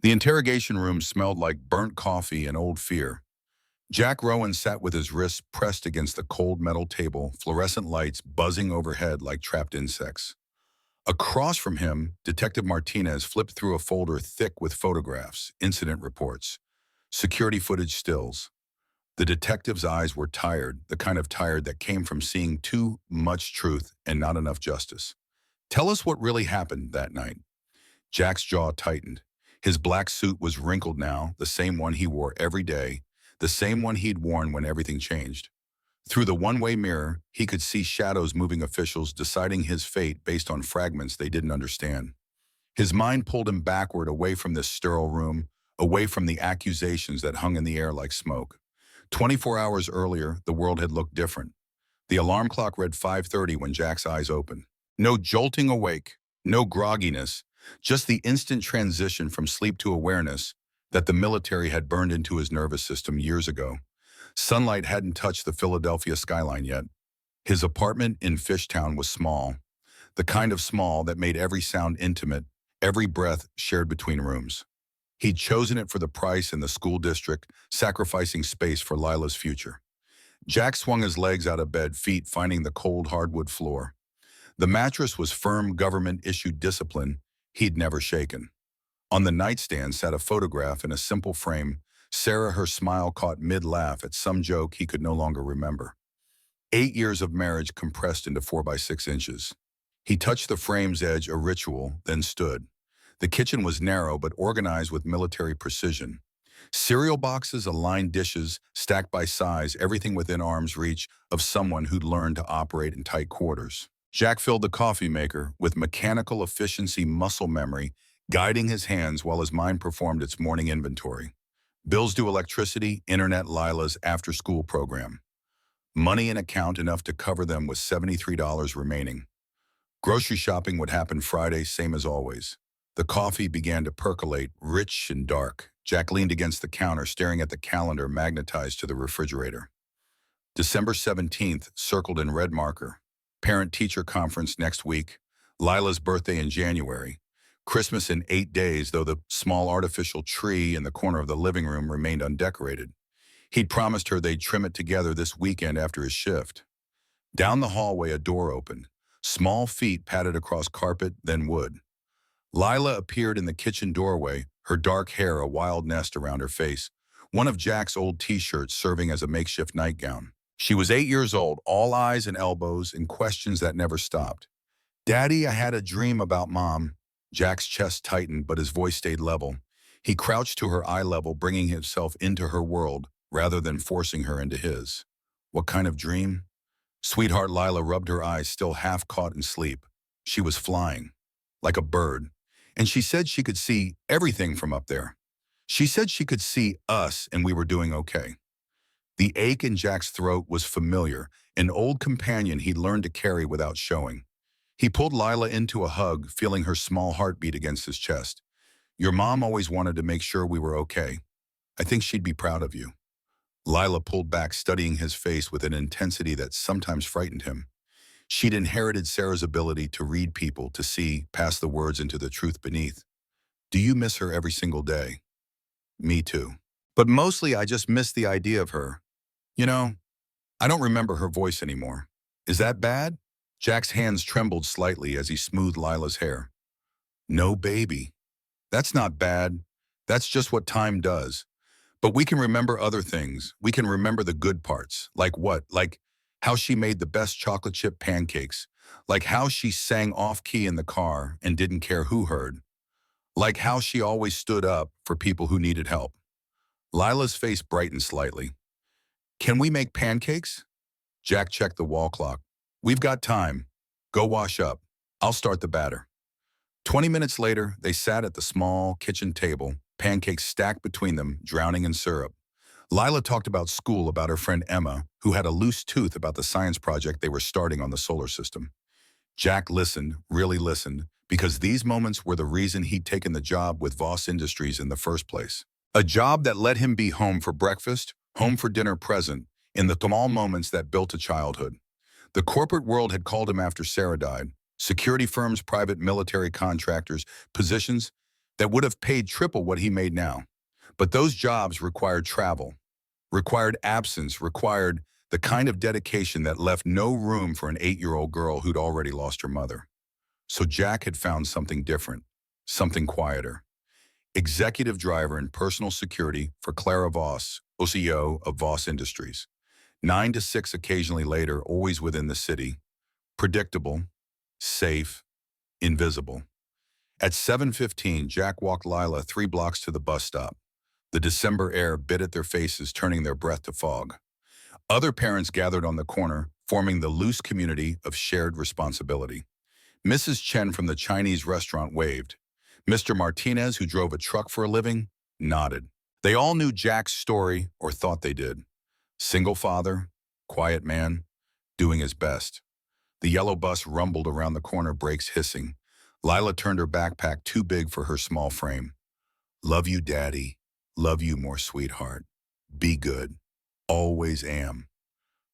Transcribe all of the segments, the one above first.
The interrogation room smelled like burnt coffee and old fear. Jack Rowan sat with his wrists pressed against the cold metal table, fluorescent lights buzzing overhead like trapped insects. Across from him, Detective Martinez flipped through a folder thick with photographs, incident reports, security footage stills. The detective's eyes were tired, the kind of tired that came from seeing too much truth and not enough justice. Tell us what really happened that night. Jack's jaw tightened. His black suit was wrinkled now, the same one he wore every day, the same one he'd worn when everything changed. Through the one-way mirror, he could see shadows moving officials deciding his fate based on fragments they didn't understand. His mind pulled him backward away from this sterile room, away from the accusations that hung in the air like smoke. 24 hours earlier, the world had looked different. The alarm clock read 5:30 when Jack's eyes opened. No jolting awake, no grogginess, just the instant transition from sleep to awareness that the military had burned into his nervous system years ago. Sunlight hadn't touched the Philadelphia skyline yet. His apartment in Fishtown was small, the kind of small that made every sound intimate, every breath shared between rooms. He'd chosen it for the price and the school district, sacrificing space for Lila's future. Jack swung his legs out of bed, feet finding the cold hardwood floor. The mattress was firm government-issued discipline he'd never shaken. On the nightstand sat a photograph in a simple frame, Sarah, her smile caught mid-laugh at some joke he could no longer remember. 8 years of marriage compressed into 4 by 6 inches. He touched the frame's edge, a ritual, then stood. The kitchen was narrow but organized with military precision. Cereal boxes, aligned dishes, stacked by size, everything within arm's reach of someone who'd learned to operate in tight quarters. Jack filled the coffee maker with mechanical efficiency, muscle memory, guiding his hands while his mind performed its morning inventory. Bills due, electricity, internet, Lila's after-school program. Money in account enough to cover them with $73 remaining. Grocery shopping would happen Friday, same as always. The coffee began to percolate, rich and dark. Jack leaned against the counter, staring at the calendar magnetized to the refrigerator. December 17th, circled in red marker. Parent-teacher conference next week. Lila's birthday in January. Christmas in 8 days, though the small artificial tree in the corner of the living room remained undecorated. He'd promised her they'd trim it together this weekend after his shift. Down the hallway, a door opened. Small feet padded across carpet, then wood. Lila appeared in the kitchen doorway, her dark hair a wild nest around her face, one of Jack's old t-shirts serving as a makeshift nightgown. She was 8 years old, all eyes and elbows and questions that never stopped. "Daddy, I had a dream about Mom." Jack's chest tightened, but his voice stayed level. He crouched to her eye level, bringing himself into her world rather than forcing her into his. "What kind of dream?" Sweetheart, Lila rubbed her eyes, still half caught in sleep. She was flying, like a bird. And she said she could see everything from up there. She said she could see us and we were doing okay. The ache in Jack's throat was familiar, an old companion he'd learned to carry without showing. He pulled Lila into a hug, feeling her small heartbeat against his chest. "Your mom always wanted to make sure we were okay. I think she'd be proud of you." Lila pulled back, studying his face with an intensity that sometimes frightened him. She'd inherited Sarah's ability to read people, to see past the words into the truth beneath. "Do you miss her every single day?" "Me too. But mostly I just miss the idea of her. You know, I don't remember her voice anymore." "Is that bad?" Jack's hands trembled slightly as he smoothed Lila's hair. "No, baby. That's not bad. That's just what time does. But we can remember other things. We can remember the good parts." "Like what?" "Like how she made the best chocolate chip pancakes. Like how she sang off-key in the car and didn't care who heard. Like how she always stood up for people who needed help." Lila's face brightened slightly. "Can we make pancakes?" Jack checked the wall clock. "We've got time. Go wash up. I'll start the batter." 20 minutes later, they sat at the small kitchen table, pancakes stacked between them, drowning in syrup. Lila talked about school, about her friend Emma, who had a loose tooth about the science project they were starting on the solar system. Jack listened, really listened, because these moments were the reason he'd taken the job with Voss Industries in the first place. A job that let him be home for breakfast, home for dinner, present, in the small moments that built a childhood. The corporate world had called him after Sarah died. Security firms, private military contractors, positions that would have paid triple what he made now. But those jobs required travel, required absence, required the kind of dedication that left no room for an 8-year-old girl who'd already lost her mother. So Jack had found something different, something quieter. Executive driver and personal security for Clara Voss, OCO of Voss Industries. 9 to 6 occasionally later, always within the city. Predictable, safe, invisible. At 7:15, Jack walked Lila 3 blocks to the bus stop. The December air bit at their faces, turning their breath to fog. Other parents gathered on the corner, forming the loose community of shared responsibility. Mrs. Chen from the Chinese restaurant waved. Mr. Martinez, who drove a truck for a living, nodded. They all knew Jack's story, or thought they did. Single father, quiet man, doing his best. The yellow bus rumbled around the corner, brakes hissing. Lila turned her backpack too big for her small frame. Love you, Daddy. Love you more, sweetheart. Be good. Always am.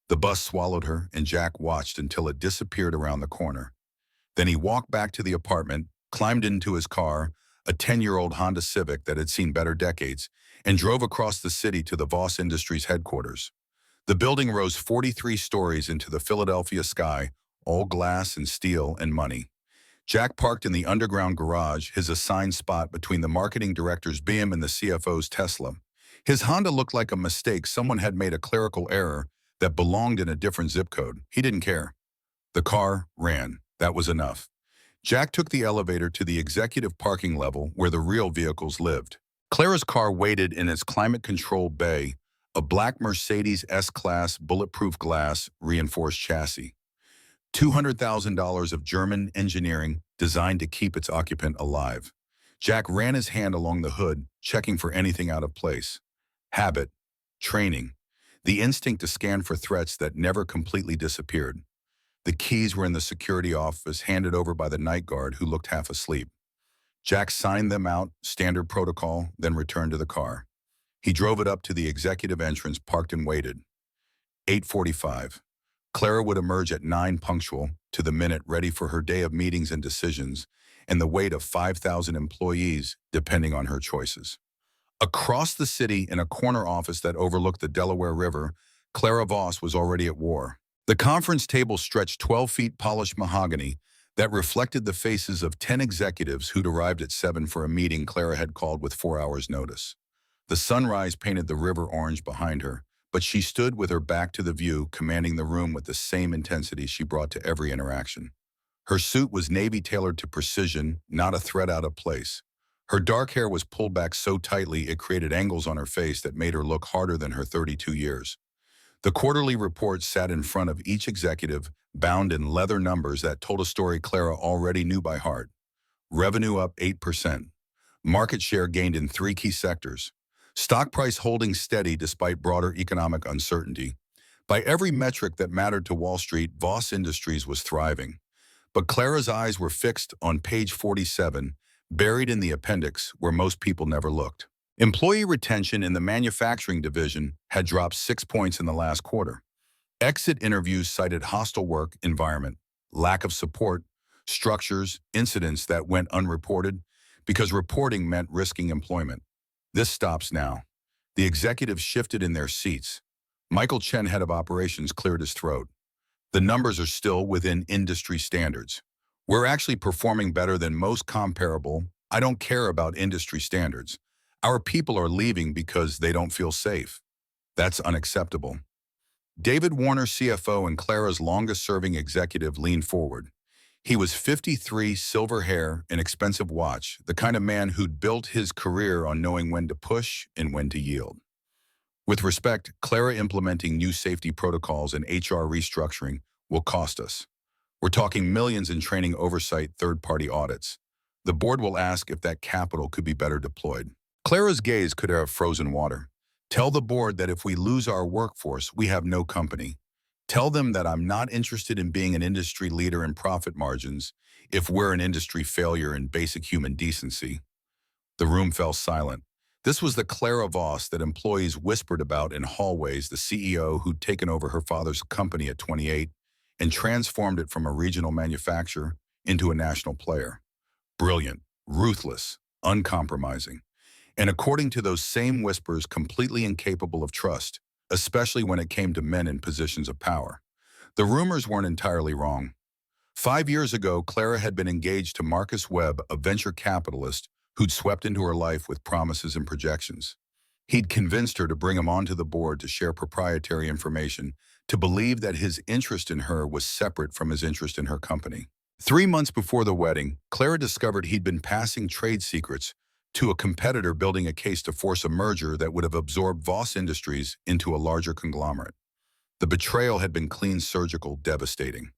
The bus swallowed her, and Jack watched until it disappeared around the corner. Then he walked back to the apartment, climbed into his car, a 10-year-old Honda Civic that had seen better decades, and drove across the city to the Voss Industries headquarters. The building rose 43 stories into the Philadelphia sky, all glass and steel and money. Jack parked in the underground garage, his assigned spot between the marketing director's BM and the CFO's Tesla. His Honda looked like a mistake. Someone had made a clerical error that belonged in a different zip code. He didn't care. The car ran. That was enough. Jack took the elevator to the executive parking level where the real vehicles lived. Clara's car waited in its climate-controlled bay, a black Mercedes S-Class bulletproof glass reinforced chassis. $200,000 of German engineering designed to keep its occupant alive. Jack ran his hand along the hood, checking for anything out of place. Habit, training, the instinct to scan for threats that never completely disappeared. The keys were in the security office, handed over by the night guard who looked half asleep. Jack signed them out, standard protocol, then returned to the car. He drove it up to the executive entrance, parked and waited. 8:45. Clara would emerge at 9 punctual, to the minute, ready for her day of meetings and decisions, and the weight of 5,000 employees depending on her choices. Across the city, in a corner office that overlooked the Delaware River, Clara Voss was already at war. The conference table stretched 12 feet polished mahogany that reflected the faces of 10 executives who'd arrived at 7 for a meeting Clara had called with 4 hours' notice. The sunrise painted the river orange behind her, but she stood with her back to the view, commanding the room with the same intensity she brought to every interaction. Her suit was navy tailored to precision, not a thread out of place. Her dark hair was pulled back so tightly it created angles on her face that made her look harder than her 32 years. The quarterly report sat in front of each executive, bound in leather numbers that told a story Clara already knew by heart. Revenue up 8%. Market share gained in 3 key sectors. Stock price holding steady despite broader economic uncertainty. By every metric that mattered to Wall Street, Voss Industries was thriving. But Clara's eyes were fixed on page 47, buried in the appendix where most people never looked. Employee retention in the manufacturing division had dropped 6 points in the last quarter. Exit interviews cited hostile work environment, lack of support, structures, incidents that went unreported, because reporting meant risking employment. This stops now. The executives shifted in their seats. Michael Chen, head of operations, cleared his throat. The numbers are still within industry standards. We're actually performing better than most comparable. I don't care about industry standards. Our people are leaving because they don't feel safe. That's unacceptable. David Warner, CFO and Clara's longest-serving executive, leaned forward. He was 53, silver hair, an expensive watch, the kind of man who'd built his career on knowing when to push and when to yield. With respect, Clara implementing new safety protocols and HR restructuring will cost us. We're talking millions in training, oversight, third-party audits. The board will ask if that capital could be better deployed. Clara's gaze could have frozen water. Tell the board that if we lose our workforce, we have no company. Tell them that I'm not interested in being an industry leader in profit margins if we're an industry failure in basic human decency. The room fell silent. This was the Clara Voss that employees whispered about in hallways, the CEO who'd taken over her father's company at 28 and transformed it from a regional manufacturer into a national player. Brilliant, ruthless, uncompromising, and according to those same whispers, completely incapable of trust, especially when it came to men in positions of power. The rumors weren't entirely wrong. 5 years ago, Clara had been engaged to Marcus Webb, a venture capitalist who'd swept into her life with promises and projections. He'd convinced her to bring him onto the board to share proprietary information, to believe that his interest in her was separate from his interest in her company. 3 months before the wedding, Clara discovered he'd been passing trade secrets to a competitor building a case to force a merger that would have absorbed Voss Industries into a larger conglomerate. The betrayal had been clean, surgical, devastating.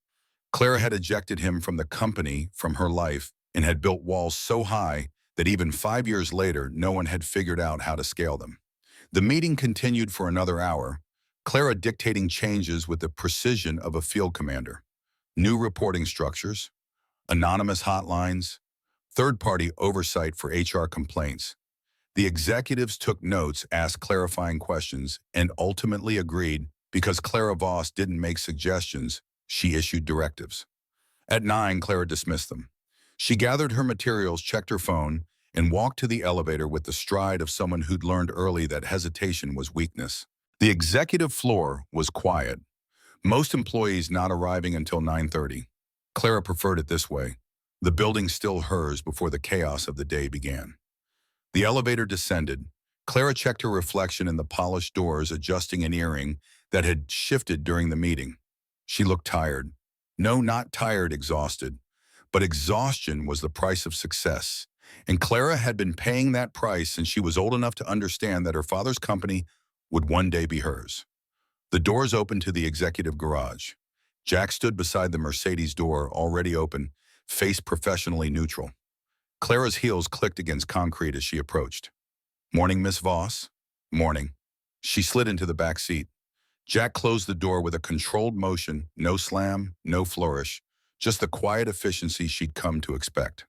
Clara had ejected him from the company, from her life, and had built walls so high that even 5 years later, no one had figured out how to scale them. The meeting continued for another hour, Clara dictating changes with the precision of a field commander. New reporting structures, anonymous hotlines, third-party oversight for HR complaints. The executives took notes, asked clarifying questions, and ultimately agreed because Clara Voss didn't make suggestions, she issued directives. At 9, Clara dismissed them. She gathered her materials, checked her phone, and walked to the elevator with the stride of someone who'd learned early that hesitation was weakness. The executive floor was quiet, most employees not arriving until 9:30. Clara preferred it this way, the building still hers before the chaos of the day began. The elevator descended. Clara checked her reflection in the polished doors, adjusting an earring that had shifted during the meeting. She looked tired. No, not tired, exhausted. But exhaustion was the price of success. And Clara had been paying that price since she was old enough to understand that her father's company would one day be hers. The doors opened to the executive garage. Jack stood beside the Mercedes door, already open, face professionally neutral. Clara's heels clicked against concrete as she approached. "Morning, Miss Voss." "Morning." She slid into the back seat. Jack closed the door with a controlled motion, no slam, no flourish, just the quiet efficiency she'd come to expect.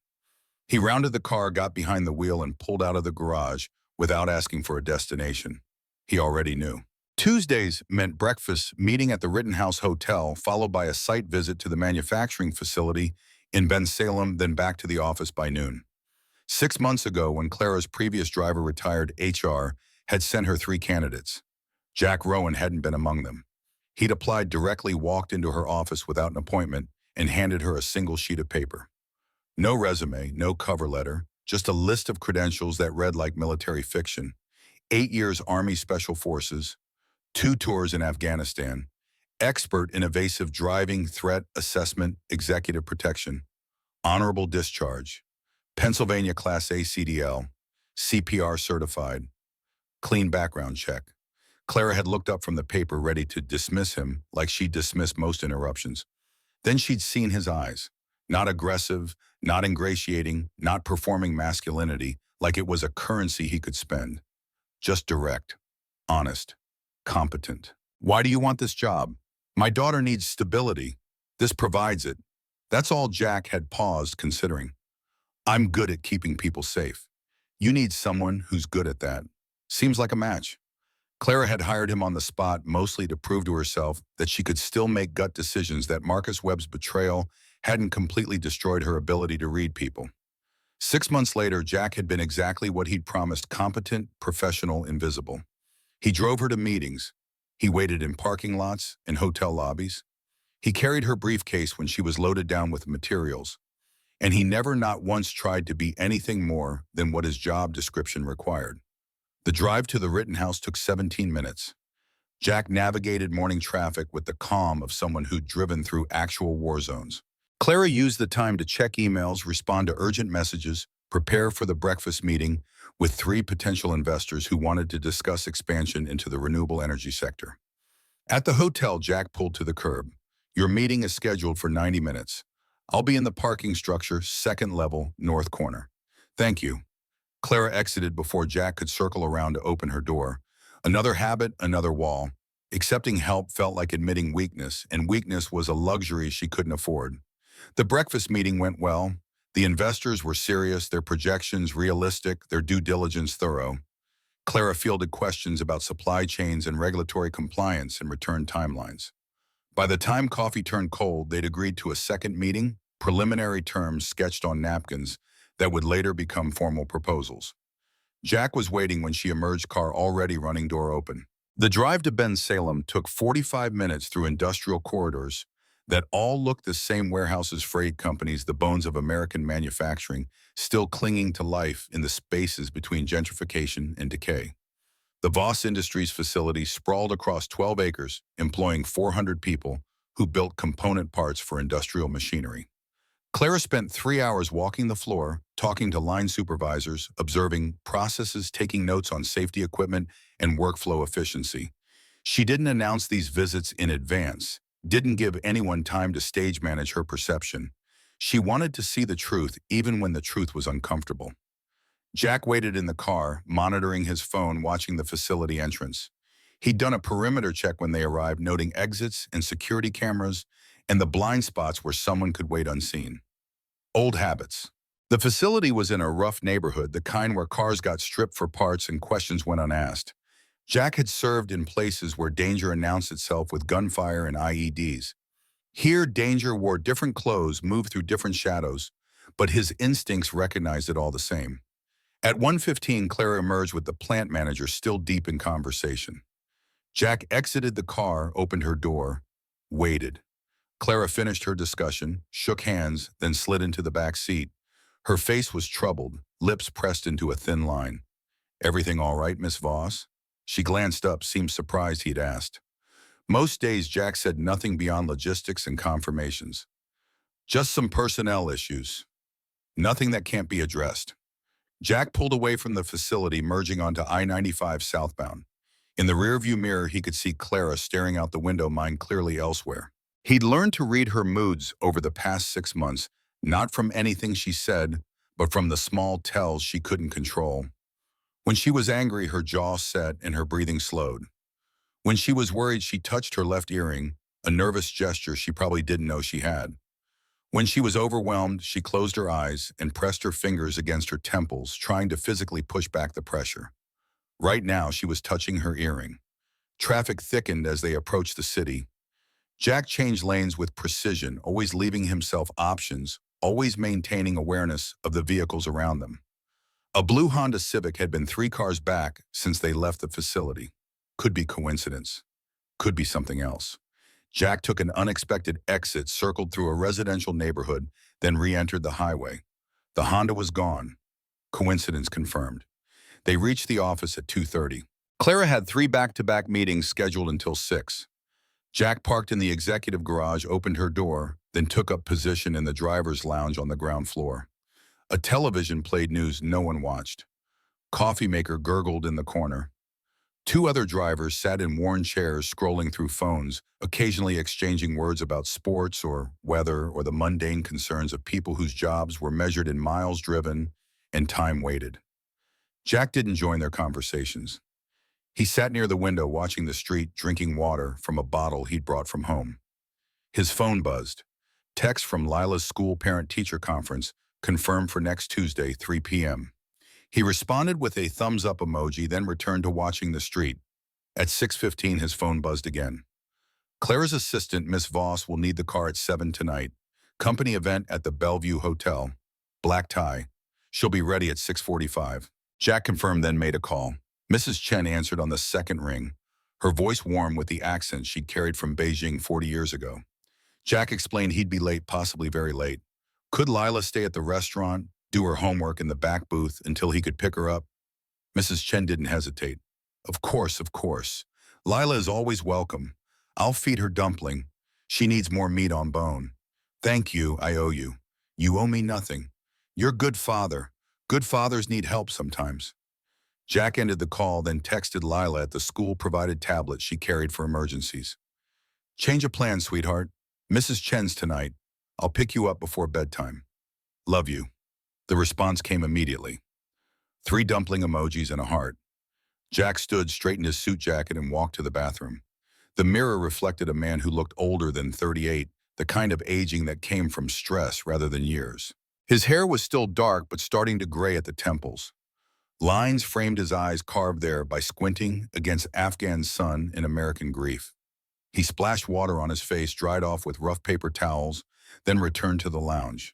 He rounded the car, got behind the wheel, and pulled out of the garage without asking for a destination. He already knew. Tuesdays meant breakfast, meeting at the Rittenhouse Hotel, followed by a site visit to the manufacturing facility in Bensalem, then back to the office by noon. 6 months ago, when Clara's previous driver retired, HR had sent her 3 candidates. Jack Rowan hadn't been among them. He'd applied directly, walked into her office without an appointment, and handed her a single sheet of paper. No resume, no cover letter, just a list of credentials that read like military fiction. 8 years Army Special Forces, 2 tours in Afghanistan, expert in evasive driving, threat assessment, executive protection, honorable discharge, Pennsylvania Class A CDL, CPR certified, clean background check. Clara had looked up from the paper, ready to dismiss him like she'd dismissed most interruptions. Then she'd seen his eyes, not aggressive, not ingratiating, not performing masculinity like it was a currency he could spend. Just direct, honest, competent. "Why do you want this job?" "My daughter needs stability. This provides it." That's all. Jack had paused, considering. "I'm good at keeping people safe. You need someone who's good at that." Seems like a match. Clara had hired him on the spot, mostly to prove to herself that she could still make gut decisions, that Marcus Webb's betrayal hadn't completely destroyed her ability to read people. 6 months later, Jack had been exactly what he'd promised: competent, professional, invisible. He drove her to meetings. He waited in parking lots and hotel lobbies. He carried her briefcase when she was loaded down with materials. And he never, not once, tried to be anything more than what his job description required. The drive to the Rittenhouse took 17 minutes. Jack navigated morning traffic with the calm of someone who'd driven through actual war zones. Clara used the time to check emails, respond to urgent messages, prepare for the breakfast meeting with 3 potential investors who wanted to discuss expansion into the renewable energy sector. At the hotel, Jack pulled to the curb. "Your meeting is scheduled for 90 minutes. I'll be in the parking structure, 2nd level, north corner." "Thank you." Clara exited before Jack could circle around to open her door. Another habit, another wall. Accepting help felt like admitting weakness, and weakness was a luxury she couldn't afford. The breakfast meeting went well. The investors were serious, their projections realistic, their due diligence thorough. Clara fielded questions about supply chains and regulatory compliance and return timelines. By the time coffee turned cold, they'd agreed to a second meeting, preliminary terms sketched on napkins, that would later become formal proposals. Jack was waiting when she emerged, car already running, door open. The drive to Ben Salem took 45 minutes through industrial corridors that all looked the same: warehouses, freight companies, the bones of American manufacturing, still clinging to life in the spaces between gentrification and decay. The Voss Industries facility sprawled across 12 acres, employing 400 people who built component parts for industrial machinery. Clara spent 3 hours walking the floor, talking to line supervisors, observing processes, taking notes on safety equipment and workflow efficiency. She didn't announce these visits in advance, didn't give anyone time to stage manage her perception. She wanted to see the truth even when the truth was uncomfortable. Jack waited in the car, monitoring his phone, watching the facility entrance. He'd done a perimeter check when they arrived, noting exits and security cameras and the blind spots where someone could wait unseen. Old habits. The facility was in a rough neighborhood, the kind where cars got stripped for parts and questions went unasked. Jack had served in places where danger announced itself with gunfire and IEDs. Here, danger wore different clothes, moved through different shadows, but his instincts recognized it all the same. At 1:15, Clara emerged with the plant manager still deep in conversation. Jack exited the car, opened her door, waited. Clara finished her discussion, shook hands, then slid into the back seat. Her face was troubled, lips pressed into a thin line. "Everything all right, Miss Voss?" She glanced up, seemed surprised he'd asked. Most days, Jack said nothing beyond logistics and confirmations. Just some personnel issues. Nothing that can't be addressed. Jack pulled away from the facility, merging onto I-95 southbound. In the rearview mirror, he could see Clara staring out the window, mind clearly elsewhere. He'd learned to read her moods over the past 6 months, not from anything she said, but from the small tells she couldn't control. When she was angry, her jaw set and her breathing slowed. When she was worried, she touched her left earring, a nervous gesture she probably didn't know she had. When she was overwhelmed, she closed her eyes and pressed her fingers against her temples, trying to physically push back the pressure. Right now, she was touching her earring. Traffic thickened as they approached the city. Jack changed lanes with precision, always leaving himself options, always maintaining awareness of the vehicles around them. A blue Honda Civic had been 3 cars back since they left the facility. Could be coincidence. Could be something else. Jack took an unexpected exit, circled through a residential neighborhood, then re-entered the highway. The Honda was gone. Coincidence confirmed. They reached the office at 2:30. Clara had 3 back-to-back meetings scheduled until 6. Jack parked in the executive garage, opened her door, then took up position in the driver's lounge on the ground floor. A television played news no one watched. Coffee maker gurgled in the corner. 2 other drivers sat in worn chairs, scrolling through phones, occasionally exchanging words about sports or weather or the mundane concerns of people whose jobs were measured in miles driven and time waited. Jack didn't join their conversations. He sat near the window, watching the street, drinking water from a bottle he'd brought from home. His phone buzzed. Text from Lila's school parent-teacher conference, confirmed for next Tuesday, 3 p.m. He responded with a thumbs-up emoji, then returned to watching the street. At 6:15, his phone buzzed again. Clara's assistant, Miss Voss, will need the car at 7 tonight. Company event at the Bellevue Hotel. Black tie. She'll be ready at 6:45. Jack confirmed, then made a call. Mrs. Chen answered on the second ring, her voice warm with the accent she'd carried from Beijing 40 years ago. Jack explained he'd be late, possibly very late. Could Lila stay at the restaurant, do her homework in the back booth until he could pick her up? Mrs. Chen didn't hesitate. Of course, of course. Lila is always welcome. I'll feed her dumpling. She needs more meat on bone. Thank you, I owe you. You owe me nothing. You're good father. Good fathers need help sometimes. Jack ended the call, then texted Lila at the school-provided tablet she carried for emergencies. Change of plans, sweetheart. Mrs. Chen's tonight. I'll pick you up before bedtime. Love you. The response came immediately. 3 dumpling emojis and a heart. Jack stood, straightened his suit jacket, and walked to the bathroom. The mirror reflected a man who looked older than 38, the kind of aging that came from stress rather than years. His hair was still dark, but starting to gray at the temples. Lines framed his eyes, carved there by squinting against Afghan sun in American grief. He splashed water on his face, dried off with rough paper towels, then returned to the lounge.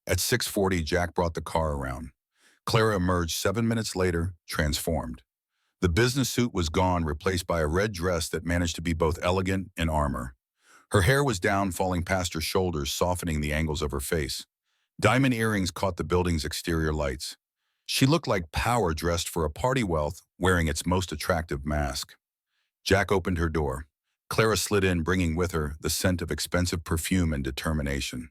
At 6:40, Jack brought the car around. Clara emerged 7 minutes later, transformed. The business suit was gone, replaced by a red dress that managed to be both elegant and armor. Her hair was down, falling past her shoulders, softening the angles of her face. Diamond earrings caught the building's exterior lights. She looked like power dressed for a party, wealth wearing its most attractive mask. Jack opened her door. Clara slid in, bringing with her the scent of expensive perfume and determination.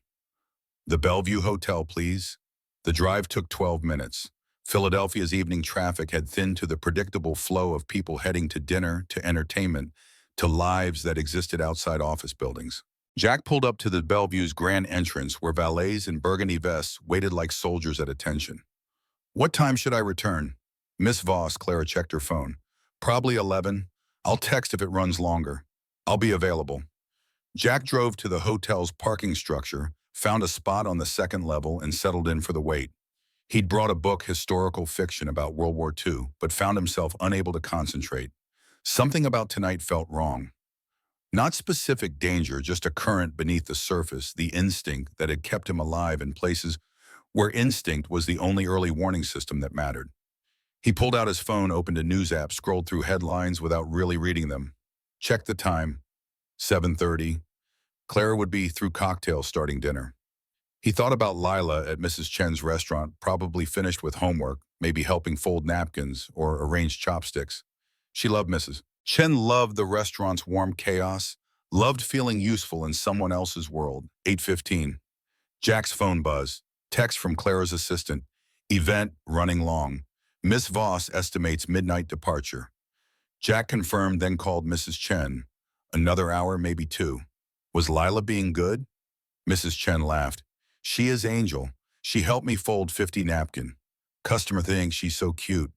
"The Bellevue Hotel, please." The drive took 12 minutes. Philadelphia's evening traffic had thinned to the predictable flow of people heading to dinner, to entertainment, to lives that existed outside office buildings. Jack pulled up to the Bellevue's grand entrance, where valets in burgundy vests waited like soldiers at attention. "What time should I return?" "Miss Voss," Clara checked her phone. "Probably 11. I'll text if it runs longer. I'll be available." Jack drove to the hotel's parking structure, found a spot on the second level, and settled in for the wait. He'd brought a book, historical fiction about World War II, but found himself unable to concentrate. Something about tonight felt wrong. Not specific danger, just a current beneath the surface, the instinct that had kept him alive in places where instinct was the only early warning system that mattered. He pulled out his phone, opened a news app, scrolled through headlines without really reading them. Checked the time. 7:30. Clara would be through cocktails starting dinner. He thought about Lila at Mrs. Chen's restaurant, probably finished with homework, maybe helping fold napkins or arrange chopsticks. She loved Mrs. Chen, loved the restaurant's warm chaos, loved feeling useful in someone else's world. 8:15. Jack's phone buzzed. Text from Clara's assistant. "Event running long. Miss Voss estimates midnight departure." Jack confirmed, then called Mrs. Chen. Another hour, maybe two. Was Lila being good? Mrs. Chen laughed. "She is Angel. She helped me fold 50 napkin. Customer thinks she's so cute.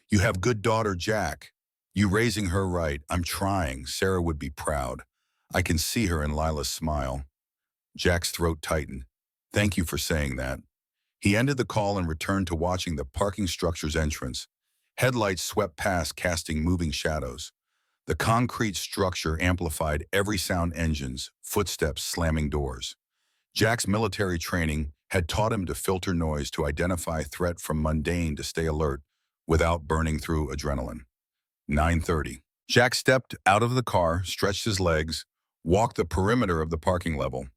You have good daughter, Jack. You raising her right. I'm trying. Sarah would be proud. I can see her in Lila's smile." Jack's throat tightened. "Thank you for saying that." He ended the call and returned to watching the parking structure's entrance. Headlights swept past, casting moving shadows. The concrete structure amplified every sound: engines, footsteps, slamming doors. Jack's military training had taught him to filter noise, to identify threat from mundane, to stay alert without burning through adrenaline. 9:30. Jack stepped out of the car, stretched his legs, walked the perimeter of the parking level.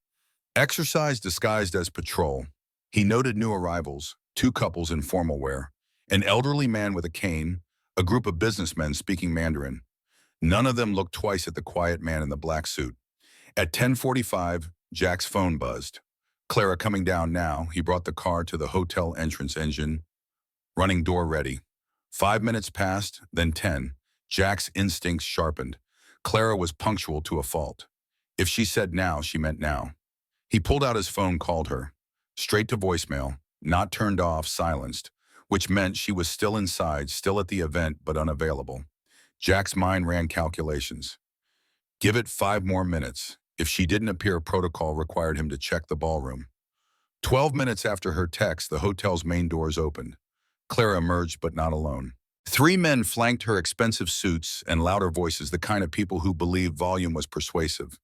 Exercise disguised as patrol. He noted new arrivals, two couples in formal wear, an elderly man with a cane, a group of businessmen speaking Mandarin. None of them looked twice at the quiet man in the black suit. At 10:45, Jack's phone buzzed. "Clara coming down now." He brought the car to the hotel entrance, engine running, door ready. 5 minutes passed, then 10. Jack's instincts sharpened. Clara was punctual to a fault. If she said now, she meant now. He pulled out his phone, called her. Straight to voicemail, not turned off, silenced, which meant she was still inside, still at the event, but unavailable. Jack's mind ran calculations. Give it 5 more minutes. If she didn't appear, protocol required him to check the ballroom. 12 minutes after her text, the hotel's main doors opened. Clara emerged, but not alone. 3 men flanked her, expensive suits and louder voices, the kind of people who believed volume was persuasive.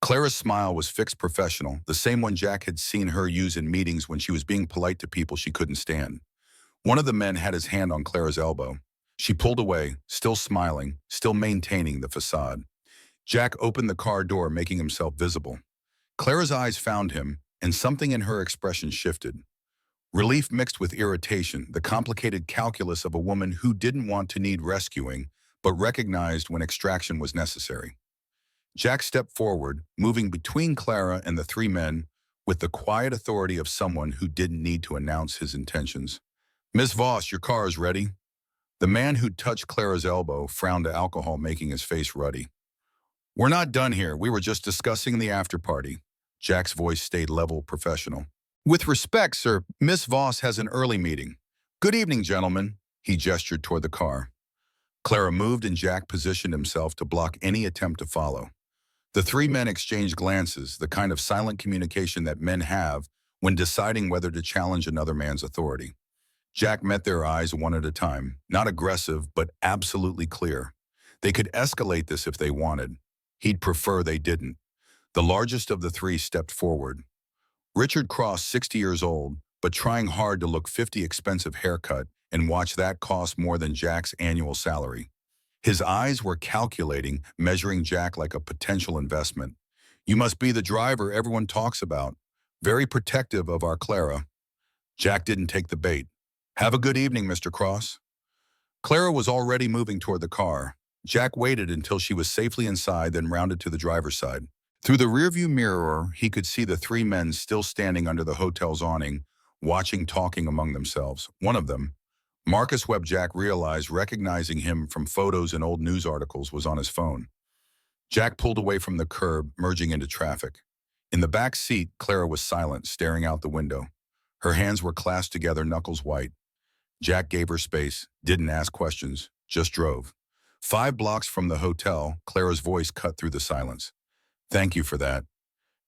Clara's smile was fixed, professional, the same one Jack had seen her use in meetings when she was being polite to people she couldn't stand. One of the men had his hand on Clara's elbow. She pulled away, still smiling, still maintaining the facade. Jack opened the car door, making himself visible. Clara's eyes found him, and something in her expression shifted. Relief mixed with irritation, the complicated calculus of a woman who didn't want to need rescuing, but recognized when extraction was necessary. Jack stepped forward, moving between Clara and the 3 men with the quiet authority of someone who didn't need to announce his intentions. "Miss Voss, your car is ready." The man who touched Clara's elbow frowned, alcohol making his face ruddy. "We're not done here. We were just discussing the after-party." Jack's voice stayed level, professional. "With respect, sir, Miss Voss has an early meeting." "Good evening, gentlemen." He gestured toward the car. Clara moved and Jack positioned himself to block any attempt to follow. The 3 men exchanged glances, the kind of silent communication that men have when deciding whether to challenge another man's authority. Jack met their eyes one at a time, not aggressive, but absolutely clear. They could escalate this if they wanted. He'd prefer they didn't. The largest of the 3 stepped forward. Richard Cross, 60 years old, but trying hard to look 50, expensive haircut, and watch that cost more than Jack's annual salary. His eyes were calculating, measuring Jack like a potential investment. You must be the driver everyone talks about. Very protective of our Clara. Jack didn't take the bait. Have a good evening, Mr. Cross. Clara was already moving toward the car. Jack waited until she was safely inside, then rounded to the driver's side. Through the rearview mirror, he could see the three men still standing under the hotel's awning, watching, talking among themselves. One of them, Marcus Webb, Jack realized, recognizing him from photos and old news articles, was on his phone. Jack pulled away from the curb, merging into traffic. In the back seat, Clara was silent, staring out the window. Her hands were clasped together, knuckles white. Jack gave her space, didn't ask questions, just drove. 5 blocks from the hotel, Clara's voice cut through the silence. Thank you for that.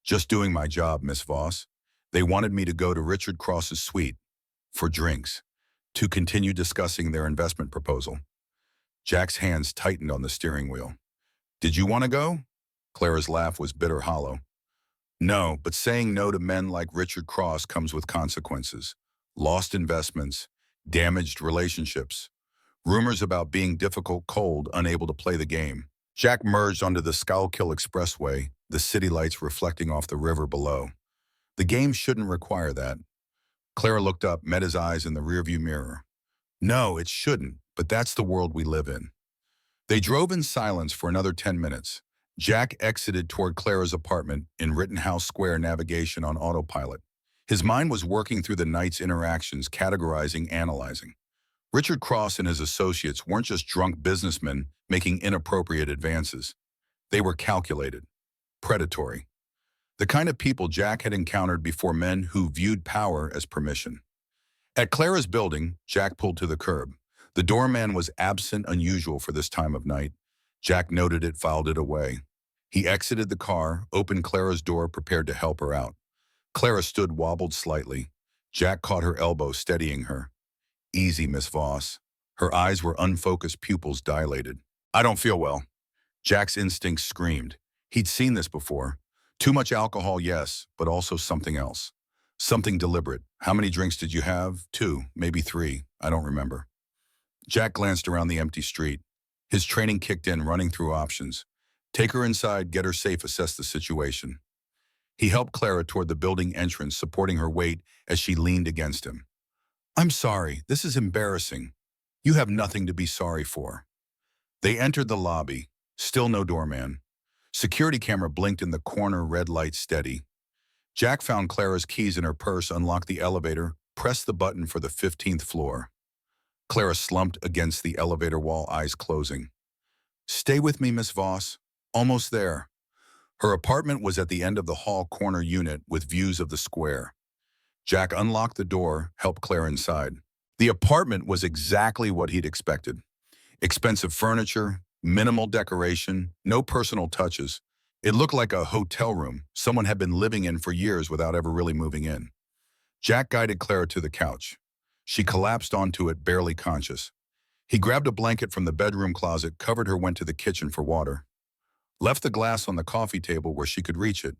Just doing my job, Miss Voss. They wanted me to go to Richard Cross's suite for drinks, to continue discussing their investment proposal. Jack's hands tightened on the steering wheel. Did you want to go? Clara's laugh was bitter, hollow. No, but saying no to men like Richard Cross comes with consequences. Lost investments, damaged relationships, rumors about being difficult, cold, unable to play the game. Jack merged onto the Schuylkill Expressway, the city lights reflecting off the river below. The game shouldn't require that. Clara looked up, met his eyes in the rearview mirror. No, it shouldn't, but that's the world we live in. They drove in silence for another 10 minutes. Jack exited toward Clara's apartment in Rittenhouse Square, navigation on autopilot. His mind was working through the night's interactions, categorizing, analyzing. Richard Cross and his associates weren't just drunk businessmen making inappropriate advances. They were calculated, predatory. The kind of people Jack had encountered before, men who viewed power as permission. At Clara's building, Jack pulled to the curb. The doorman was absent, unusual for this time of night. Jack noted it, filed it away. He exited the car, opened Clara's door, prepared to help her out. Clara stood, wobbled slightly. Jack caught her elbow, steadying her. Easy, Miss Voss. Her eyes were unfocused, pupils dilated. I don't feel well. Jack's instincts screamed. He'd seen this before. Too much alcohol, yes, but also something else. Something deliberate. How many drinks did you have? 2, maybe 3. I don't remember. Jack glanced around the empty street. His training kicked in, running through options. Take her inside, get her safe, assess the situation. He helped Clara toward the building entrance, supporting her weight as she leaned against him. I'm sorry, this is embarrassing. You have nothing to be sorry for. They entered the lobby. Still no doorman. Security camera blinked in the corner, red light steady. Jack found Clara's keys in her purse, unlocked the elevator, pressed the button for the 15th floor. Clara slumped against the elevator wall, eyes closing. Stay with me, Miss Voss. Almost there. Her apartment was at the end of the hall, corner unit with views of the square. Jack unlocked the door, helped Clara inside. The apartment was exactly what he'd expected. Expensive furniture, minimal decoration, no personal touches. It looked like a hotel room someone had been living in for years without ever really moving in. Jack guided Clara to the couch. She collapsed onto it, barely conscious. He grabbed a blanket from the bedroom closet, covered her, went to the kitchen for water. Left the glass on the coffee table where she could reach it.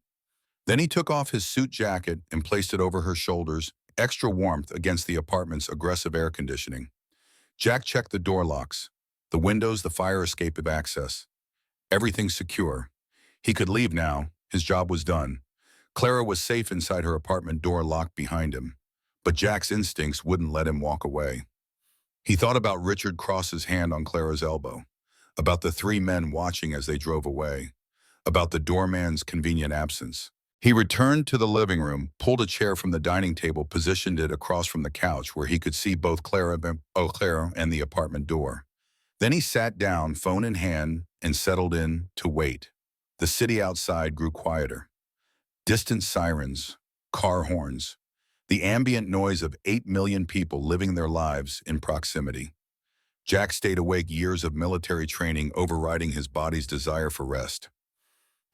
Then he took off his suit jacket and placed it over her shoulders, extra warmth against the apartment's aggressive air conditioning. Jack checked the door locks, the windows, the fire escape of access. Everything secure. He could leave now. His job was done. Clara was safe inside her apartment, door locked behind him. But Jack's instincts wouldn't let him walk away. He thought about Richard Cross's hand on Clara's elbow, about the 3 men watching as they drove away, about the doorman's convenient absence. He returned to the living room, pulled a chair from the dining table, positioned it across from the couch where he could see both Clara and the apartment door. Then he sat down, phone in hand, and settled in to wait. The city outside grew quieter. Distant sirens, car horns, the ambient noise of 8 million people living their lives in proximity. Jack stayed awake, years of military training overriding his body's desire for rest.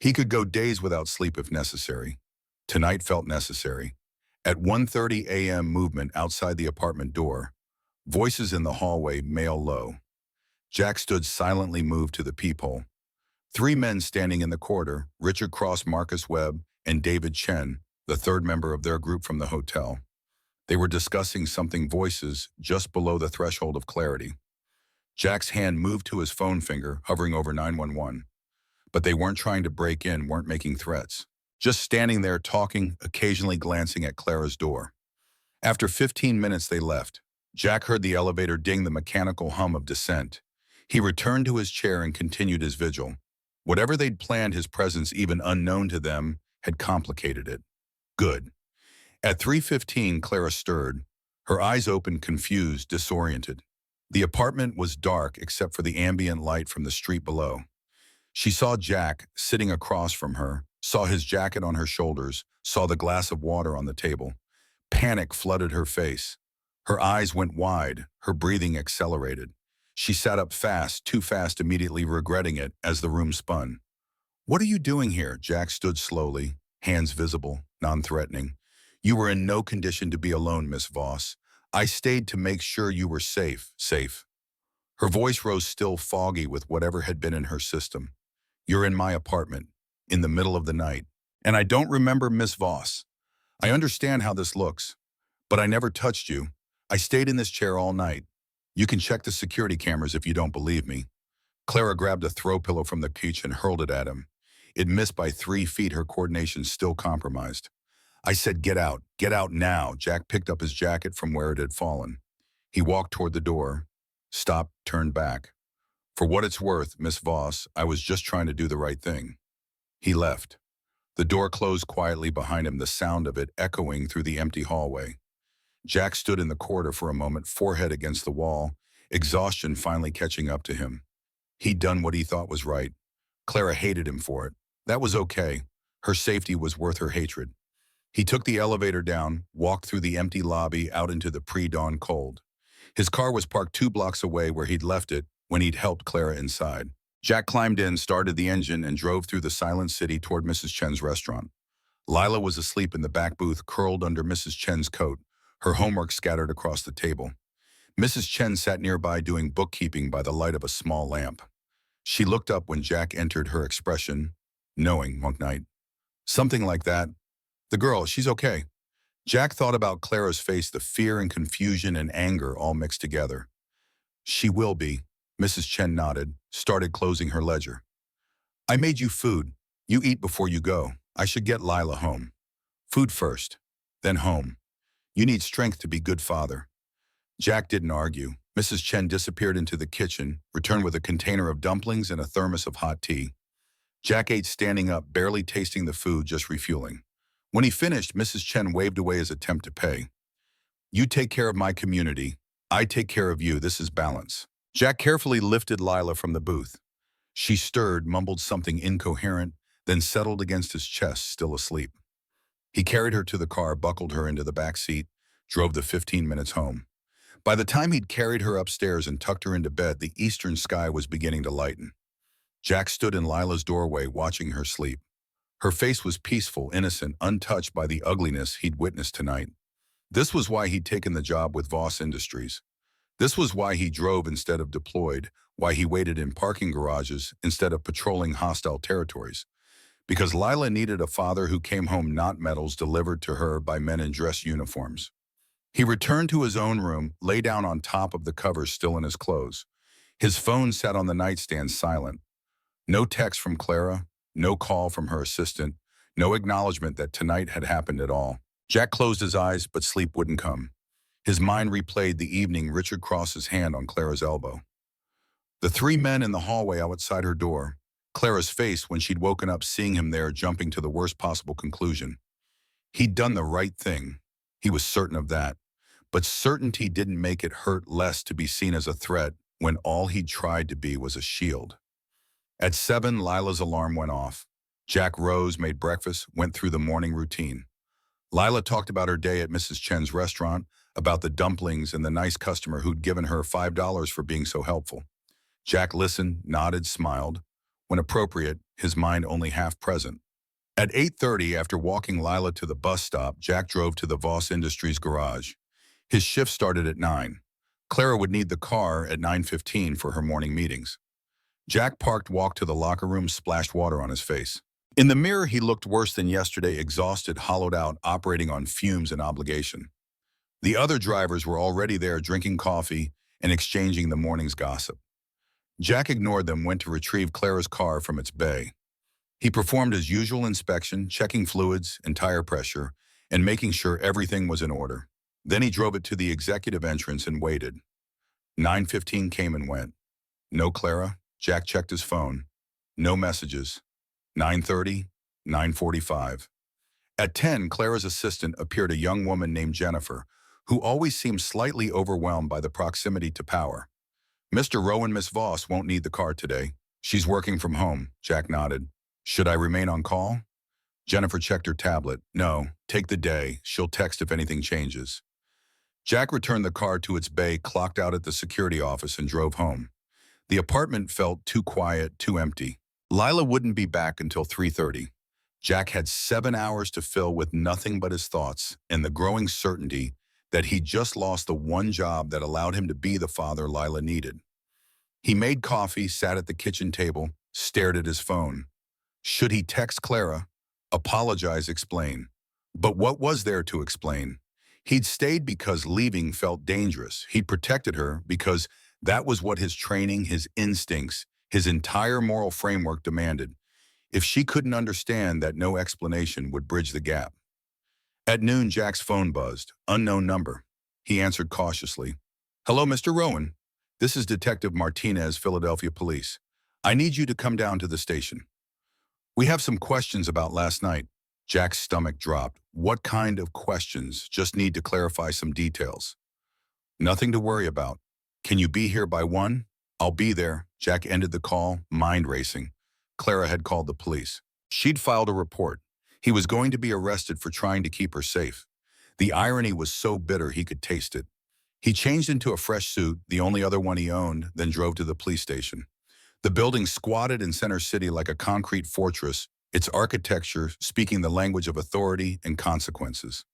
He could go days without sleep if necessary. Tonight felt necessary. At 1:30 a.m., movement outside the apartment door. Voices in the hallway, male low. Jack stood silently, moved to the peephole. 3 men standing in the corridor, Richard Cross, Marcus Webb, and David Chen, the third member of their group from the hotel. They were discussing something voices just below the threshold of clarity. Jack's hand moved to his phone finger, hovering over 911. But they weren't trying to break in, weren't making threats. Just standing there talking, occasionally glancing at Clara's door. After 15 minutes, they left. Jack heard the elevator ding the mechanical hum of descent. He returned to his chair and continued his vigil. Whatever they'd planned, his presence, even unknown to them, had complicated it. Good. At 3:15, Clara stirred. Her eyes opened, confused, disoriented. The apartment was dark except for the ambient light from the street below. She saw Jack sitting across from her, saw his jacket on her shoulders, saw the glass of water on the table. Panic flooded her face. Her eyes went wide, her breathing accelerated. She sat up fast, too fast, immediately regretting it as the room spun. "What are you doing here?" Jack stood slowly, hands visible, non-threatening. "You were in no condition to be alone, Miss Voss. I stayed to make sure you were safe." Her voice rose, still foggy with whatever had been in her system. "You're in my apartment, in the middle of the night. And I don't remember, Miss Voss. I understand how this looks, but I never touched you. I stayed in this chair all night. You can check the security cameras if you don't believe me." Clara grabbed a throw pillow from the couch and hurled it at him. It missed by 3 feet, her coordination still compromised. "I said get out now." Jack picked up his jacket from where it had fallen. He walked toward the door, stopped, turned back. "For what it's worth, Miss Voss, I was just trying to do the right thing." He left. The door closed quietly behind him, the sound of it echoing through the empty hallway. Jack stood in the corridor for a moment, forehead against the wall, exhaustion finally catching up to him. He'd done what he thought was right. Clara hated him for it. That was okay. Her safety was worth her hatred. He took the elevator down, walked through the empty lobby out into the pre-dawn cold. His car was parked 2 blocks away where he'd left it when he'd helped Clara inside. Jack climbed in, started the engine, and drove through the silent city toward Mrs. Chen's restaurant. Lila was asleep in the back booth, curled under Mrs. Chen's coat, her homework scattered across the table. Mrs. Chen sat nearby doing bookkeeping by the light of a small lamp. She looked up when Jack entered, her expression knowing, Monk Knight. "Something like that. The girl, she's okay." Jack thought about Clara's face, the fear and confusion and anger all mixed together. "She will be." Mrs. Chen nodded, started closing her ledger. "I made you food. You eat before you go. I should get Lila home. Food first, then home. You need strength to be good father." Jack didn't argue. Mrs. Chen disappeared into the kitchen, returned with a container of dumplings and a thermos of hot tea. Jack ate standing up, barely tasting the food, just refueling. When he finished, Mrs. Chen waved away his attempt to pay. "You take care of my community. I take care of you. This is balance." Jack carefully lifted Lila from the booth. She stirred, mumbled something incoherent, then settled against his chest, still asleep. He carried her to the car, buckled her into the back seat, drove the 15 minutes home. By the time he'd carried her upstairs and tucked her into bed, the eastern sky was beginning to lighten. Jack stood in Lila's doorway, watching her sleep. Her face was peaceful, innocent, untouched by the ugliness he'd witnessed tonight. This was why he'd taken the job with Voss Industries. This was why he drove instead of deployed, why he waited in parking garages instead of patrolling hostile territories. Because Lila needed a father who came home not medals delivered to her by men in dress uniforms. He returned to his own room, lay down on top of the covers still in his clothes. His phone sat on the nightstand, silent. No text from Clara, no call from her assistant, no acknowledgement that tonight had happened at all. Jack closed his eyes, but sleep wouldn't come. His mind replayed the evening Richard crossed his hand on Clara's elbow. The 3 men in the hallway outside her door. Clara's face when she'd woken up seeing him there, jumping to the worst possible conclusion. He'd done the right thing. He was certain of that. But certainty didn't make it hurt less to be seen as a threat when all he'd tried to be was a shield. At 7, Lila's alarm went off. Jack rose, made breakfast, went through the morning routine. Lila talked about her day at Mrs. Chen's restaurant, about the dumplings and the nice customer who'd given her $5 for being so helpful. Jack listened, nodded, smiled. When appropriate, his mind only half present. At 8:30, after walking Lila to the bus stop, Jack drove to the Voss Industries garage. His shift started at 9. Clara would need the car at 9:15 for her morning meetings. Jack parked, walked to the locker room, splashed water on his face. In the mirror, he looked worse than yesterday, exhausted, hollowed out, operating on fumes and obligation. The other drivers were already there drinking coffee and exchanging the morning's gossip. Jack ignored them, went to retrieve Clara's car from its bay. He performed his usual inspection, checking fluids and tire pressure, and making sure everything was in order. Then he drove it to the executive entrance and waited. 9:15 came and went. No Clara. Jack checked his phone. No messages. 9:30, 9:45. At 10, Clara's assistant appeared, a young woman named Jennifer, who always seemed slightly overwhelmed by the proximity to power. Mr. Rowan, Miss Voss won't need the car today. She's working from home, Jack nodded. Should I remain on call? Jennifer checked her tablet. No, take the day. She'll text if anything changes. Jack returned the car to its bay, clocked out at the security office, and drove home. The apartment felt too quiet, too empty. Lila wouldn't be back until 3:30. Jack had 7 hours to fill with nothing but his thoughts and the growing certainty that he'd just lost the one job that allowed him to be the father Lila needed. He made coffee, sat at the kitchen table, stared at his phone. Should he text Clara? Apologize, explain. But what was there to explain? He'd stayed because leaving felt dangerous. He'd protected her because that was what his training, his instincts, his entire moral framework demanded. If she couldn't understand that, no explanation would bridge the gap. At noon, Jack's phone buzzed. Unknown number. He answered cautiously. Hello, Mr. Rowan. This is Detective Martinez, Philadelphia Police. I need you to come down to the station. We have some questions about last night. Jack's stomach dropped. What kind of questions? Just need to clarify some details. Nothing to worry about. Can you be here by 1? I'll be there. Jack ended the call, mind racing. Clara had called the police. She'd filed a report. He was going to be arrested for trying to keep her safe. The irony was so bitter he could taste it. He changed into a fresh suit, the only other one he owned, then drove to the police station. The building squatted in Center City like a concrete fortress, its architecture speaking the language of authority and consequences.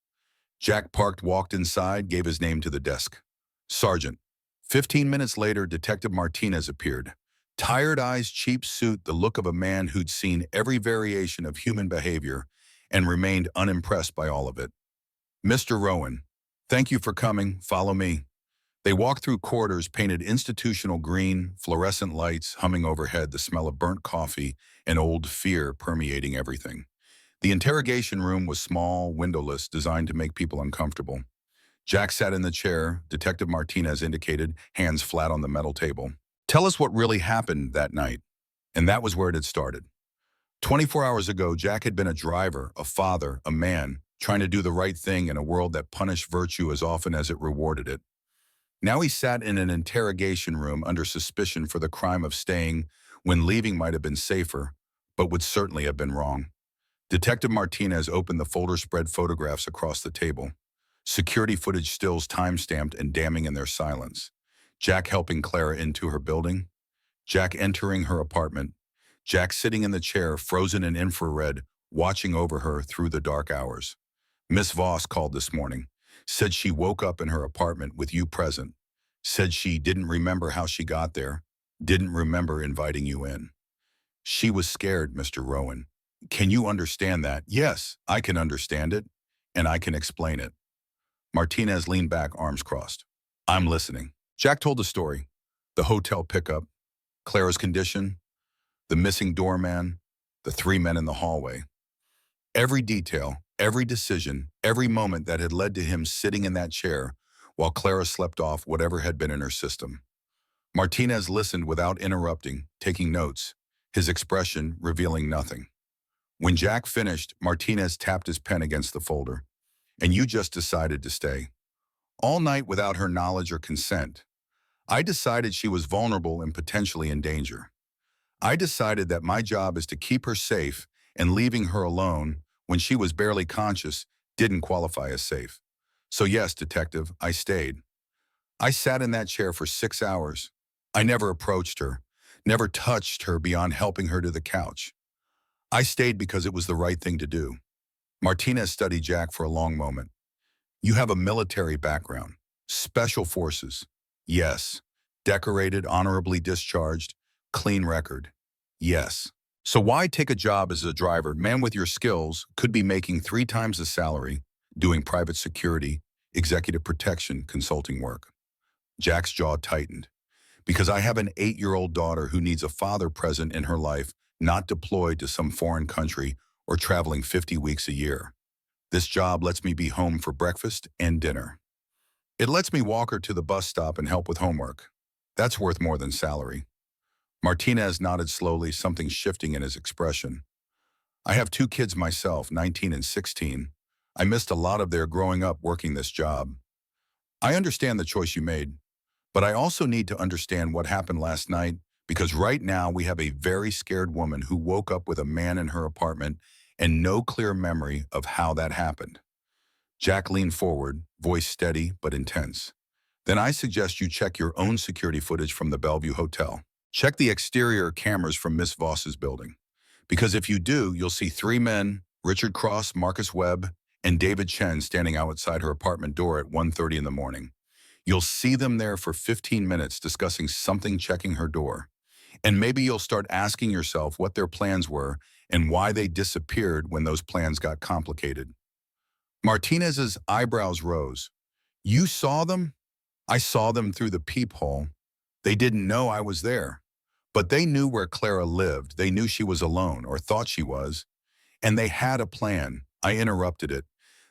Jack parked, walked inside, gave his name to the desk. Sergeant. 15 minutes later, Detective Martinez appeared. Tired eyes, cheap suit, the look of a man who'd seen every variation of human behavior and remained unimpressed by all of it. Mr. Rowan, thank you for coming. Follow me. They walked through corridors painted institutional green, fluorescent lights humming overhead, the smell of burnt coffee and old fear permeating everything. The interrogation room was small, windowless, designed to make people uncomfortable. Jack sat in the chair, Detective Martinez indicated, hands flat on the metal table. Tell us what really happened that night. And that was where it had started. 24 hours ago, Jack had been a driver, a father, a man, trying to do the right thing in a world that punished virtue as often as it rewarded it. Now he sat in an interrogation room under suspicion for the crime of staying when leaving might have been safer, but would certainly have been wrong. Detective Martinez opened the folder, spread photographs across the table. Security footage stills time-stamped and damning in their silence. Jack helping Clara into her building. Jack entering her apartment. Jack sitting in the chair, frozen in infrared, watching over her through the dark hours. Miss Voss called this morning. Said she woke up in her apartment with you present. Said she didn't remember how she got there. Didn't remember inviting you in. She was scared, Mr. Rowan. Can you understand that? Yes, I can understand it, and I can explain it. Martinez leaned back, arms crossed. I'm listening. Jack told the story. The hotel pickup, Clara's condition, the missing doorman, the 3 men in the hallway. Every detail, every decision, every moment that had led to him sitting in that chair while Clara slept off whatever had been in her system. Martinez listened without interrupting, taking notes, his expression revealing nothing. When Jack finished, Martinez tapped his pen against the folder. And you just decided to stay. All night without her knowledge or consent. I decided she was vulnerable and potentially in danger. I decided that my job is to keep her safe, and leaving her alone when she was barely conscious didn't qualify as safe. So yes, detective, I stayed. I sat in that chair for 6 hours. I never approached her, never touched her beyond helping her to the couch. I stayed because it was the right thing to do. Martinez studied Jack for a long moment. You have a military background. Special forces. Yes. Decorated, honorably discharged. Clean record. Yes. So why take a job as a driver? Man with your skills could be making 3 times the salary, doing private security, executive protection, consulting work. Jack's jaw tightened. Because I have an 8-year-old daughter who needs a father present in her life, not deployed to some foreign country or traveling 50 weeks a year. This job lets me be home for breakfast and dinner. It lets me walk her to the bus stop and help with homework. That's worth more than salary. Martinez nodded slowly, something shifting in his expression. I have 2 kids myself, 19 and 16. I missed a lot of their growing up working this job. I understand the choice you made, but I also need to understand what happened last night because right now we have a very scared woman who woke up with a man in her apartment and no clear memory of how that happened. Jack leaned forward, voice steady but intense. Then I suggest you check your own security footage from the Bellevue Hotel. Check the exterior cameras from Miss Voss's building. Because if you do, you'll see 3 men, Richard Cross, Marcus Webb, and David Chen standing outside her apartment door at 1:30 in the morning. You'll see them there for 15 minutes discussing something, checking her door. And maybe you'll start asking yourself what their plans were and why they disappeared when those plans got complicated. Martinez's eyebrows rose. You saw them? I saw them through the peephole. They didn't know I was there. But they knew where Clara lived. They knew she was alone, or thought she was. And they had a plan. I interrupted it.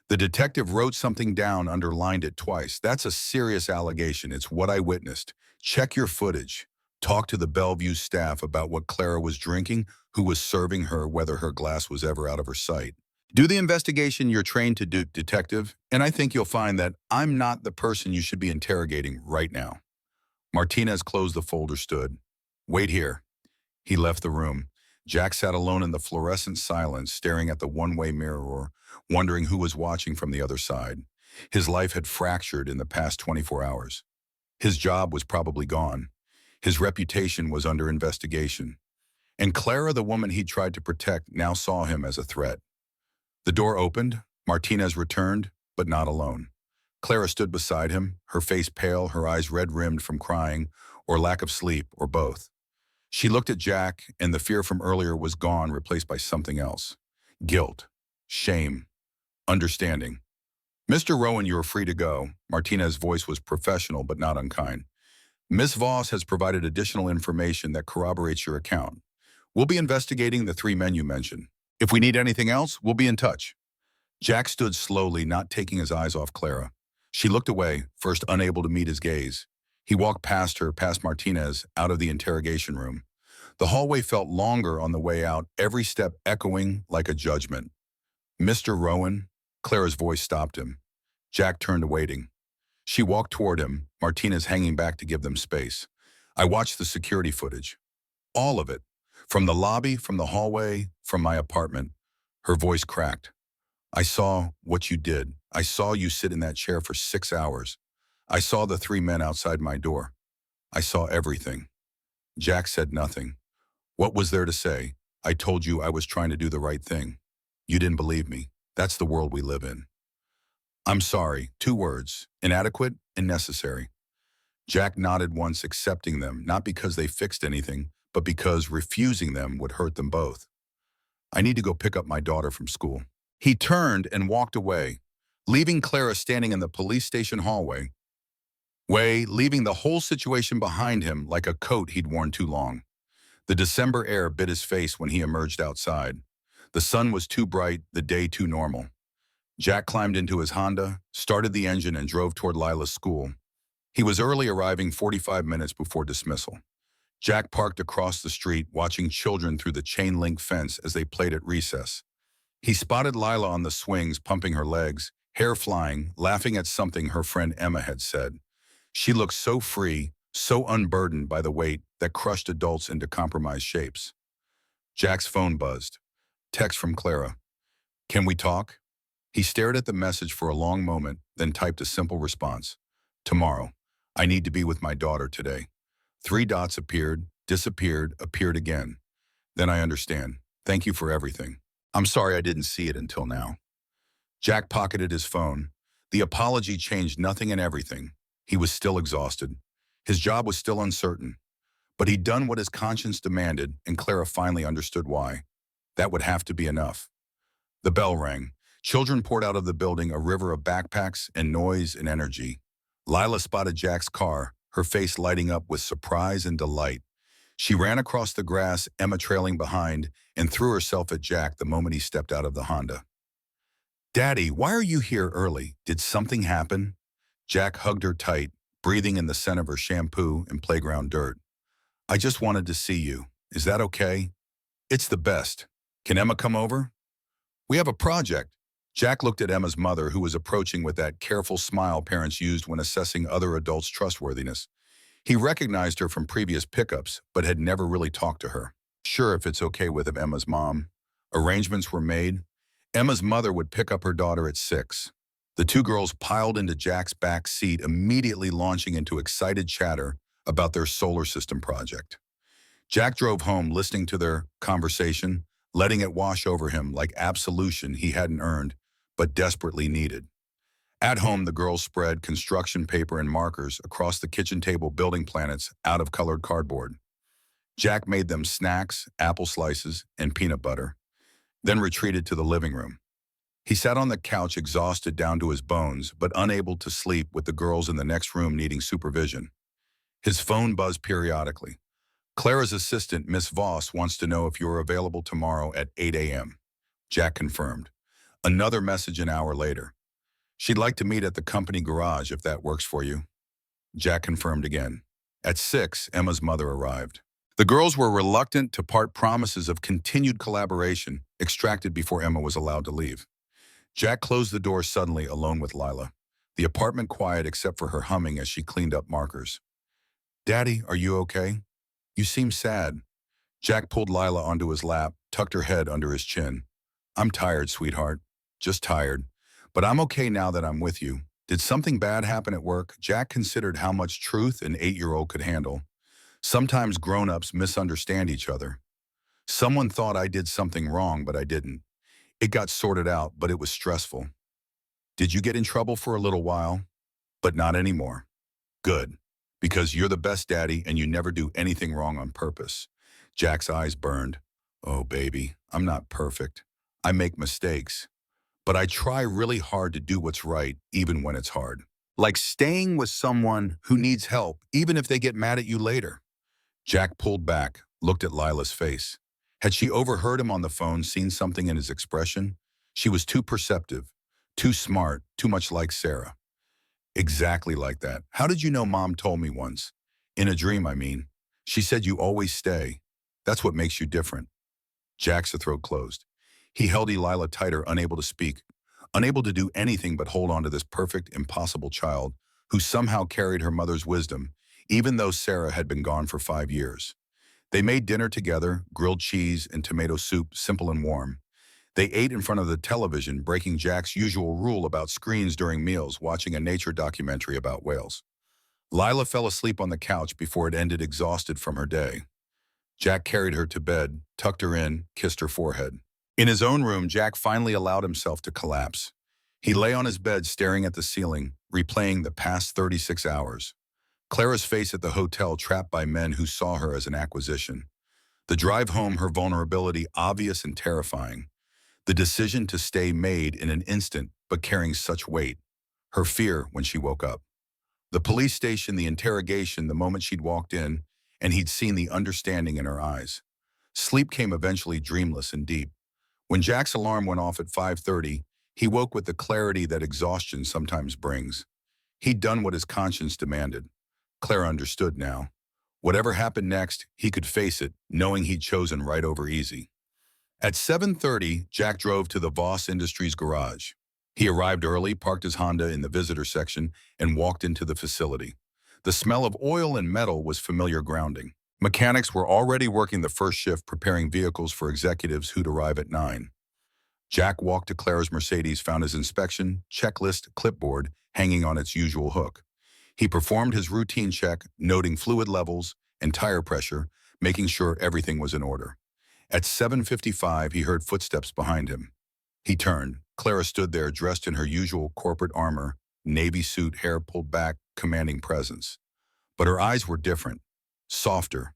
The detective wrote something down, underlined it twice. That's a serious allegation. It's what I witnessed. Check your footage. Talk to the Bellevue staff about what Clara was drinking, who was serving her, whether her glass was ever out of her sight. Do the investigation you're trained to do, detective, and I think you'll find that I'm not the person you should be interrogating right now. Martinez closed the folder, stood. Wait here. He left the room. Jack sat alone in the fluorescent silence, staring at the one-way mirror, wondering who was watching from the other side. His life had fractured in the past 24 hours. His job was probably gone. His reputation was under investigation. And Clara, the woman he tried to protect, now saw him as a threat. The door opened. Martinez returned, but not alone. Clara stood beside him, her face pale, her eyes red-rimmed from crying, or lack of sleep, or both. She looked at Jack, and the fear from earlier was gone, replaced by something else. Guilt, shame, understanding. Mr. Rowan, you are free to go. Martinez's voice was professional but not unkind. Miss Voss has provided additional information that corroborates your account. We'll be investigating the 3 men you mentioned. If we need anything else, we'll be in touch. Jack stood slowly, not taking his eyes off Clara. She looked away, first unable to meet his gaze. He walked past her, past Martinez, out of the interrogation room. The hallway felt longer on the way out, every step echoing like a judgment. Mr. Rowan? Clara's voice stopped him. Jack turned, awaiting. She walked toward him, Martinez hanging back to give them space. I watched the security footage. All of it. From the lobby, from the hallway, from my apartment. Her voice cracked. I saw what you did. I saw you sit in that chair for 6 hours. I saw the 3 men outside my door. I saw everything. Jack said nothing. What was there to say? I told you I was trying to do the right thing. You didn't believe me. That's the world we live in. I'm sorry. 2 words. Inadequate and necessary. Jack nodded once, accepting them, not because they fixed anything, but because refusing them would hurt them both. I need to go pick up my daughter from school. He turned and walked away, leaving Clara standing in the police station hallway, leaving the whole situation behind him like a coat he'd worn too long. The December air bit his face when he emerged outside. The sun was too bright, the day too normal. Jack climbed into his Honda, started the engine, and drove toward Lila's school. He was early, arriving 45 minutes before dismissal. Jack parked across the street, watching children through the chain-link fence as they played at recess. He spotted Lila on the swings, pumping her legs, hair flying, laughing at something her friend Emma had said. She looked so free, so unburdened by the weight that crushed adults into compromised shapes. Jack's phone buzzed. Text from Clara. Can we talk? He stared at the message for a long moment, then typed a simple response. Tomorrow. I need to be with my daughter today. 3 dots appeared, disappeared, appeared again. Then I understand. Thank you for everything. I'm sorry I didn't see it until now. Jack pocketed his phone. The apology changed nothing and everything. He was still exhausted. His job was still uncertain. But he'd done what his conscience demanded, and Clara finally understood why. That would have to be enough. The bell rang. Children poured out of the building, a river of backpacks and noise and energy. Lila spotted Jack's car, her face lighting up with surprise and delight. She ran across the grass, Emma trailing behind, and threw herself at Jack the moment he stepped out of the Honda. "Daddy, why are you here early? Did something happen?" Jack hugged her tight, breathing in the scent of her shampoo and playground dirt. "I just wanted to see you. Is that okay?" "It's the best. Can Emma come over?" "We have a project." Jack looked at Emma's mother, who was approaching with that careful smile parents used when assessing other adults' trustworthiness. He recognized her from previous pickups, but had never really talked to her. "Sure, if it's okay with Emma's mom." Arrangements were made. Emma's mother would pick up her daughter at 6. The two girls piled into Jack's back seat, immediately launching into excited chatter about their solar system project. Jack drove home, listening to their conversation, letting it wash over him like absolution he hadn't earned, but desperately needed. At home, the girls spread construction paper and markers across the kitchen table, building planets out of colored cardboard. Jack made them snacks, apple slices, and peanut butter, then retreated to the living room. He sat on the couch, exhausted down to his bones, but unable to sleep, with the girls in the next room needing supervision. His phone buzzed periodically. "Clara's assistant, Miss Voss, wants to know if you are available tomorrow at 8 a.m. Jack confirmed. Another message an hour later. "She'd like to meet at the company garage if that works for you." Jack confirmed again. At 6, Emma's mother arrived. The girls were reluctant to part promises of continued collaboration extracted before Emma was allowed to leave. Jack closed the door suddenly, alone with Lila. The apartment quiet except for her humming as she cleaned up markers. "Daddy, are you okay? You seem sad." Jack pulled Lila onto his lap, tucked her head under his chin. "I'm tired, sweetheart. Just tired. But I'm okay now that I'm with you. Did something bad happen at work?" Jack considered how much truth an 8-year-old could handle. Sometimes grown-ups misunderstand each other. "Someone thought I did something wrong, but I didn't. It got sorted out, but it was stressful." "Did you get in trouble for a little while?" "But not anymore." "Good. Because you're the best daddy and you never do anything wrong on purpose." Jack's eyes burned. "Oh, baby, I'm not perfect. I make mistakes. But I try really hard to do what's right, even when it's hard. Like staying with someone who needs help, even if they get mad at you later." Jack pulled back, looked at Lila's face. Had she overheard him on the phone, seen something in his expression? She was too perceptive, too smart, too much like Sarah. "Exactly like that. How did you know? Mom told me once. In a dream, I mean. She said you always stay. That's what makes you different." Jack's throat closed. He held Elila tighter, unable to speak, unable to do anything but hold on to this perfect, impossible child who somehow carried her mother's wisdom, even though Sarah had been gone for 5 years. They made dinner together, grilled cheese and tomato soup, simple and warm. They ate in front of the television, breaking Jack's usual rule about screens during meals, watching a nature documentary about whales. Lila fell asleep on the couch before it ended, exhausted from her day. Jack carried her to bed, tucked her in, kissed her forehead. In his own room, Jack finally allowed himself to collapse. He lay on his bed, staring at the ceiling, replaying the past 36 hours. Clara's face at the hotel, trapped by men who saw her as an acquisition. The drive home, her vulnerability obvious and terrifying. The decision to stay made in an instant, but carrying such weight. Her fear when she woke up. The police station, the interrogation, the moment she'd walked in, and he'd seen the understanding in her eyes. Sleep came eventually, dreamless and deep. When Jack's alarm went off at 5:30, he woke with the clarity that exhaustion sometimes brings. He'd done what his conscience demanded. Clara understood now. Whatever happened next, he could face it, knowing he'd chosen right over easy. At 7:30, Jack drove to the Voss Industries garage. He arrived early, parked his Honda in the visitor section, and walked into the facility. The smell of oil and metal was familiar grounding. Mechanics were already working the first shift, preparing vehicles for executives who'd arrive at 9. Jack walked to Clara's Mercedes, found his inspection checklist clipboard hanging on its usual hook. He performed his routine check, noting fluid levels and tire pressure, making sure everything was in order. At 7:55, he heard footsteps behind him. He turned. Clara stood there, dressed in her usual corporate armor, navy suit, hair pulled back, commanding presence. But her eyes were different, softer,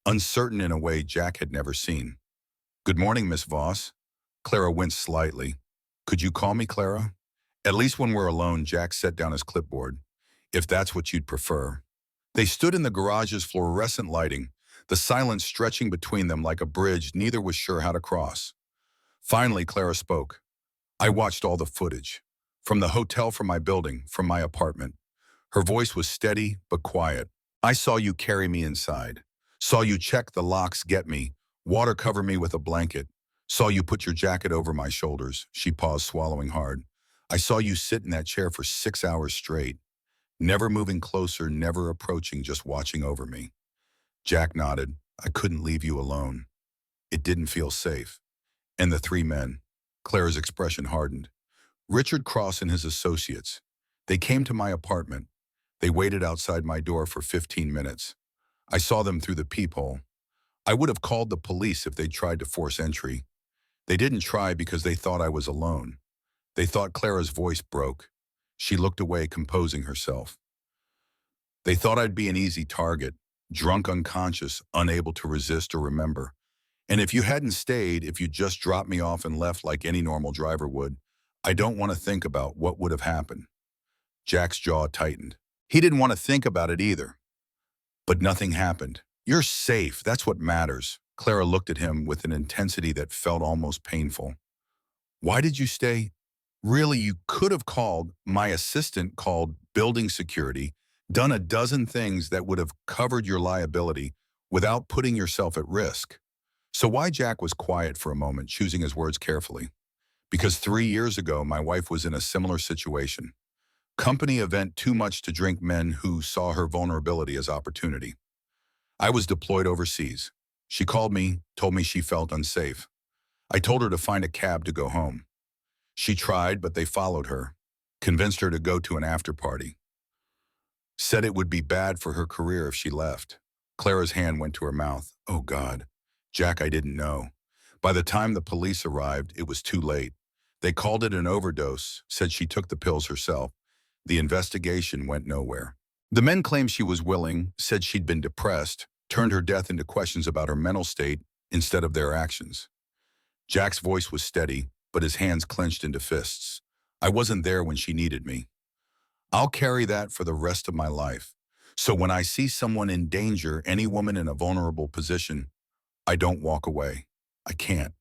uncertain in a way Jack had never seen. "Good morning, Miss Voss." Clara winced slightly. "Could you call me Clara?" "At least when we're alone," Jack set down his clipboard. "If that's what you'd prefer." They stood in the garage's fluorescent lighting, the silence stretching between them like a bridge neither was sure how to cross. Finally, Clara spoke. "I watched all the footage. From the hotel, from my building, from my apartment." Her voice was steady but quiet. "I saw you carry me inside. Saw you check the locks, get me, water cover me with a blanket. Saw you put your jacket over my shoulders." She paused, swallowing hard. "I saw you sit in that chair for 6 hours straight, never moving closer, never approaching, just watching over me." Jack nodded. "I couldn't leave you alone. It didn't feel safe." And the three men. Clara's expression hardened. "Richard Cross and his associates. They came to my apartment. They waited outside my door for 15 minutes. I saw them through the peephole. I would have called the police if they'd tried to force entry. They didn't try because they thought I was alone. They thought." Clara's voice broke. She looked away, composing herself. "They thought I'd be an easy target, drunk, unconscious, unable to resist or remember. And if you hadn't stayed, if you just dropped me off and left like any normal driver would, I don't want to think about what would have happened." Jack's jaw tightened. He didn't want to think about it either. But nothing happened. "You're safe. That's what matters." Clara looked at him with an intensity that felt almost painful. "Why did you stay? Really, you could have called my assistant, called building security, done a dozen things that would have covered your liability without putting yourself at risk." So why? Jack was quiet for a moment, choosing his words carefully. "Because 3 years ago, my wife was in a similar situation. Company event, too much to drink, men who saw her vulnerability as opportunity. I was deployed overseas. She called me, told me she felt unsafe. I told her to find a cab to go home. She tried, but they followed her, convinced her to go to an after party. Said it would be bad for her career if she left." Clara's hand went to her mouth. "Oh, God. Jack, I didn't know. By the time the police arrived, it was too late. They called it an overdose, said she took the pills herself. The investigation went nowhere. The men claimed she was willing, said she'd been depressed, turned her death into questions about her mental state instead of their actions." Jack's voice was steady, but his hands clenched into fists. "I wasn't there when she needed me. I'll carry that for the rest of my life. So when I see someone in danger, any woman in a vulnerable position, I don't walk away. I can't.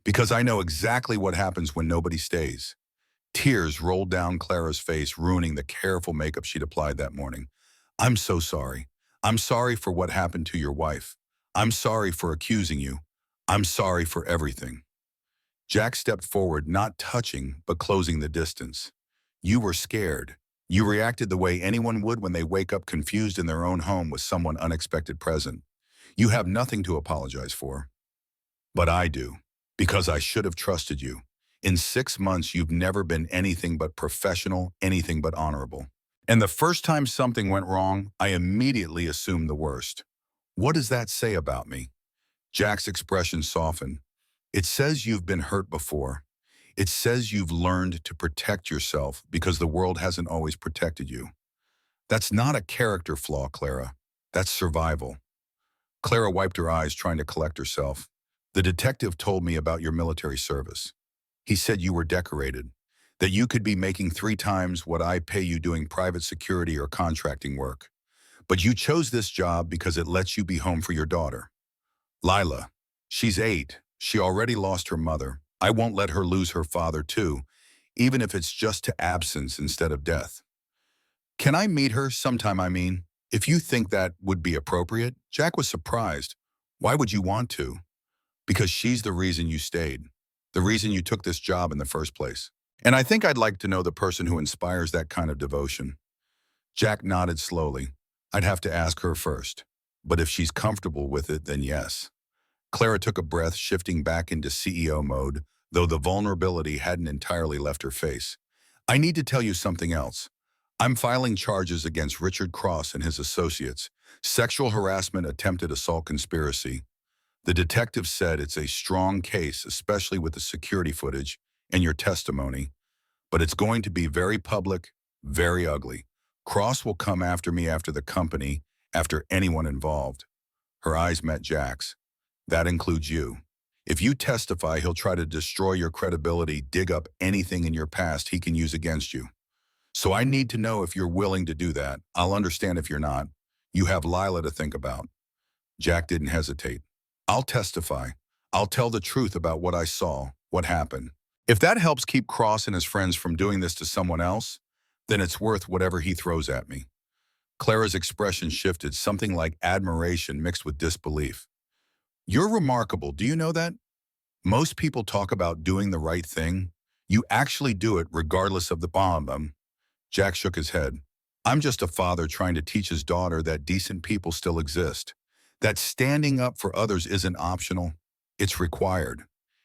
Because I know exactly what happens when nobody stays." Tears rolled down Clara's face, ruining the careful makeup she'd applied that morning. "I'm so sorry. I'm sorry for what happened to your wife. I'm sorry for accusing you. I'm sorry for everything." Jack stepped forward, not touching, but closing the distance. "You were scared. You reacted the way anyone would when they wake up confused in their own home with someone unexpected present. You have nothing to apologize for. But I do, because I should have trusted you. In 6 months, you've never been anything but professional, anything but honorable. And the first time something went wrong, I immediately assumed the worst. What does that say about me?" Jack's expression softened. "It says you've been hurt before. It says you've learned to protect yourself because the world hasn't always protected you. That's not a character flaw, Clara. That's survival." Clara wiped her eyes, trying to collect herself. "The detective told me about your military service. He said you were decorated, that you could be making 3 times what I pay you doing private security or contracting work. But you chose this job because it lets you be home for your daughter. Lila, she's 8. She already lost her mother. I won't let her lose her father too, even if it's just to absence instead of death. Can I meet her sometime, I mean? If you think that would be appropriate." Jack was surprised. "Why would you want to?" "Because she's the reason you stayed. The reason you took this job in the first place. And I think I'd like to know the person who inspires that kind of devotion." Jack nodded slowly. "I'd have to ask her first. But if she's comfortable with it, then yes." Clara took a breath, shifting back into CEO mode, though the vulnerability hadn't entirely left her face. "I need to tell you something else. I'm filing charges against Richard Cross and his associates. Sexual harassment, attempted assault, conspiracy. The detective said it's a strong case, especially with the security footage and your testimony. But it's going to be very public, very ugly. Cross will come after me, after the company, after anyone involved." Her eyes met Jack's. That includes you. If you testify, he'll try to destroy your credibility, dig up anything in your past he can use against you. So I need to know if you're willing to do that. I'll understand if you're not. You have Lila to think about. Jack didn't hesitate. I'll testify. I'll tell the truth about what I saw, what happened. If that helps keep Cross and his friends from doing this to someone else, then it's worth whatever he throws at me. Clara's expression shifted, something like admiration mixed with disbelief. You're remarkable, do you know that? Most people talk about doing the right thing. You actually do it regardless of the bomb. Jack shook his head. I'm just a father trying to teach his daughter that decent people still exist. That standing up for others isn't optional, it's required.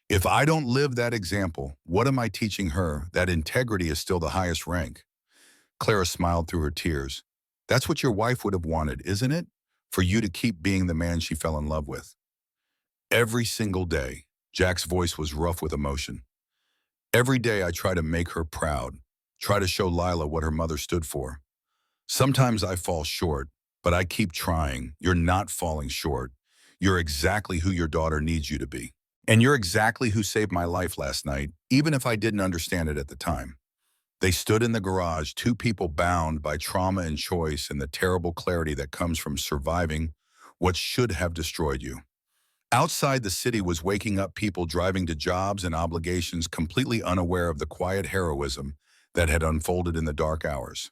If I don't live that example, what am I teaching her? That integrity is still the highest rank. Clara smiled through her tears. That's what your wife would have wanted, isn't it? For you to keep being the man she fell in love with. Every single day, Jack's voice was rough with emotion. Every day I try to make her proud, try to show Lila what her mother stood for. Sometimes I fall short, but I keep trying. You're not falling short. You're exactly who your daughter needs you to be. And you're exactly who saved my life last night, even if I didn't understand it at the time. They stood in the garage, two people bound by trauma and choice and the terrible clarity that comes from surviving what should have destroyed you. Outside, the city was waking up people driving to jobs and obligations completely unaware of the quiet heroism that had unfolded in the dark hours.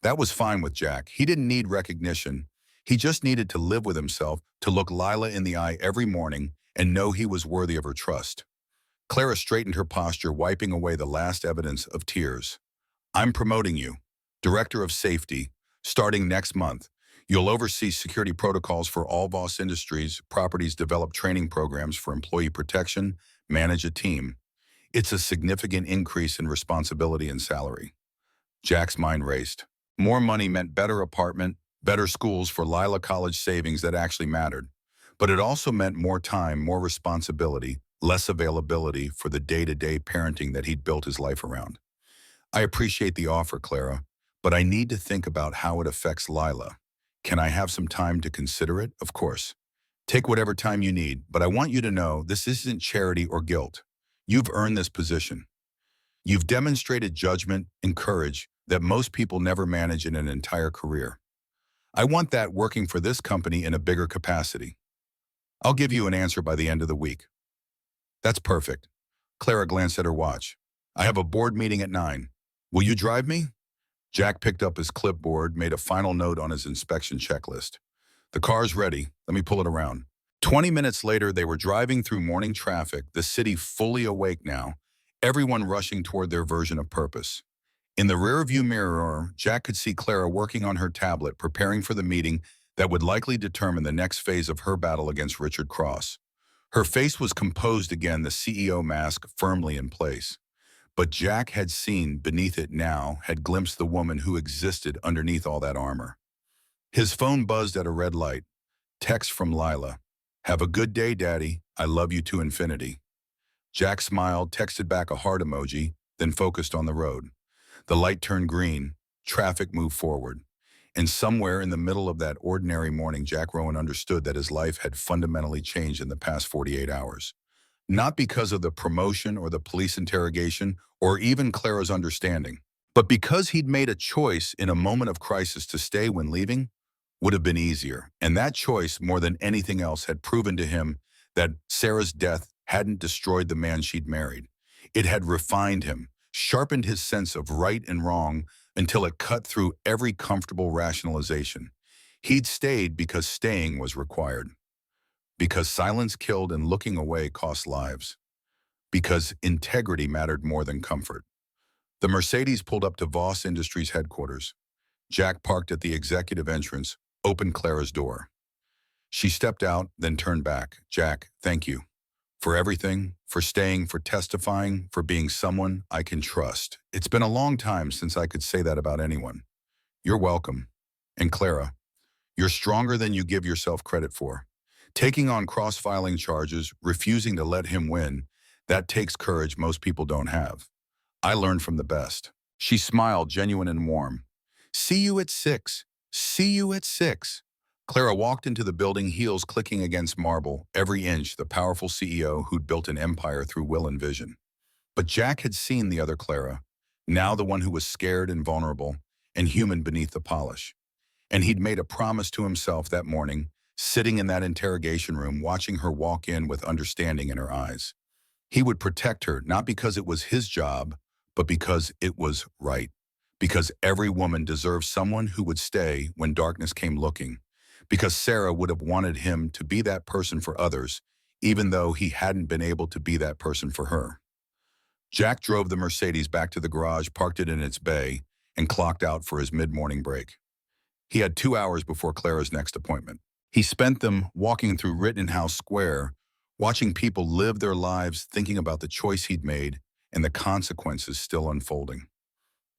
That was fine with Jack. He didn't need recognition. He just needed to live with himself, to look Lila in the eye every morning and know he was worthy of her trust. Clara straightened her posture, wiping away the last evidence of tears. I'm promoting you, Director of Safety, starting next month. You'll oversee security protocols for all Voss Industries properties, develop training programs for employee protection, manage a team. It's a significant increase in responsibility and salary. Jack's mind raced. More money meant better apartment, better schools for Lila college savings that actually mattered. But it also meant more time, more responsibility, less availability for the day-to-day parenting that he'd built his life around. I appreciate the offer, Clara, but I need to think about how it affects Lila. Can I have some time to consider it? Of course. Take whatever time you need, but I want you to know this isn't charity or guilt. You've earned this position. You've demonstrated judgment and courage that most people never manage in an entire career. I want that working for this company in a bigger capacity. I'll give you an answer by the end of the week. That's perfect. Clara glanced at her watch. I have a board meeting at 9. Will you drive me? Jack picked up his clipboard, made a final note on his inspection checklist. The car's ready. Let me pull it around. 20 minutes later, they were driving through morning traffic, the city fully awake now, everyone rushing toward their version of purpose. In the rearview mirror, Jack could see Clara working on her tablet, preparing for the meeting that would likely determine the next phase of her battle against Richard Cross. Her face was composed again, the CEO mask firmly in place. But Jack had seen beneath it now, had glimpsed the woman who existed underneath all that armor. His phone buzzed at a red light. Text from Lila. Have a good day, Daddy. I love you to infinity. Jack smiled, texted back a heart emoji, then focused on the road. The light turned green. Traffic moved forward. And somewhere in the middle of that ordinary morning, Jack Rowan understood that his life had fundamentally changed in the past 48 hours. Not because of the promotion or the police interrogation or even Clara's understanding, but because he'd made a choice in a moment of crisis to stay when leaving would have been easier. And that choice, more than anything else, had proven to him that Sarah's death hadn't destroyed the man she'd married. It had refined him, sharpened his sense of right and wrong until it cut through every comfortable rationalization. He'd stayed because staying was required. Because silence killed and looking away cost lives. Because integrity mattered more than comfort. The Mercedes pulled up to Voss Industries headquarters. Jack parked at the executive entrance, opened Clara's door. She stepped out, then turned back. Jack, thank you. For everything, for staying, for testifying, for being someone I can trust. It's been a long time since I could say that about anyone. You're welcome. And Clara, you're stronger than you give yourself credit for. Taking on cross-filing charges, refusing to let him win, that takes courage most people don't have. I learned from the best. She smiled, genuine and warm. See you at 6. See you at 6. Clara walked into the building, heels clicking against marble, every inch the powerful CEO who'd built an empire through will and vision. But Jack had seen the other Clara, now the one who was scared and vulnerable and human beneath the polish. And he'd made a promise to himself that morning, sitting in that interrogation room, watching her walk in with understanding in her eyes. He would protect her, not because it was his job, but because it was right. Because every woman deserves someone who would stay when darkness came looking. Because Sarah would have wanted him to be that person for others, even though he hadn't been able to be that person for her. Jack drove the Mercedes back to the garage, parked it in its bay, and clocked out for his mid-morning break. He had 2 hours before Clara's next appointment. He spent them walking through Rittenhouse Square, watching people live their lives, thinking about the choice he'd made and the consequences still unfolding.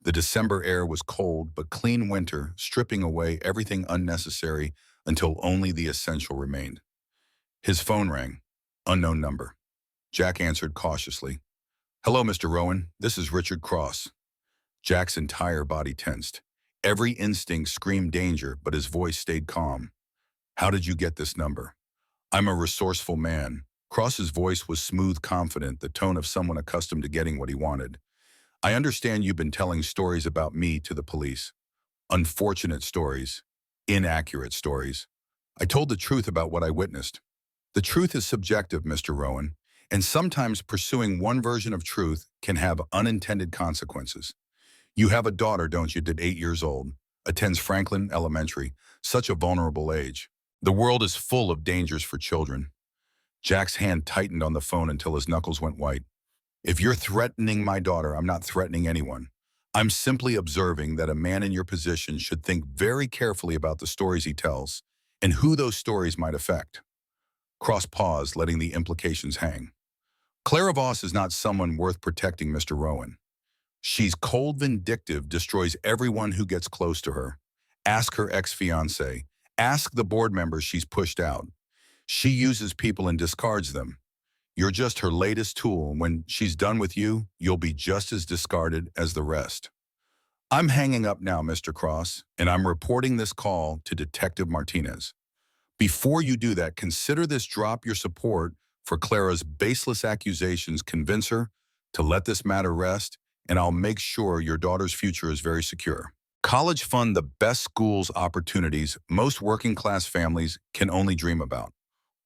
The December air was cold, but clean winter, stripping away everything unnecessary until only the essential remained. His phone rang. Unknown number. Jack answered cautiously. "Hello, Mr. Rowan. This is Richard Cross." Jack's entire body tensed. Every instinct screamed danger, but his voice stayed calm. "How did you get this number?" "I'm a resourceful man." Cross's voice was smooth, confident, the tone of someone accustomed to getting what he wanted. "I understand you've been telling stories about me to the police. Unfortunate stories. Inaccurate stories. I told the truth about what I witnessed. The truth is subjective, Mr. Rowan, and sometimes pursuing one version of truth can have unintended consequences. You have a daughter, don't you, at 8 years old, attends Franklin Elementary, such a vulnerable age. The world is full of dangers for children." Jack's hand tightened on the phone until his knuckles went white. "If you're threatening my daughter, I'm not threatening anyone. I'm simply observing that a man in your position should think very carefully about the stories he tells and who those stories might affect." Cross paused, letting the implications hang. "Clara Voss is not someone worth protecting, Mr. Rowan. She's cold, vindictive, destroys everyone who gets close to her. Ask her ex-fiancé. Ask the board members she's pushed out. She uses people and discards them. You're just her latest tool, and when she's done with you, you'll be just as discarded as the rest." "I'm hanging up now, Mr. Cross, and I'm reporting this call to Detective Martinez. Before you do that, consider this. Drop your support for Clara's baseless accusations. Convince her to let this matter rest, and I'll make sure your daughter's future is very secure. College fund the best schools opportunities most working-class families can only dream about.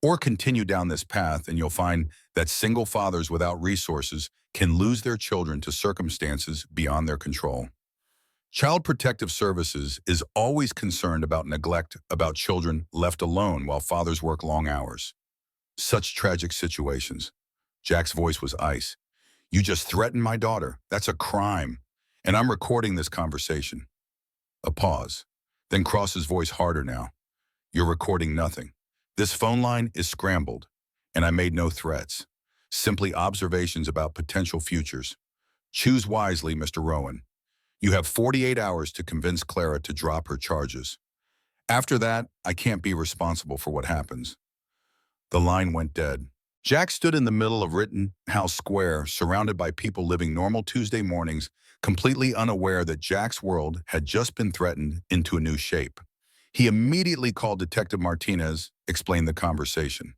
Or continue down this path, and you'll find that single fathers without resources can lose their children to circumstances beyond their control. Child Protective Services is always concerned about neglect, about children left alone while fathers work long hours. Such tragic situations." Jack's voice was ice. "You just threatened my daughter. That's a crime. And I'm recording this conversation." A pause. Then Cross's voice harder now. "You're recording nothing. This phone line is scrambled, and I made no threats. Simply observations about potential futures. Choose wisely, Mr. Rowan. You have 48 hours to convince Clara to drop her charges. After that, I can't be responsible for what happens." The line went dead. Jack stood in the middle of Rittenhouse Square, surrounded by people living normal Tuesday mornings, completely unaware that Jack's world had just been threatened into a new shape. He immediately called Detective Martinez, explained the conversation.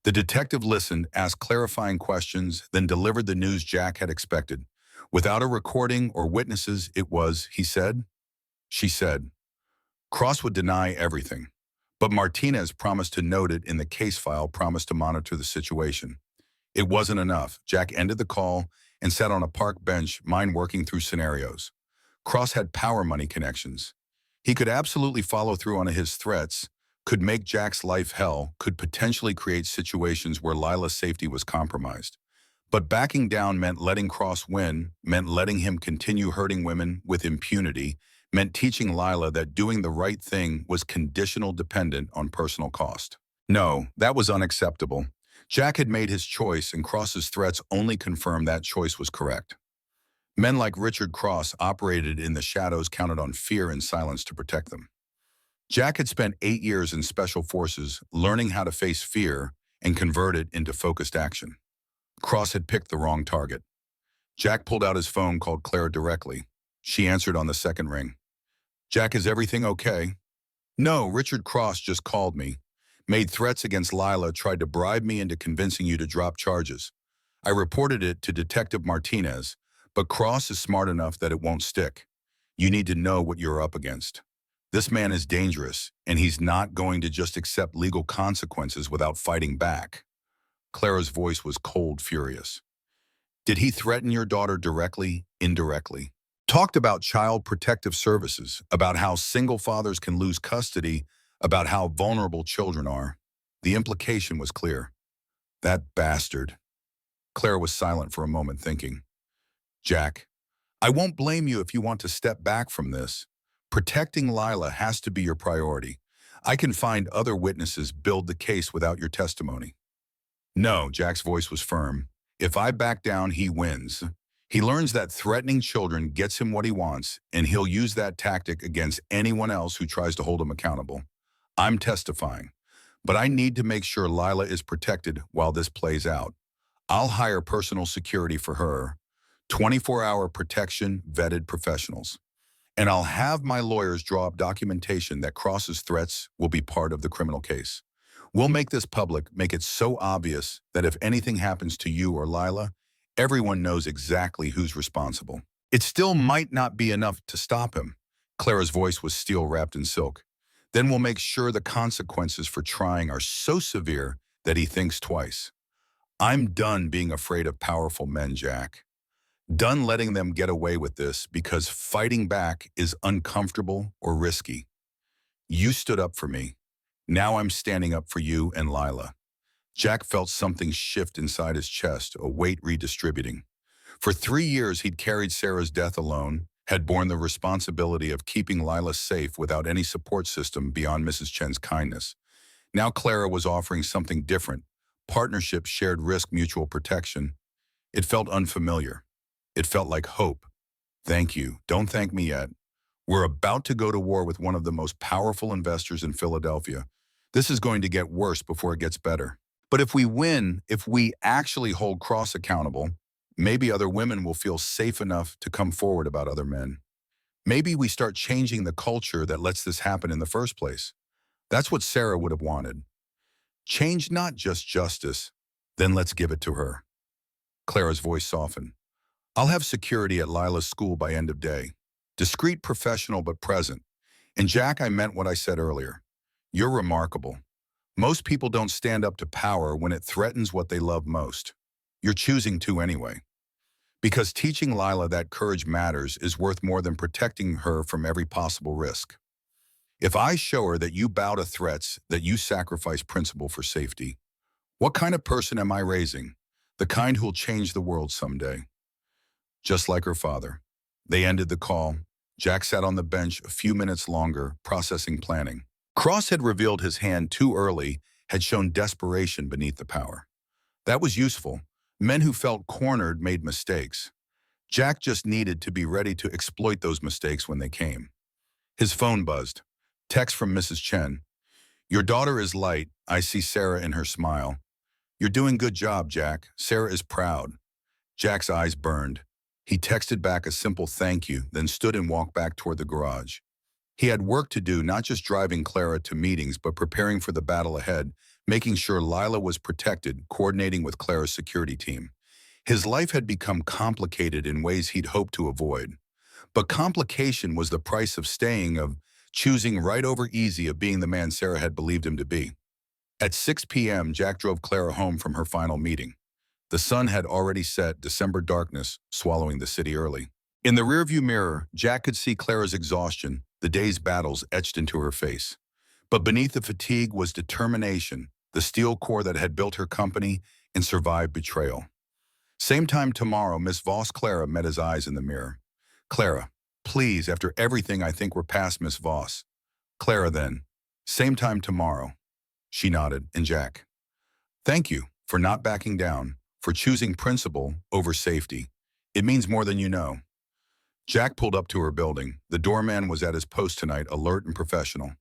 The detective listened, asked clarifying questions, then delivered the news Jack had expected. Without a recording or witnesses, it was, he said, she said. Cross would deny everything, but Martinez promised to note it in the case file, promised to monitor the situation. It wasn't enough. Jack ended the call and sat on a park bench, mind working through scenarios. Cross had power money connections. He could absolutely follow through on his threats, could make Jack's life hell, could potentially create situations where Lila's safety was compromised. But backing down meant letting Cross win, meant letting him continue hurting women with impunity, meant teaching Lila that doing the right thing was conditional, dependent on personal cost. No, that was unacceptable. Jack had made his choice, and Cross's threats only confirmed that choice was correct. Men like Richard Cross operated in the shadows, counted on fear and silence to protect them. Jack had spent 8 years in special forces, learning how to face fear and convert it into focused action. Cross had picked the wrong target. Jack pulled out his phone, called Clara directly. She answered on the second ring. "Jack, is everything okay?" No, Richard Cross just called me, made threats against Lila, tried to bribe me into convincing you to drop charges. I reported it to Detective Martinez, but Cross is smart enough that it won't stick. You need to know what you're up against. This man is dangerous, and he's not going to just accept legal consequences without fighting back. Clara's voice was cold, furious. Did he threaten your daughter directly, indirectly? Talked about child protective services, about how single fathers can lose custody, about how vulnerable children are. The implication was clear. That bastard. Clara was silent for a moment, thinking. Jack, I won't blame you if you want to step back from this. Protecting Lila has to be your priority. I can find other witnesses, build the case without your testimony. No, Jack's voice was firm. If I back down, he wins. He learns that threatening children gets him what he wants, and he'll use that tactic against anyone else who tries to hold him accountable. I'm testifying, but I need to make sure Lila is protected while this plays out. I'll hire personal security for her, 24-hour protection, vetted professionals. And I'll have my lawyers draw up documentation that Cross's threats will be part of the criminal case. We'll make this public, make it so obvious that if anything happens to you or Lila, everyone knows exactly who's responsible. It still might not be enough to stop him. Clara's voice was steel wrapped in silk. Then we'll make sure the consequences for trying are so severe that he thinks twice. I'm done being afraid of powerful men, Jack. Done letting them get away with this because fighting back is uncomfortable or risky. You stood up for me. Now I'm standing up for you and Lila. Jack felt something shift inside his chest, a weight redistributing. For 3 years, he'd carried Sarah's death alone, had borne the responsibility of keeping Lila safe without any support system beyond Mrs. Chen's kindness. Now Clara was offering something different: partnership, shared risk, mutual protection. It felt unfamiliar. It felt like hope. Thank you. Don't thank me yet. We're about to go to war with one of the most powerful investors in Philadelphia. This is going to get worse before it gets better. But if we win, if we actually hold Cross accountable, maybe other women will feel safe enough to come forward about other men. Maybe we start changing the culture that lets this happen in the first place. That's what Sarah would have wanted. Change, not just justice. Then let's give it to her. Clara's voice softened. I'll have security at Lila's school by end of day. Discreet, professional, but present. And Jack, I meant what I said earlier. You're remarkable. Most people don't stand up to power when it threatens what they love most. You're choosing to anyway. Because teaching Lila that courage matters is worth more than protecting her from every possible risk. If I show her that you bow to threats, that you sacrifice principle for safety, what kind of person am I raising? The kind who'll change the world someday. Just like her father. They ended the call. Jack sat on the bench a few minutes longer, processing planning. Cross had revealed his hand too early, had shown desperation beneath the power. That was useful. Men who felt cornered made mistakes. Jack just needed to be ready to exploit those mistakes when they came. His phone buzzed. Text from Mrs. Chen. Your daughter is light. I see Sarah in her smile. You're doing good job, Jack. Sarah is proud. Jack's eyes burned. He texted back a simple thank you, then stood and walked back toward the garage. He had work to do, not just driving Clara to meetings, but preparing for the battle ahead, making sure Lila was protected, coordinating with Clara's security team. His life had become complicated in ways he'd hoped to avoid. But complication was the price of staying, of choosing right over easy, of being the man Sarah had believed him to be. At 6 p.m., Jack drove Clara home from her final meeting. The sun had already set, December darkness swallowing the city early. In the rearview mirror, Jack could see Clara's exhaustion, the day's battles etched into her face. But beneath the fatigue was determination, the steel core that had built her company and survived betrayal. Same time tomorrow, Miss Voss. Clara met his eyes in the mirror. Clara, please, after everything, I think we're past Miss Voss. Clara then, same time tomorrow. She nodded, and Jack. Thank you for not backing down, for choosing principle over safety. It means more than you know. Jack pulled up to her building. The doorman was at his post tonight, alert and professional.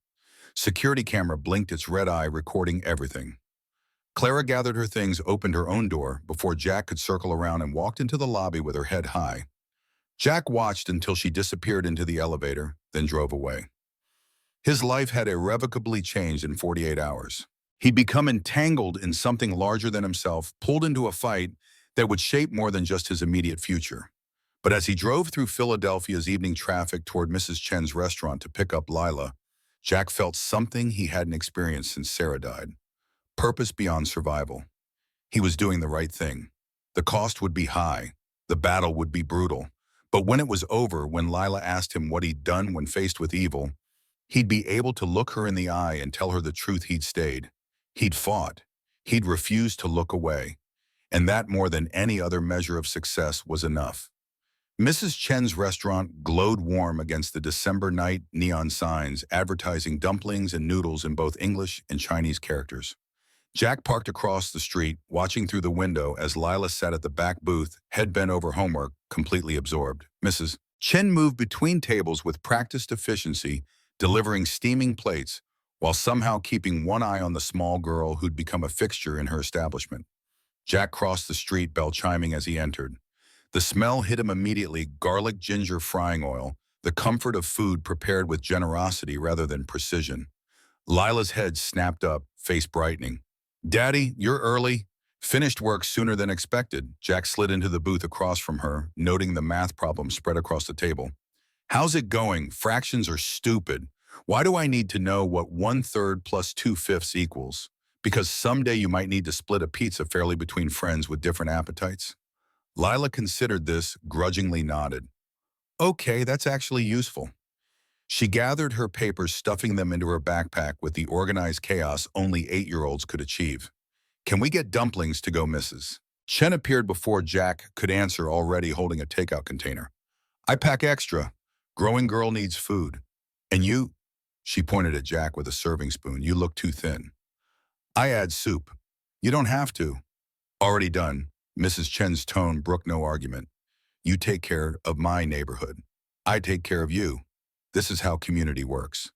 Security camera blinked its red eye, recording everything. Clara gathered her things, opened her own door before Jack could circle around, and walked into the lobby with her head high. Jack watched until she disappeared into the elevator, then drove away. His life had irrevocably changed in 48 hours. He'd become entangled in something larger than himself, pulled into a fight that would shape more than just his immediate future. But as he drove through Philadelphia's evening traffic toward Mrs. Chen's restaurant to pick up Lila, Jack felt something he hadn't experienced since Sarah died. Purpose beyond survival. He was doing the right thing. The cost would be high. The battle would be brutal. But when it was over, when Lila asked him what he'd done when faced with evil, he'd be able to look her in the eye and tell her the truth. He'd stayed. He'd fought. He'd refused to look away. And that, more than any other measure of success, was enough. Mrs. Chen's restaurant glowed warm against the December night neon signs advertising dumplings and noodles in both English and Chinese characters. Jack parked across the street, watching through the window as Lila sat at the back booth, head bent over homework, completely absorbed. Mrs. Chen moved between tables with practiced efficiency, delivering steaming plates, while somehow keeping one eye on the small girl who'd become a fixture in her establishment. Jack crossed the street, bell chiming as he entered. The smell hit him immediately: garlic ginger frying oil, the comfort of food prepared with generosity rather than precision. Lila's head snapped up, face brightening. "Daddy, you're early." Finished work sooner than expected. Jack slid into the booth across from her, noting the math problem spread across the table. "How's it going? Fractions are stupid. Why do I need to know what 1/3 plus 2/5 equals? Because someday you might need to split a pizza fairly between friends with different appetites?" Lila considered this, grudgingly nodded. "Okay, that's actually useful." She gathered her papers, stuffing them into her backpack with the organized chaos only 8-year-olds could achieve. "Can we get dumplings to go, Mrs.?" Chen appeared before Jack could answer, already holding a takeout container. "I pack extra. Growing girl needs food. And you," she pointed at Jack with a serving spoon, "you look too thin." "I add soup." "You don't have to." "Already done." Mrs. Chen's tone brooked no argument. "You take care of my neighborhood. I take care of you. This is how community works."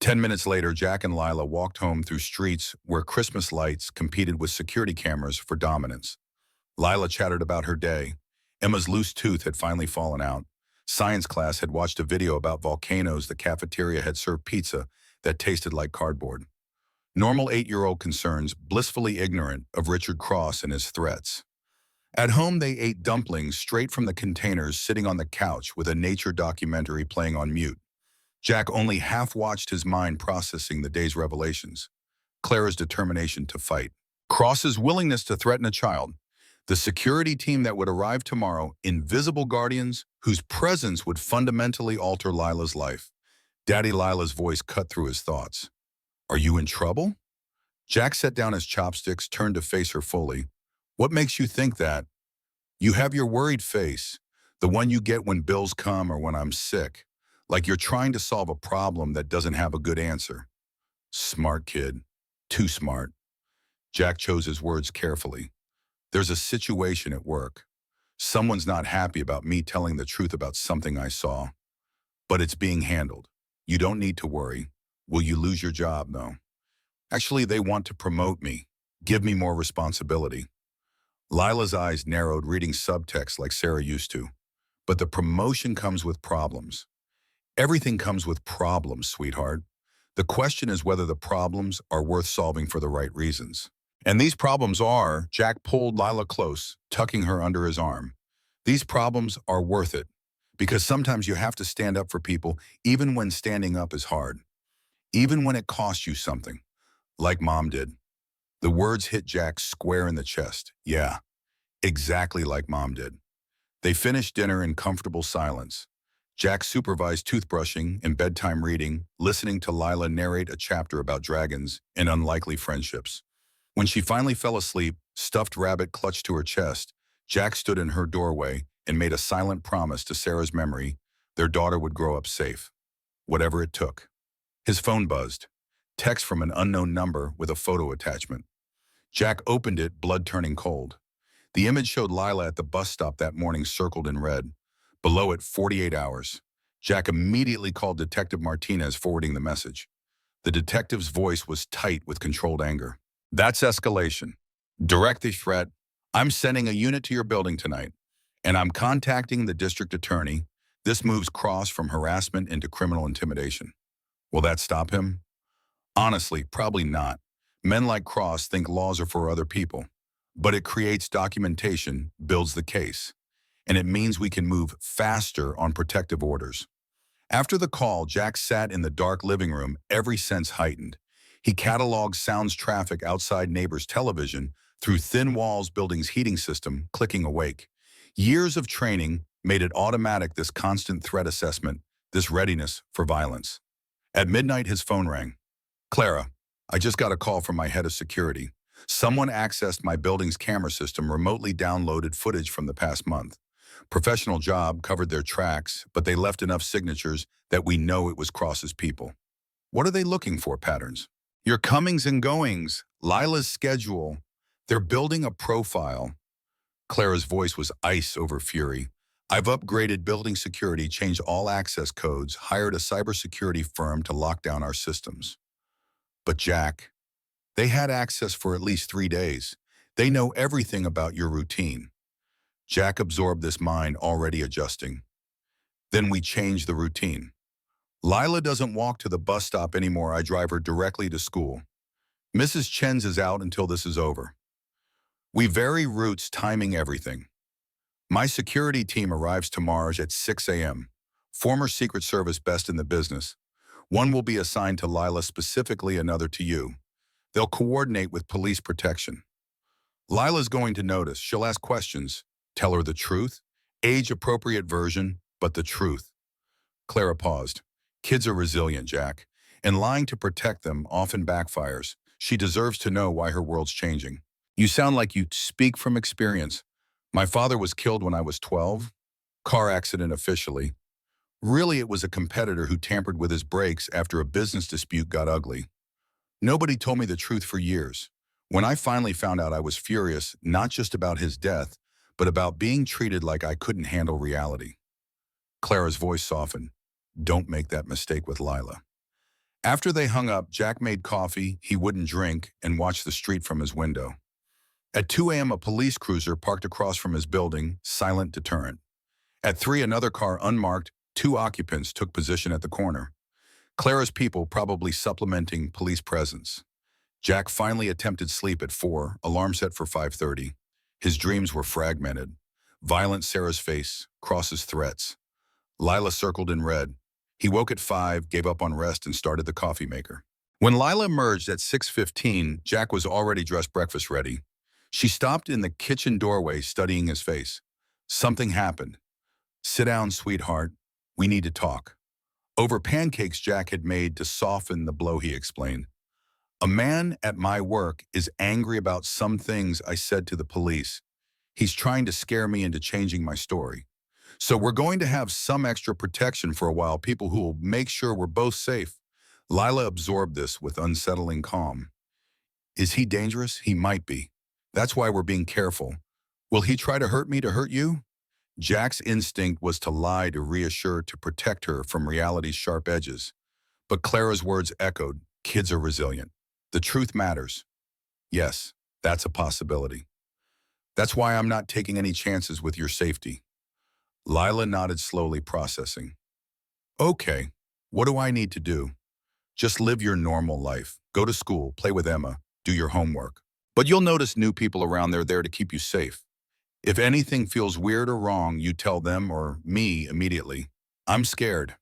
10 minutes later, Jack and Lila walked home through streets where Christmas lights competed with security cameras for dominance. Lila chattered about her day. Emma's loose tooth had finally fallen out. Science class had watched a video about volcanoes. The cafeteria had served pizza that tasted like cardboard. Normal 8-year-old concerns, blissfully ignorant of Richard Cross and his threats. At home, they ate dumplings straight from the containers, sitting on the couch with a nature documentary playing on mute. Jack only half watched, his mind processing the day's revelations. Clara's determination to fight. Cross's willingness to threaten a child. The security team that would arrive tomorrow, invisible guardians whose presence would fundamentally alter Lila's life. Daddy Lila's voice cut through his thoughts. "Are you in trouble?" Jack set down his chopsticks, turned to face her fully. "What makes you think that?" "You have your worried face, the one you get when bills come or when I'm sick, like you're trying to solve a problem that doesn't have a good answer." "Smart kid. Too smart." Jack chose his words carefully. "There's a situation at work. Someone's not happy about me telling the truth about something I saw. But it's being handled. You don't need to worry. Will you lose your job, though? Actually, they want to promote me, give me more responsibility." Lila's eyes narrowed, reading subtext like Sarah used to. "But the promotion comes with problems." "Everything comes with problems, sweetheart. The question is whether the problems are worth solving for the right reasons. And these problems are," Jack pulled Lila close, tucking her under his arm. "These problems are worth it. Because sometimes you have to stand up for people, even when standing up is hard. Even when it costs you something. Like Mom did." The words hit Jack square in the chest. Yeah, exactly like Mom did. They finished dinner in comfortable silence. Jack supervised toothbrushing and bedtime reading, listening to Lila narrate a chapter about dragons and unlikely friendships. When she finally fell asleep, stuffed rabbit clutched to her chest, Jack stood in her doorway and made a silent promise to Sarah's memory: their daughter would grow up safe, whatever it took. His phone buzzed. Text from an unknown number with a photo attachment. Jack opened it, blood turning cold. The image showed Lila at the bus stop that morning, circled in red. Below it, 48 hours. Jack immediately called Detective Martinez, forwarding the message. The detective's voice was tight with controlled anger. "That's escalation. Direct the threat. I'm sending a unit to your building tonight. And I'm contacting the district attorney. This moves Cross from harassment into criminal intimidation." Will that stop him? Honestly, probably not. Men like Cross think laws are for other people. But it creates documentation, builds the case. And it means we can move faster on protective orders. After the call, Jack sat in the dark living room, every sense heightened. He cataloged sounds traffic outside neighbors' television, through thin walls building's heating system, clicking awake. Years of training made it automatic, this constant threat assessment, this readiness for violence. At midnight, his phone rang. Clara, I just got a call from my head of security. Someone accessed my building's camera system, remotely downloaded footage from the past month. Professional job, covered their tracks, but they left enough signatures that we know it was Cross's people. What are they looking for? Patterns. Your comings and goings, Lila's schedule. They're building a profile. Clara's voice was ice over fury. I've upgraded building security, changed all access codes, hired a cybersecurity firm to lock down our systems. But Jack, they had access for at least 3 days. They know everything about your routine. Jack absorbed this mind, already adjusting. Then we changed the routine. Lila doesn't walk to the bus stop anymore. I drive her directly to school. Mrs. Chen's is out until this is over. We vary routes, timing everything. My security team arrives tomorrow at 6 a.m. Former Secret Service best in the business. One will be assigned to Lila specifically, another to you. They'll coordinate with police protection. Lila's going to notice. She'll ask questions. Tell her the truth. Age-appropriate version, but the truth. Clara paused. Kids are resilient, Jack. And lying to protect them often backfires. She deserves to know why her world's changing. You sound like you speak from experience. My father was killed when I was 12. Car accident officially. Really, it was a competitor who tampered with his brakes after a business dispute got ugly. Nobody told me the truth for years. When I finally found out, I was furious, not just about his death, but about being treated like I couldn't handle reality. Clara's voice softened. Don't make that mistake with Lila. After they hung up, Jack made coffee he wouldn't drink and watched the street from his window. At 2 a.m., a police cruiser parked across from his building, silent deterrent. At 3, another car unmarked, 2 occupants took position at the corner. Clara's people probably supplementing police presence. Jack finally attempted sleep at 4, alarm set for 5:30. His dreams were fragmented. Violent Sarah's face, Cross's threats. Lila circled in red. He woke at 5, gave up on rest, and started the coffee maker. When Lila emerged at 6:15, Jack was already dressed, breakfast ready. She stopped in the kitchen doorway, studying his face. Something happened. Sit down, sweetheart. We need to talk. Over pancakes Jack had made to soften the blow, he explained. A man at my work is angry about some things I said to the police. He's trying to scare me into changing my story. So we're going to have some extra protection for a while, people who will make sure we're both safe. Lila absorbed this with unsettling calm. Is he dangerous? He might be. That's why we're being careful. Will he try to hurt me to hurt you? Jack's instinct was to lie, to reassure, to protect her from reality's sharp edges. But Clara's words echoed, kids are resilient. The truth matters. Yes, that's a possibility. That's why I'm not taking any chances with your safety. Lila nodded slowly, processing. Okay, what do I need to do? Just live your normal life. Go to school, play with Emma, do your homework. But you'll notice new people around there to keep you safe. If anything feels weird or wrong, you tell them or me immediately. I'm scared.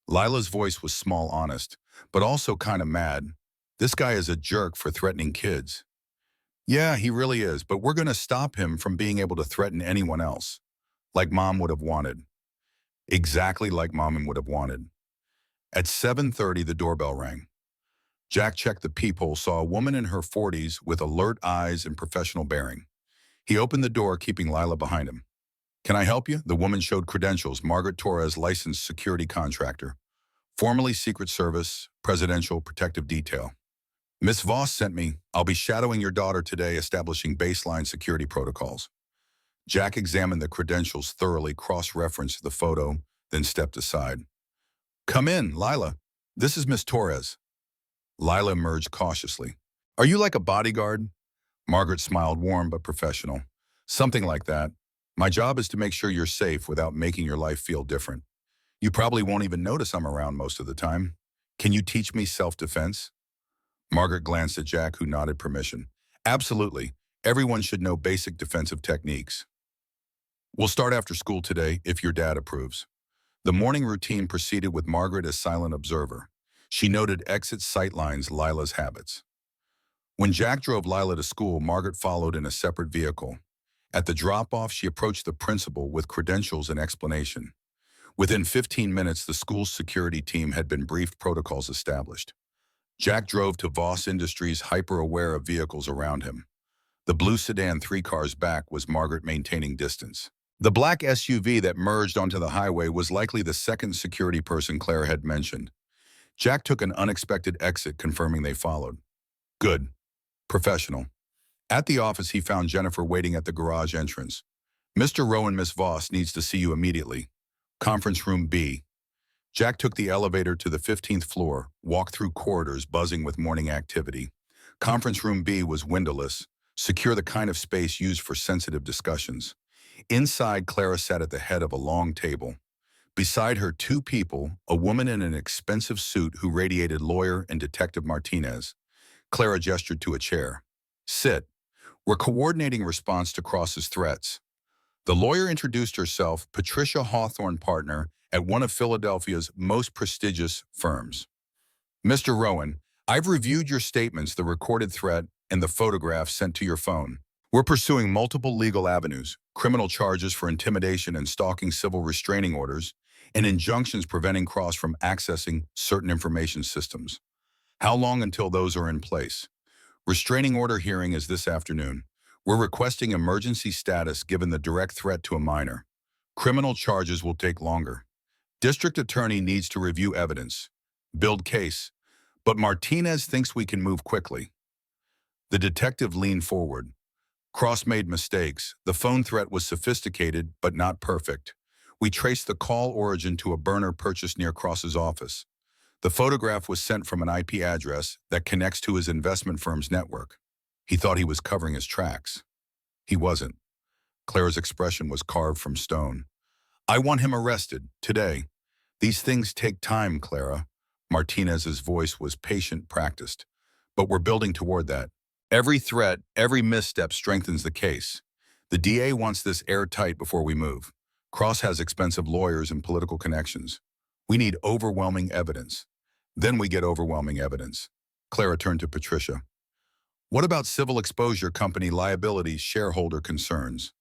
Lila's voice was small, honest, but also kind of mad. This guy is a jerk for threatening kids. Yeah, he really is, but we're going to stop him from being able to threaten anyone else. Like Mom would have wanted. Exactly like Mom would have wanted. At 7:30, the doorbell rang. Jack checked the peephole, saw a woman in her 40s with alert eyes and professional bearing. He opened the door, keeping Lila behind him. Can I help you? The woman showed credentials. Margaret Torres, licensed security contractor. Formerly Secret Service, Presidential Protective Detail. Miss Voss sent me. I'll be shadowing your daughter today, establishing baseline security protocols. Jack examined the credentials thoroughly, cross-referenced the photo, then stepped aside. Come in, Lila. This is Miss Torres. Lila emerged cautiously. Are you like a bodyguard? Margaret smiled, warm but professional. Something like that. My job is to make sure you're safe without making your life feel different. You probably won't even notice I'm around most of the time. Can you teach me self-defense? Margaret glanced at Jack, who nodded permission. Absolutely. Everyone should know basic defensive techniques. We'll start after school today, if your dad approves. The morning routine proceeded with Margaret as silent observer. She noted exit sightlines Lila's habits. When Jack drove Lila to school, Margaret followed in a separate vehicle. At the drop-off, she approached the principal with credentials and explanation. Within 15 minutes, the school's security team had been briefed, protocols established. Jack drove to Voss Industries, hyper-aware of vehicles around him. The blue sedan 3 cars back was Margaret maintaining distance. The black SUV that merged onto the highway was likely the second security person Claire had mentioned. Jack took an unexpected exit, confirming they followed. Good. Professional. At the office, he found Jennifer waiting at the garage entrance. Mr. Rowan, Miss Voss needs to see you immediately. Conference room B. Jack took the elevator to the 15th floor, walked through corridors buzzing with morning activity. Conference room B was windowless, secure, the kind of space used for sensitive discussions. Inside, Clara sat at the head of a long table. Beside her, 2 people, a woman in an expensive suit who radiated lawyer and Detective Martinez. Clara gestured to a chair. Sit. We're coordinating response to Cross's threats. The lawyer introduced herself, Patricia Hawthorne, partner at one of Philadelphia's most prestigious firms. Mr. Rowan, I've reviewed your statements, the recorded threat, and the photographs sent to your phone. We're pursuing multiple legal avenues, criminal charges for intimidation and stalking, civil restraining orders, and injunctions preventing Cross from accessing certain information systems. How long until those are in place? Restraining order hearing is this afternoon. We're requesting emergency status given the direct threat to a minor. Criminal charges will take longer. District attorney needs to review evidence. Build case. But Martinez thinks we can move quickly. The detective leaned forward. Cross made mistakes. The phone threat was sophisticated, but not perfect. We traced the call origin to a burner purchased near Cross's office. The photograph was sent from an IP address that connects to his investment firm's network. He thought he was covering his tracks. He wasn't. Clara's expression was carved from stone. I want him arrested, today. These things take time, Clara. Martinez's voice was patient, practiced. But we're building toward that. Every threat, every misstep strengthens the case. The DA wants this airtight before we move. Cross has expensive lawyers and political connections. We need overwhelming evidence. Then we get overwhelming evidence. Clara turned to Patricia. What about civil exposure, company liabilities, shareholder concerns?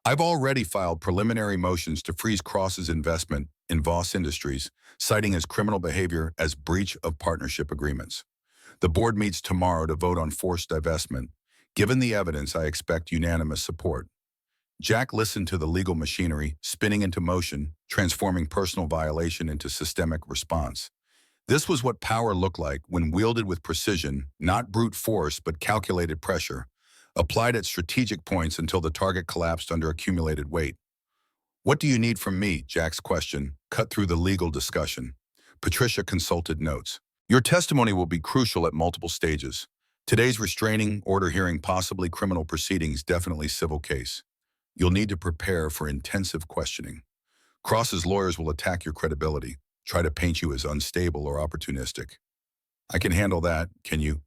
I've already filed preliminary motions to freeze Cross's investment in Voss Industries, citing his criminal behavior as breach of partnership agreements. The board meets tomorrow to vote on forced divestment. Given the evidence, I expect unanimous support. Jack listened to the legal machinery spinning into motion, transforming personal violation into systemic response. This was what power looked like when wielded with precision, not brute force, but calculated pressure, applied at strategic points until the target collapsed under accumulated weight. What do you need from me? Jack's question cut through the legal discussion. Patricia consulted notes. Your testimony will be crucial at multiple stages. Today's restraining order hearing, possibly criminal proceedings, definitely civil case. You'll need to prepare for intensive questioning. Cross's lawyers will attack your credibility, try to paint you as unstable or opportunistic. I can handle that, can you?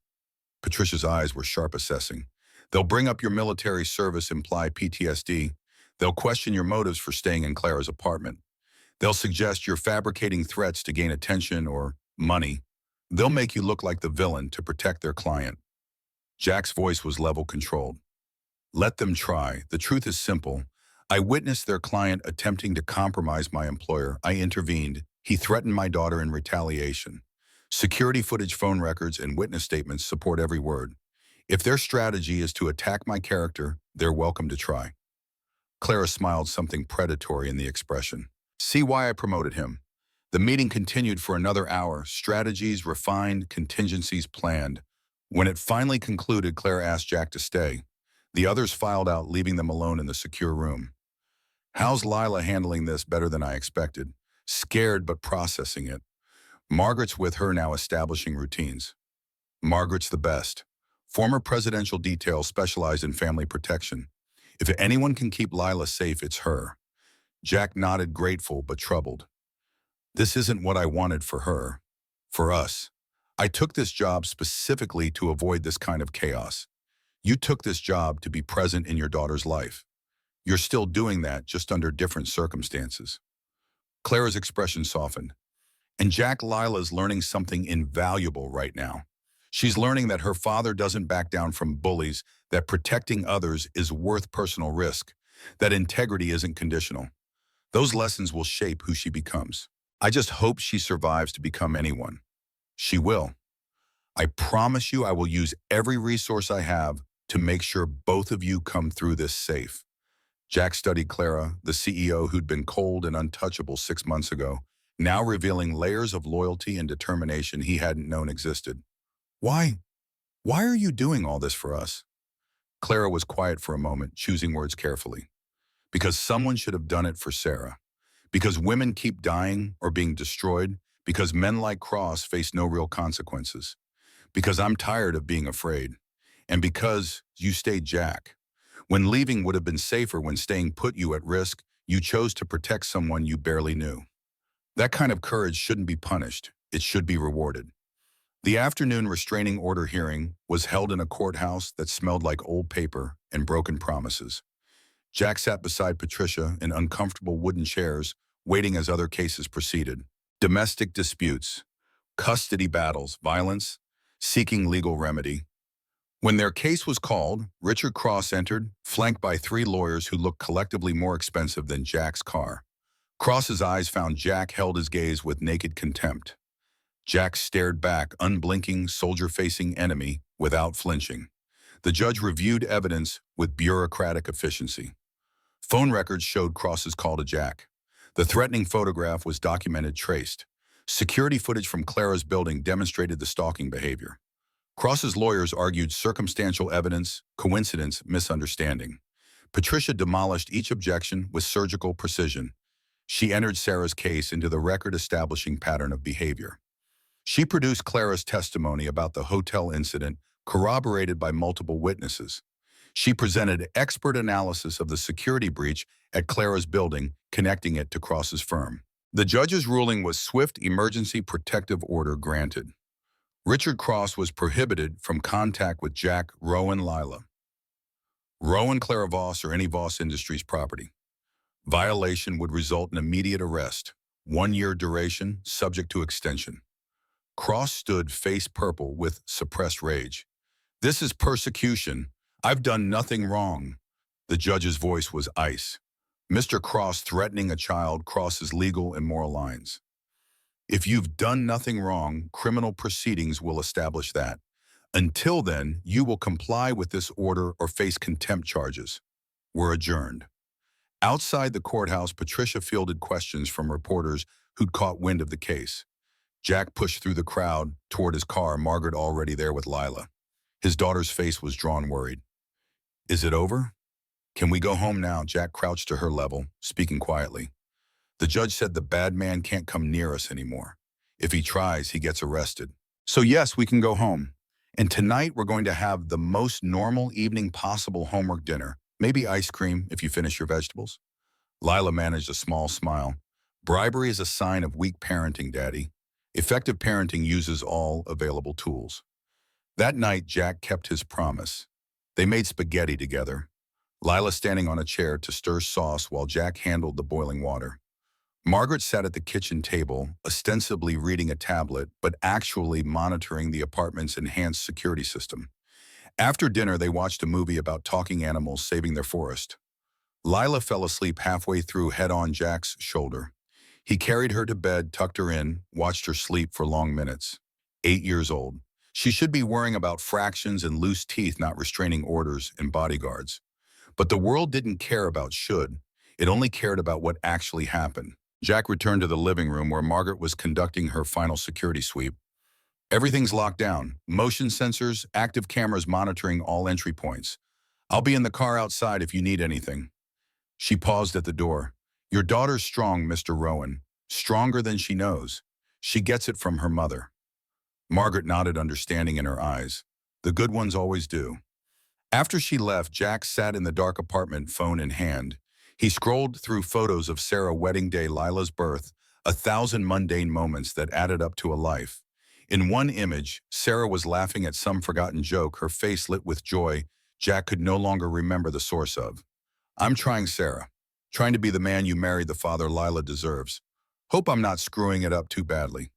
Patricia's eyes were sharp, assessing. They'll bring up your military service, imply PTSD. They'll question your motives for staying in Clara's apartment. They'll suggest you're fabricating threats to gain attention or money. They'll make you look like the villain to protect their client. Jack's voice was level, controlled. Let them try. The truth is simple. I witnessed their client attempting to compromise my employer. I intervened. He threatened my daughter in retaliation. Security footage, phone records, and witness statements support every word. If their strategy is to attack my character, they're welcome to try. Clara smiled, something predatory in the expression. See why I promoted him. The meeting continued for another hour, strategies refined, contingencies planned. When it finally concluded, Clara asked Jack to stay. The others filed out, leaving them alone in the secure room. How's Lila handling this? Better than I expected. Scared but processing it. Margaret's with her now, establishing routines. Margaret's the best. Former presidential detail specialized in family protection. If anyone can keep Lila safe, it's her. Jack nodded, grateful but troubled. This isn't what I wanted for her. For us, I took this job specifically to avoid this kind of chaos. You took this job to be present in your daughter's life. You're still doing that, just under different circumstances. Clara's expression softened. And Jack, Lila's learning something invaluable right now. She's learning that her father doesn't back down from bullies, that protecting others is worth personal risk, that integrity isn't conditional. Those lessons will shape who she becomes. I just hope she survives to become anyone. She will. I promise you I will use every resource I have to make sure both of you come through this safe. Jack studied Clara, the CEO who'd been cold and untouchable 6 months ago, now revealing layers of loyalty and determination he hadn't known existed. Why? Why are you doing all this for us? Clara was quiet for a moment, choosing words carefully. Because someone should have done it for Sarah. Because women keep dying or being destroyed. Because men like Cross face no real consequences. Because I'm tired of being afraid. And because you stayed, Jack. When leaving would have been safer, when staying put you at risk, you chose to protect someone you barely knew. That kind of courage shouldn't be punished. It should be rewarded. The afternoon restraining order hearing was held in a courthouse that smelled like old paper and broken promises. Jack sat beside Patricia in uncomfortable wooden chairs, waiting as other cases proceeded. Domestic disputes, custody battles, violence, seeking legal remedy. When their case was called, Richard Cross entered, flanked by 3 lawyers who looked collectively more expensive than Jack's car. Cross's eyes found Jack held his gaze with naked contempt. Jack stared back, unblinking, soldier-facing enemy, without flinching. The judge reviewed evidence with bureaucratic efficiency. Phone records showed Cross's call to Jack. The threatening photograph was documented, traced. Security footage from Clara's building demonstrated the stalking behavior. Cross's lawyers argued circumstantial evidence, coincidence, misunderstanding. Patricia demolished each objection with surgical precision. She entered Sarah's case into the record-establishing pattern of behavior. She produced Clara's testimony about the hotel incident, corroborated by multiple witnesses. She presented expert analysis of the security breach at Clara's building, connecting it to Cross's firm. The judge's ruling was swift emergency protective order granted. Richard Cross was prohibited from contact with Jack, Rowan, Lila. Rowan, Clara Voss, or any Voss Industries property. Violation would result in immediate arrest, 1-year duration, subject to extension. Cross stood face purple with suppressed rage. This is persecution. I've done nothing wrong. The judge's voice was ice. Mr. Cross threatening a child crosses legal and moral lines. If you've done nothing wrong, criminal proceedings will establish that. Until then, you will comply with this order or face contempt charges. We're adjourned. Outside the courthouse, Patricia fielded questions from reporters who'd caught wind of the case. Jack pushed through the crowd toward his car, Margaret already there with Lila. His daughter's face was drawn, worried. Is it over? Can we go home now? Jack crouched to her level, speaking quietly. The judge said the bad man can't come near us anymore. If he tries, he gets arrested. So yes, we can go home. And tonight we're going to have the most normal evening possible, homework dinner. Maybe ice cream if you finish your vegetables. Lila managed a small smile. Bribery is a sign of weak parenting, Daddy. Effective parenting uses all available tools. That night, Jack kept his promise. They made spaghetti together, Lila standing on a chair to stir sauce while Jack handled the boiling water. Margaret sat at the kitchen table, ostensibly reading a tablet, but actually monitoring the apartment's enhanced security system. After dinner, they watched a movie about talking animals saving their forest. Lila fell asleep halfway through, head on Jack's shoulder. He carried her to bed, tucked her in, watched her sleep for long minutes. 8 years old. She should be worrying about fractions and loose teeth, not restraining orders and bodyguards. But the world didn't care about should. It only cared about what actually happened. Jack returned to the living room where Margaret was conducting her final security sweep. Everything's locked down. Motion sensors, active cameras monitoring all entry points. I'll be in the car outside if you need anything. She paused at the door. Your daughter's strong, Mr. Rowan. Stronger than she knows. She gets it from her mother. Margaret nodded, understanding in her eyes. The good ones always do. After she left, Jack sat in the dark apartment, phone in hand. He scrolled through photos of Sarah wedding day, Lila's birth, 1,000 mundane moments that added up to a life. In one image, Sarah was laughing at some forgotten joke, her face lit with joy Jack could no longer remember the source of. I'm trying, Sarah. Trying to be the man you married the father Lila deserves. Hope I'm not screwing it up too badly.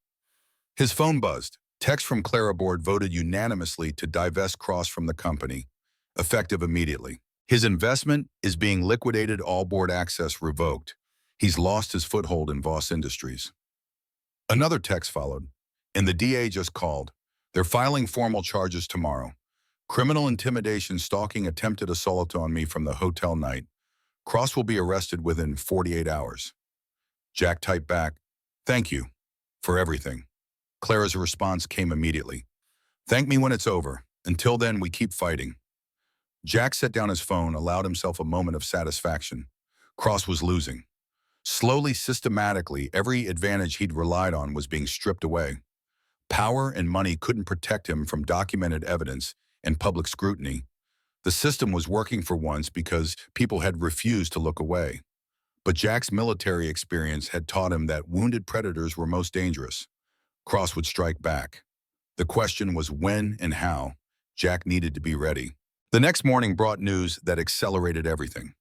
His phone buzzed. Text from Clara Board voted unanimously to divest Cross from the company, effective immediately. His investment is being liquidated, all board access revoked. He's lost his foothold in Voss Industries. Another text followed, and the DA just called. They're filing formal charges tomorrow. Criminal intimidation, stalking, attempted assault on me from the hotel night. Cross will be arrested within 48 hours. Jack typed back, thank you for everything. Clara's response came immediately. Thank me when it's over. Until then, we keep fighting. Jack set down his phone, allowed himself a moment of satisfaction. Cross was losing. Slowly, systematically, every advantage he'd relied on was being stripped away. Power and money couldn't protect him from documented evidence and public scrutiny. The system was working for once because people had refused to look away. But Jack's military experience had taught him that wounded predators were most dangerous. Cross would strike back. The question was when and how. Jack needed to be ready. The next morning brought news that accelerated everything.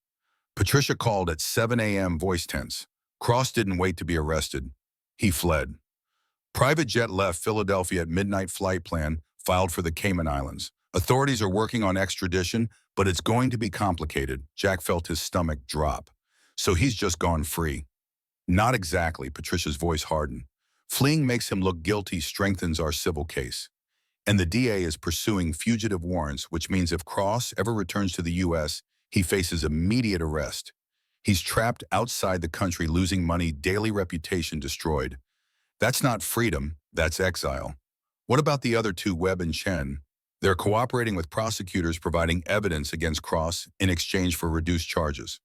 Patricia called at 7 a.m. voice tense. Cross didn't wait to be arrested. He fled. Private jet left Philadelphia at midnight, flight plan filed for the Cayman Islands. Authorities are working on extradition, but it's going to be complicated. Jack felt his stomach drop. So he's just gone free. Not exactly, Patricia's voice hardened. Fleeing makes him look guilty, strengthens our civil case. And the DA is pursuing fugitive warrants, which means if Cross ever returns to the U.S., he faces immediate arrest. He's trapped outside the country, losing money, daily reputation destroyed. That's not freedom, that's exile. What about the other two, Webb and Chen? They're cooperating with prosecutors, providing evidence against Cross in exchange for reduced charges.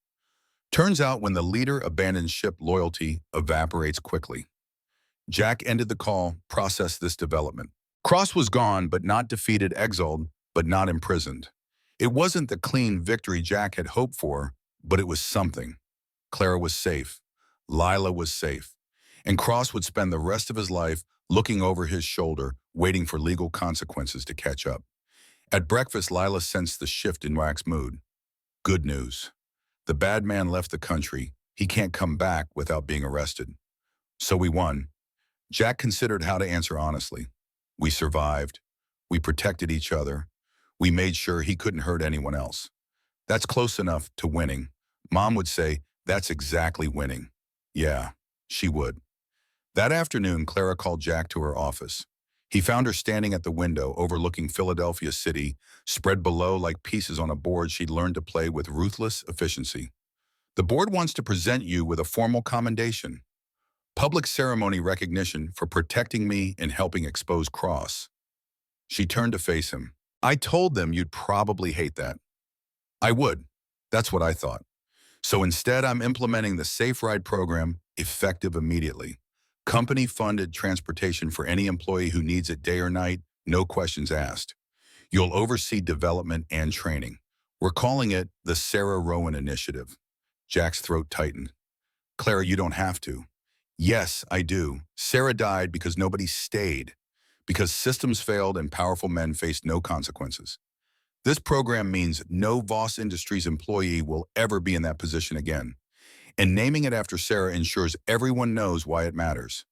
Turns out when the leader abandons ship, loyalty evaporates quickly. Jack ended the call, processed this development. Cross was gone, but not defeated, exiled, but not imprisoned. It wasn't the clean victory Jack had hoped for, but it was something. Clara was safe. Lila was safe. And Cross would spend the rest of his life looking over his shoulder, waiting for legal consequences to catch up. At breakfast, Lila sensed the shift in Jack's mood. Good news. The bad man left the country. He can't come back without being arrested. So we won. Jack considered how to answer honestly. We survived. We protected each other. We made sure he couldn't hurt anyone else. That's close enough to winning. Mom would say, that's exactly winning. Yeah, she would. That afternoon, Clara called Jack to her office. He found her standing at the window overlooking Philadelphia City, spread below like pieces on a board she'd learned to play with ruthless efficiency. The board wants to present you with a formal commendation. Public ceremony recognition for protecting me and helping expose Cross. She turned to face him. I told them you'd probably hate that. I would. That's what I thought. So instead, I'm implementing the Safe Ride program, effective immediately. Company-funded transportation for any employee who needs it day or night, no questions asked. You'll oversee development and training. We're calling it the Sarah Rowan Initiative. Jack's throat tightened. Clara, you don't have to. Yes, I do. Sarah died because nobody stayed, because systems failed and powerful men faced no consequences. This program means no Voss Industries employee will ever be in that position again. And naming it after Sarah ensures everyone knows why it matters.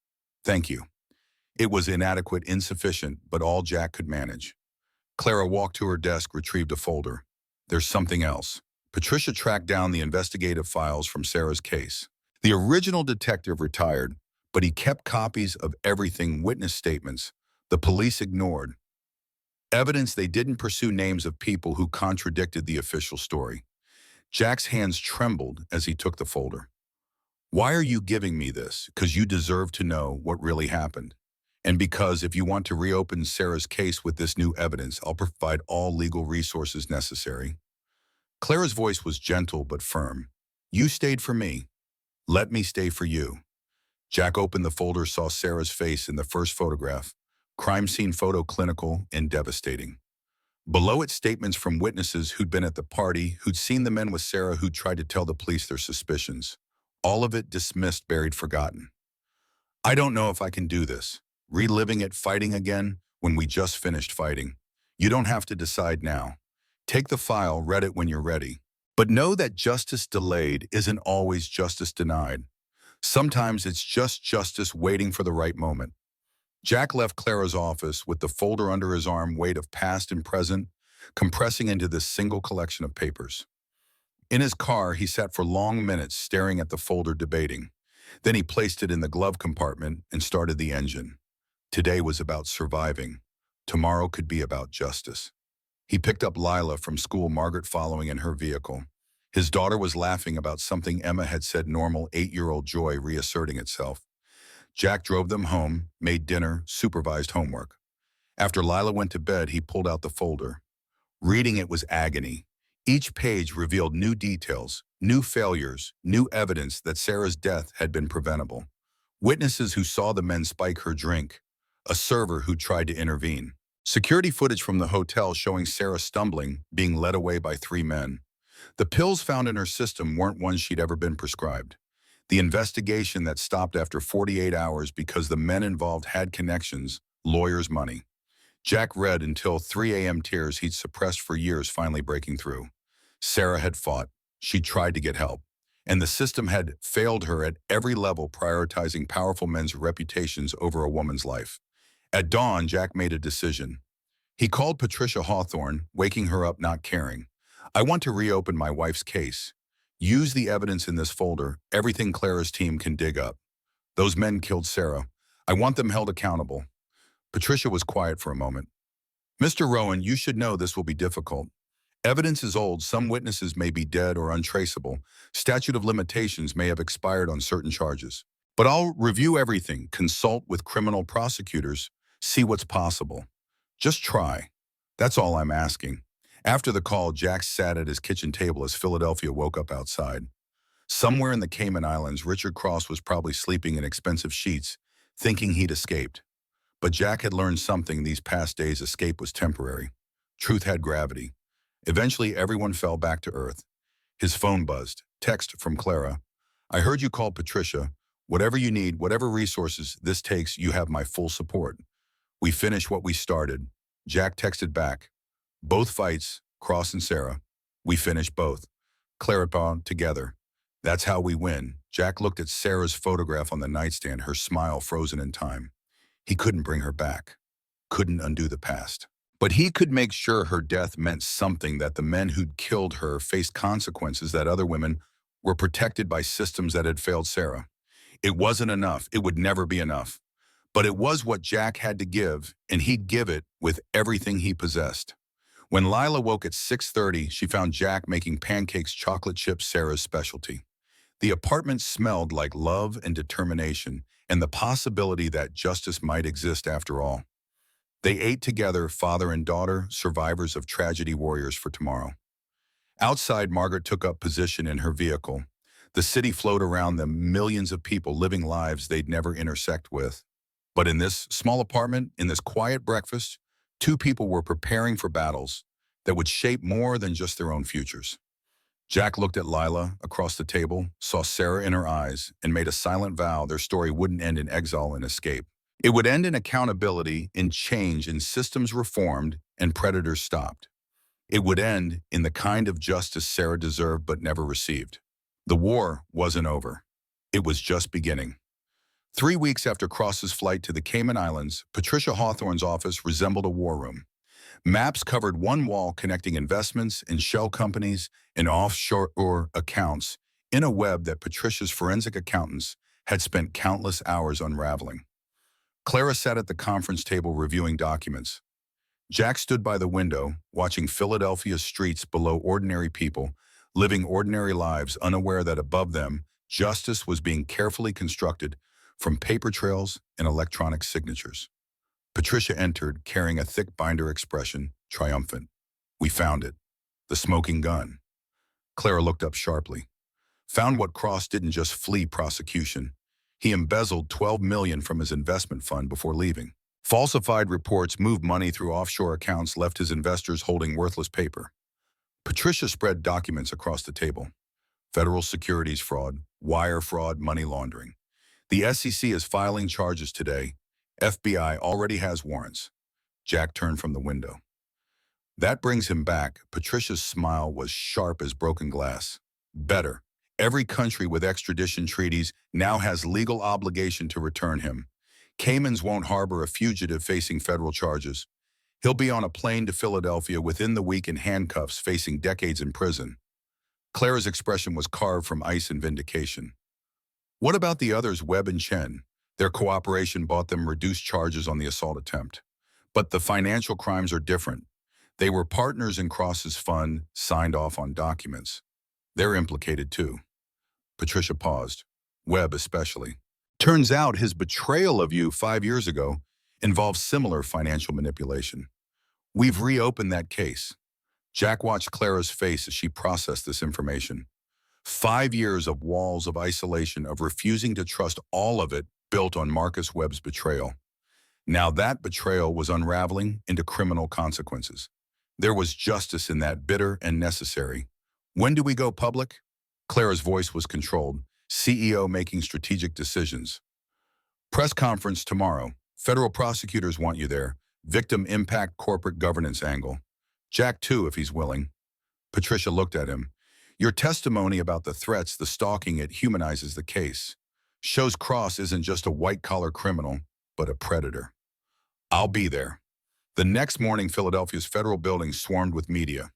Thank you. It was inadequate, insufficient, but all Jack could manage. Clara walked to her desk, retrieved a folder. There's something else. Patricia tracked down the investigative files from Sarah's case. The original detective retired, but he kept copies of everything, witness statements the police ignored. Evidence they didn't pursue, names of people who contradicted the official story. Jack's hands trembled as he took the folder. Why are you giving me this? Because you deserve to know what really happened. And because if you want to reopen Sarah's case with this new evidence, I'll provide all legal resources necessary. Clara's voice was gentle but firm. You stayed for me. Let me stay for you. Jack opened the folder, saw Sarah's face in the first photograph. Crime scene photo, clinical and devastating. Below it, statements from witnesses who'd been at the party, who'd seen the men with Sarah, who'd tried to tell the police their suspicions. All of it dismissed, buried, forgotten. I don't know if I can do this. reliving it, fighting again when we just finished fighting. You don't have to decide now. Take the file, read it when you're ready. But know that justice delayed isn't always justice denied. Sometimes it's just justice waiting for the right moment. Jack left Clara's office with the folder under his arm, weight of past and present, compressing into this single collection of papers. In his car, he sat for long minutes staring at the folder, debating. Then he placed it in the glove compartment and started the engine. Today was about surviving. Tomorrow could be about justice. He picked up Lila from school, Margaret following in her vehicle. His daughter was laughing about something Emma had said, normal 8-year-old joy reasserting itself. Jack drove them home, made dinner, supervised homework. After Lila went to bed, he pulled out the folder. Reading it was agony. Each page revealed new details, new failures, new evidence that Sarah's death had been preventable. Witnesses who saw the men spike her drink. A server who tried to intervene. Security footage from the hotel showing Sarah stumbling, being led away by 3 men. The pills found in her system weren't ones she'd ever been prescribed. The investigation that stopped after 48 hours because the men involved had connections, lawyers' money. Jack read until 3 a.m. tears he'd suppressed for years finally breaking through. Sarah had fought. She tried to get help. And the system had failed her at every level, prioritizing powerful men's reputations over a woman's life. At dawn, Jack made a decision. He called Patricia Hawthorne, waking her up not caring. I want to reopen my wife's case. Use the evidence in this folder, everything Clara's team can dig up. Those men killed Sarah. I want them held accountable. Patricia was quiet for a moment. Mr. Rowan, you should know this will be difficult. Evidence is old. Some witnesses may be dead or untraceable. Statute of limitations may have expired on certain charges. But I'll review everything, consult with criminal prosecutors, see what's possible. Just try. That's all I'm asking. After the call, Jack sat at his kitchen table as Philadelphia woke up outside. Somewhere in the Cayman Islands, Richard Cross was probably sleeping in expensive sheets, thinking he'd escaped. But Jack had learned something these past days: escape was temporary. Truth had gravity. Eventually, everyone fell back to earth. His phone buzzed. Text from Clara. I heard you called Patricia. Whatever you need, whatever resources this takes, you have my full support. We finished what we started. Jack texted back. Both fights, Cross and Sarah. We finished both. Clara bound together. That's how we win. Jack looked at Sarah's photograph on the nightstand, her smile frozen in time. He couldn't bring her back. Couldn't undo the past. But he could make sure her death meant something, that the men who'd killed her faced consequences, that other women were protected by systems that had failed Sarah. It wasn't enough. It would never be enough. But it was what Jack had to give, and he'd give it with everything he possessed. When Lila woke at 6:30, she found Jack making pancakes, chocolate chips, Sarah's specialty. The apartment smelled like love and determination, and the possibility that justice might exist after all. They ate together, father and daughter, survivors of tragedy, warriors for tomorrow. Outside, Margaret took up position in her vehicle. The city flowed around them, millions of people living lives they'd never intersect with. But in this small apartment, in this quiet breakfast, 2 people were preparing for battles that would shape more than just their own futures. Jack looked at Lila across the table, saw Sarah in her eyes, and made a silent vow their story wouldn't end in exile and escape. It would end in accountability, in change, in systems reformed and predators stopped. It would end in the kind of justice Sarah deserved but never received. The war wasn't over. It was just beginning. 3 weeks after Cross's flight to the Cayman Islands, Patricia Hawthorne's office resembled a war room. Maps covered one wall, connecting investments and shell companies and offshore accounts in a web that Patricia's forensic accountants had spent countless hours unraveling. Clara sat at the conference table reviewing documents. Jack stood by the window, watching Philadelphia's streets below ordinary people, living ordinary lives, unaware that above them, justice was being carefully constructed from paper trails and electronic signatures. Patricia entered, carrying a thick binder, expression triumphant. We found it. The smoking gun. Clara looked up sharply. Found what Cross didn't just flee prosecution. He embezzled $12 million from his investment fund before leaving. Falsified reports moved money through offshore accounts, left his investors holding worthless paper. Patricia spread documents across the table. Federal securities fraud, wire fraud, money laundering. The SEC is filing charges today. FBI already has warrants. Jack turned from the window. That brings him back. Patricia's smile was sharp as broken glass. Better. Every country with extradition treaties now has legal obligation to return him. Caymans won't harbor a fugitive facing federal charges. He'll be on a plane to Philadelphia within the week in handcuffs, facing decades in prison. Clara's expression was carved from ice and vindication. What about the others, Webb and Chen? Their cooperation bought them reduced charges on the assault attempt. But the financial crimes are different. They were partners in Cross's fund, signed off on documents. They're implicated too. Patricia paused. Webb especially. Turns out his betrayal of you 5 years ago involved similar financial manipulation. We've reopened that case. Jack watched Clara's face as she processed this information. 5 years of walls of isolation, of refusing to trust all of it, built on Marcus Webb's betrayal. Now that betrayal was unraveling into criminal consequences. There was justice in that, bitter and necessary. When do we go public? Clara's voice was controlled. CEO making strategic decisions. Press conference tomorrow. Federal prosecutors want you there. Victim impact corporate governance angle. Jack too, if he's willing. Patricia looked at him. Your testimony about the threats, the stalking, it humanizes the case. Shows Cross isn't just a white-collar criminal, but a predator. I'll be there. The next morning, Philadelphia's federal buildings swarmed with media.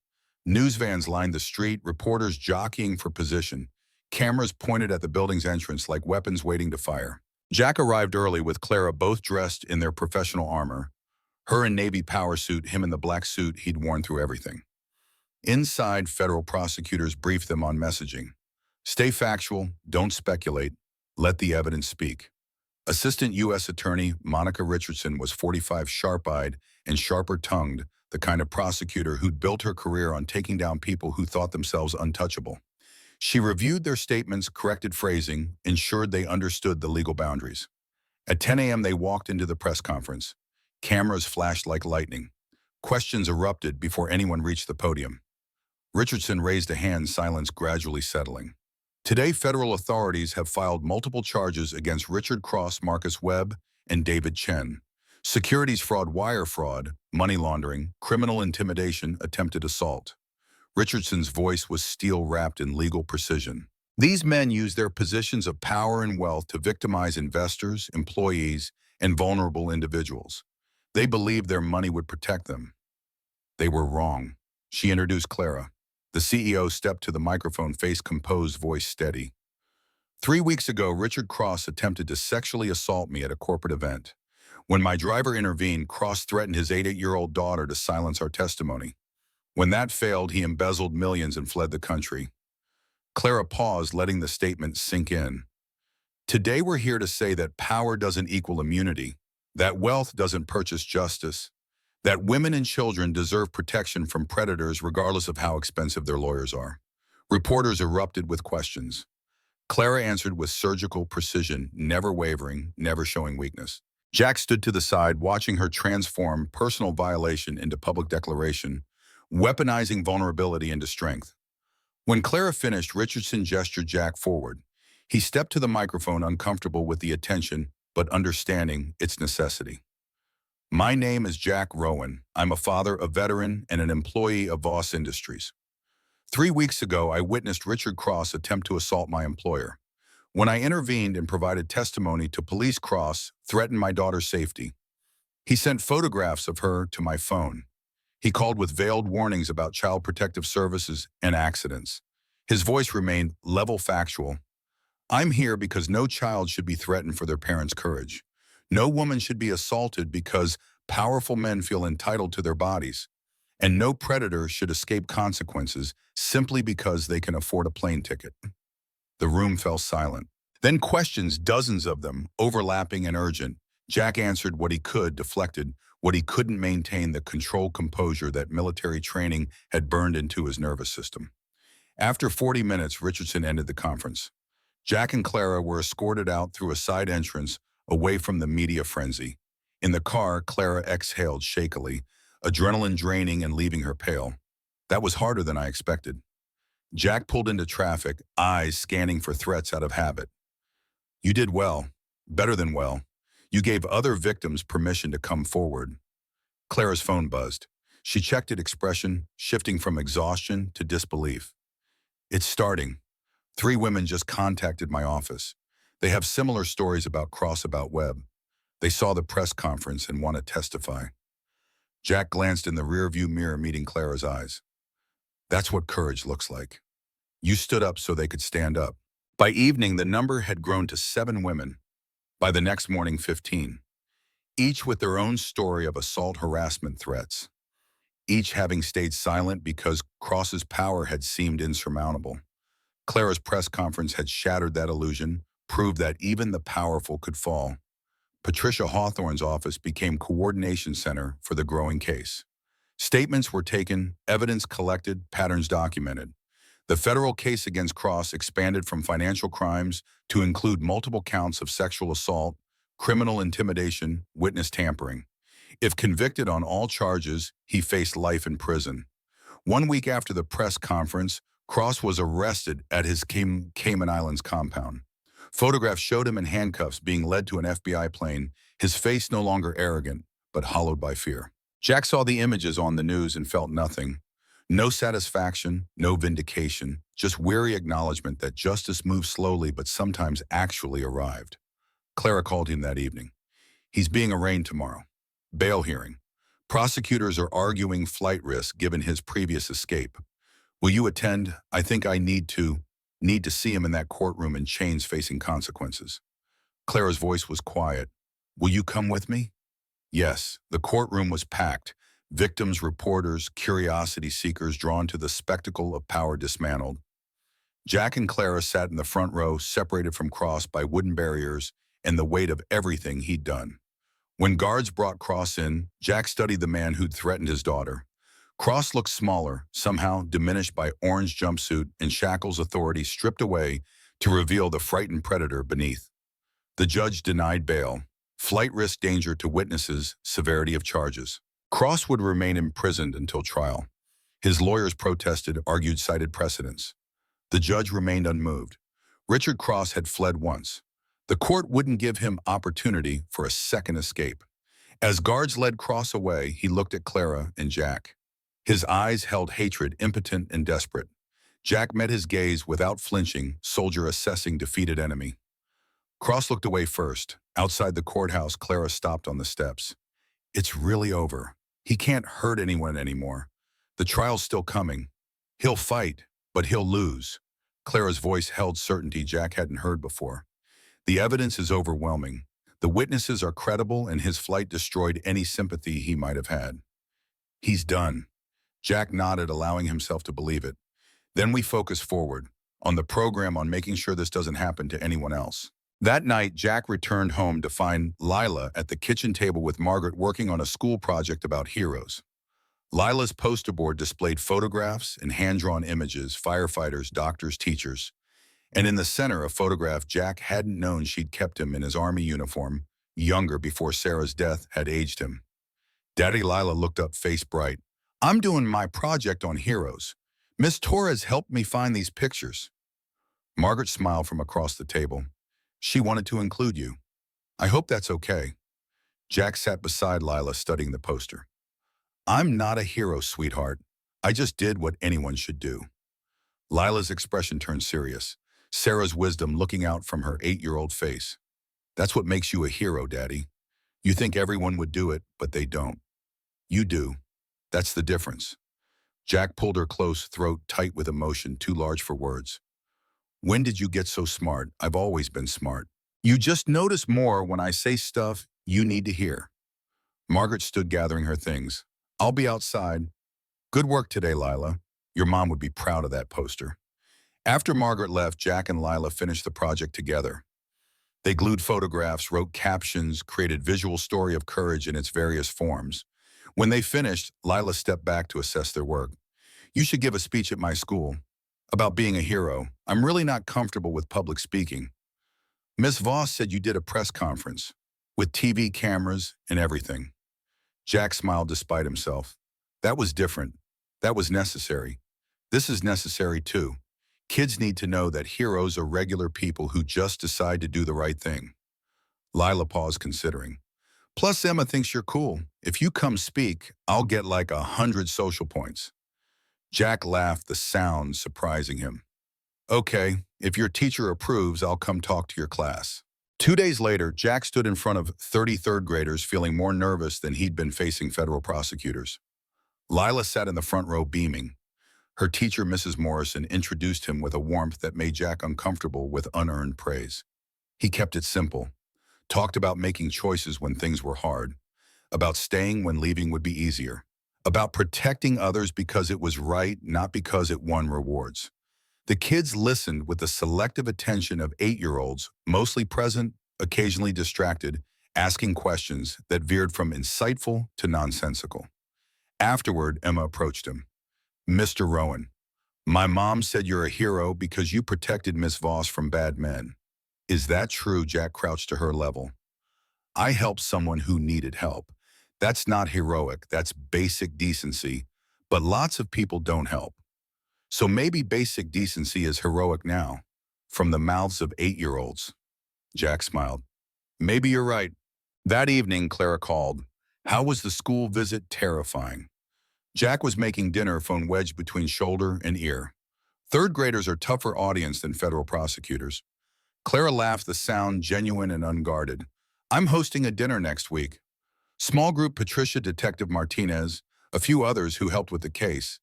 News vans lined the street, reporters jockeying for position. Cameras pointed at the building's entrance like weapons waiting to fire. Jack arrived early with Clara, both dressed in their professional armor. Her in navy power suit, him in the black suit he'd worn through everything. Inside, federal prosecutors briefed them on messaging. Stay factual, don't speculate, let the evidence speak. Assistant U.S. Attorney Monica Richardson was 45, sharp-eyed and sharper-tongued, the kind of prosecutor who'd built her career on taking down people who thought themselves untouchable. She reviewed their statements, corrected phrasing, ensured they understood the legal boundaries. At 10 a.m. they walked into the press conference. Cameras flashed like lightning. Questions erupted before anyone reached the podium. Richardson raised a hand, silence gradually settling. Today, federal authorities have filed multiple charges against Richard Cross, Marcus Webb, and David Chen. Securities fraud, wire fraud, money laundering, criminal intimidation, attempted assault. Richardson's voice was steel-wrapped in legal precision. These men use their positions of power and wealth to victimize investors, employees, and vulnerable individuals. They believed their money would protect them. They were wrong. She introduced Clara. The CEO stepped to the microphone, face composed, voice steady. 3 weeks ago, Richard Cross attempted to sexually assault me at a corporate event. When my driver intervened, Cross threatened his 8-year-old daughter to silence our testimony. When that failed, he embezzled millions and fled the country. Clara paused, letting the statement sink in. Today we're here to say that power doesn't equal immunity, that wealth doesn't purchase justice, that women and children deserve protection from predators regardless of how expensive their lawyers are. Reporters erupted with questions. Clara answered with surgical precision, never wavering, never showing weakness. Jack stood to the side, watching her transform personal violation into public declaration, weaponizing vulnerability into strength. When Clara finished, Richardson gestured Jack forward. He stepped to the microphone, uncomfortable with the attention, but understanding its necessity. My name is Jack Rowan. I'm a father, a veteran, and an employee of Voss Industries. 3 weeks ago, I witnessed Richard Cross attempt to assault my employer. When I intervened and provided testimony to police, Cross threatened my daughter's safety. He sent photographs of her to my phone. He called with veiled warnings about child protective services and accidents. His voice remained level, factual. I'm here because no child should be threatened for their parents' courage. No woman should be assaulted because powerful men feel entitled to their bodies. And no predator should escape consequences simply because they can afford a plane ticket. The room fell silent. Then questions, dozens of them, overlapping and urgent. Jack answered what he could, deflected what he couldn't, maintain the controlled composure that military training had burned into his nervous system. After 40 minutes, Richardson ended the conference. Jack and Clara were escorted out through a side entrance, away from the media frenzy. In the car, Clara exhaled shakily, adrenaline draining and leaving her pale. That was harder than I expected. Jack pulled into traffic, eyes scanning for threats out of habit. You did well. Better than well. You gave other victims permission to come forward. Clara's phone buzzed. She checked its expression, shifting from exhaustion to disbelief. It's starting. 3 women just contacted my office. They have similar stories about Cross about Webb. They saw the press conference and want to testify. Jack glanced in the rearview mirror, meeting Clara's eyes. That's what courage looks like. You stood up so they could stand up. By evening, the number had grown to 7 women. By the next morning, 15. Each with their own story of assault harassment threats. Each having stayed silent because Cross's power had seemed insurmountable. Clara's press conference had shattered that illusion, proved that even the powerful could fall. Patricia Hawthorne's office became coordination center for the growing case. Statements were taken, evidence collected, patterns documented. The federal case against Cross expanded from financial crimes to include multiple counts of sexual assault, criminal intimidation, witness tampering. If convicted on all charges, he faced life in prison. 1 week after the press conference, Cross was arrested at his Cayman Islands compound. Photographs showed him in handcuffs being led to an FBI plane, his face no longer arrogant, but hollowed by fear. Jack saw the images on the news and felt nothing. No satisfaction, no vindication, just weary acknowledgement that justice moves slowly but sometimes actually arrived. Clara called him that evening. He's being arraigned tomorrow. Bail hearing. Prosecutors are arguing flight risk given his previous escape. Will you attend? I think I need to see him in that courtroom in chains facing consequences. Clara's voice was quiet. Will you come with me? Yes, the courtroom was packed. Victims, reporters, curiosity seekers drawn to the spectacle of power dismantled. Jack and Clara sat in the front row, separated from Cross by wooden barriers and the weight of everything he'd done. When guards brought Cross in, Jack studied the man who'd threatened his daughter. Cross looked smaller, somehow diminished by orange jumpsuit and shackles authority stripped away to reveal the frightened predator beneath. The judge denied bail. Flight risk, danger to witnesses, severity of charges. Cross would remain imprisoned until trial. His lawyers protested, argued, cited precedents. The judge remained unmoved. Richard Cross had fled once. The court wouldn't give him opportunity for a second escape. As guards led Cross away, he looked at Clara and Jack. His eyes held hatred, impotent and desperate. Jack met his gaze without flinching, soldier assessing defeated enemy. Cross looked away first. Outside the courthouse, Clara stopped on the steps. It's really over. He can't hurt anyone anymore. The trial's still coming. He'll fight, but he'll lose. Clara's voice held certainty Jack hadn't heard before. The evidence is overwhelming. The witnesses are credible, and his flight destroyed any sympathy he might have had. He's done. Jack nodded, allowing himself to believe it. Then we focus forward, on the program, on making sure this doesn't happen to anyone else. That night, Jack returned home to find Lila at the kitchen table with Margaret working on a school project about heroes. Lila's poster board displayed photographs and hand-drawn images, firefighters, doctors, teachers. And in the center, a photograph Jack hadn't known she'd kept him in his army uniform, younger before Sarah's death had aged him. Daddy Lila looked up, face bright. I'm doing my project on heroes. Miss Torres helped me find these pictures. Margaret smiled from across the table. She wanted to include you. I hope that's okay. Jack sat beside Lila, studying the poster. I'm not a hero, sweetheart. I just did what anyone should do. Lila's expression turned serious, Sarah's wisdom looking out from her 8-year-old face. That's what makes you a hero, Daddy. You think everyone would do it, but they don't. You do. That's the difference. Jack pulled her close, throat tight with emotion, too large for words. When did you get so smart? I've always been smart. You just notice more when I say stuff you need to hear. Margaret stood gathering her things. I'll be outside. Good work today, Lila. Your mom would be proud of that poster. After Margaret left, Jack and Lila finished the project together. They glued photographs, wrote captions, created visual story of courage in its various forms. When they finished, Lila stepped back to assess their work. You should give a speech at my school. About being a hero. I'm really not comfortable with public speaking. Miss Voss said you did a press conference, with TV cameras and everything. Jack smiled despite himself. That was different. That was necessary. This is necessary too. Kids need to know that heroes are regular people who just decide to do the right thing. Lila paused, considering. Plus, Emma thinks you're cool. If you come speak, I'll get like 100 social points. Jack laughed, the sound surprising him. Okay, if your teacher approves, I'll come talk to your class. 2 days later, Jack stood in front of 33rd graders feeling more nervous than he'd been facing federal prosecutors. Lila sat in the front row beaming. Her teacher, Mrs. Morrison, introduced him with a warmth that made Jack uncomfortable with unearned praise. He kept it simple, talked about making choices when things were hard, about staying when leaving would be easier, about protecting others because it was right, not because it won rewards. The kids listened with the selective attention of 8-year-olds, mostly present, occasionally distracted, asking questions that veered from insightful to nonsensical. Afterward, Emma approached him. Mr. Rowan, my mom said you're a hero because you protected Miss Voss from bad men. Is that true? Jack crouched to her level. I helped someone who needed help. That's not heroic, that's basic decency, but lots of people don't help. So maybe basic decency is heroic now, from the mouths of 8-year-olds. Jack smiled. Maybe you're right. That evening, Clara called. How was the school visit? Terrifying. Jack was making dinner, phone wedged between shoulder and ear. Third graders are tougher audience than federal prosecutors. Clara laughed, the sound genuine and unguarded. I'm hosting a dinner next week. Small group: Patricia, Detective Martinez, a few others who helped with the case.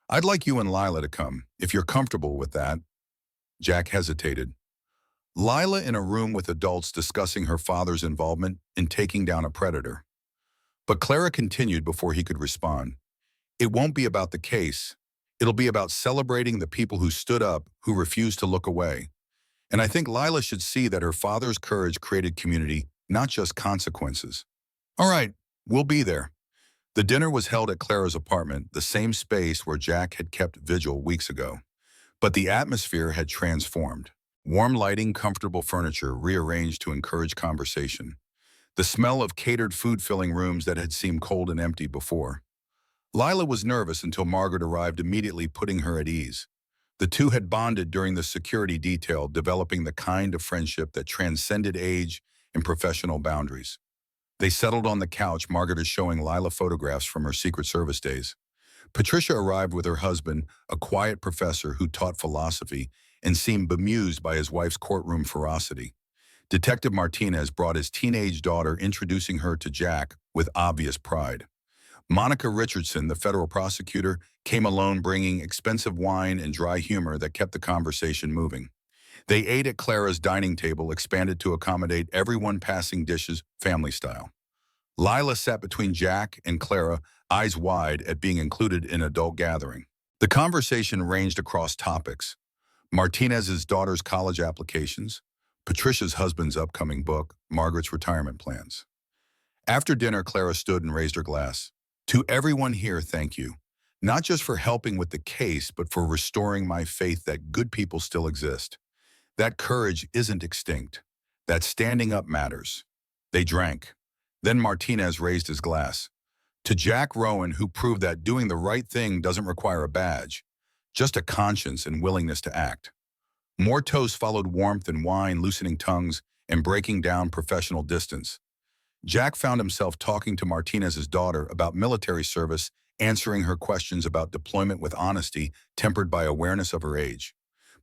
I'd like you and Lila to come, if you're comfortable with that. Jack hesitated. Lila in a room with adults discussing her father's involvement in taking down a predator. But Clara continued before he could respond. It won't be about the case. It'll be about celebrating the people who stood up, who refused to look away. And I think Lila should see that her father's courage created community, not just consequences. All right, we'll be there. The dinner was held at Clara's apartment, the same space where Jack had kept vigil weeks ago. But the atmosphere had transformed. Warm lighting, comfortable furniture rearranged to encourage conversation. The smell of catered food filling rooms that had seemed cold and empty before. Lila was nervous until Margaret arrived, immediately putting her at ease. The two had bonded during the security detail, developing the kind of friendship that transcended age and professional boundaries. They settled on the couch, Margaret is showing Lila photographs from her Secret Service days. Patricia arrived with her husband, a quiet professor who taught philosophy and seemed bemused by his wife's courtroom ferocity. Detective Martinez brought his teenage daughter, introducing her to Jack with obvious pride. Monica Richardson, the federal prosecutor, came alone, bringing expensive wine and dry humor that kept the conversation moving. They ate at Clara's dining table, expanded to accommodate everyone, passing dishes, family style. Lila sat between Jack and Clara, eyes wide at being included in an adult gathering. The conversation ranged across topics. Martinez's daughter's college applications, Patricia's husband's upcoming book, Margaret's retirement plans. After dinner, Clara stood and raised her glass. To everyone here, thank you. Not just for helping with the case, but for restoring my faith that good people still exist. That courage isn't extinct. That standing up matters. They drank. Then Martinez raised his glass. To Jack Rowan, who proved that doing the right thing doesn't require a badge, just a conscience and willingness to act. More toasts followed, warmth and wine, loosening tongues and breaking down professional distance. Jack found himself talking to Martinez's daughter about military service, answering her questions about deployment with honesty, tempered by awareness of her age.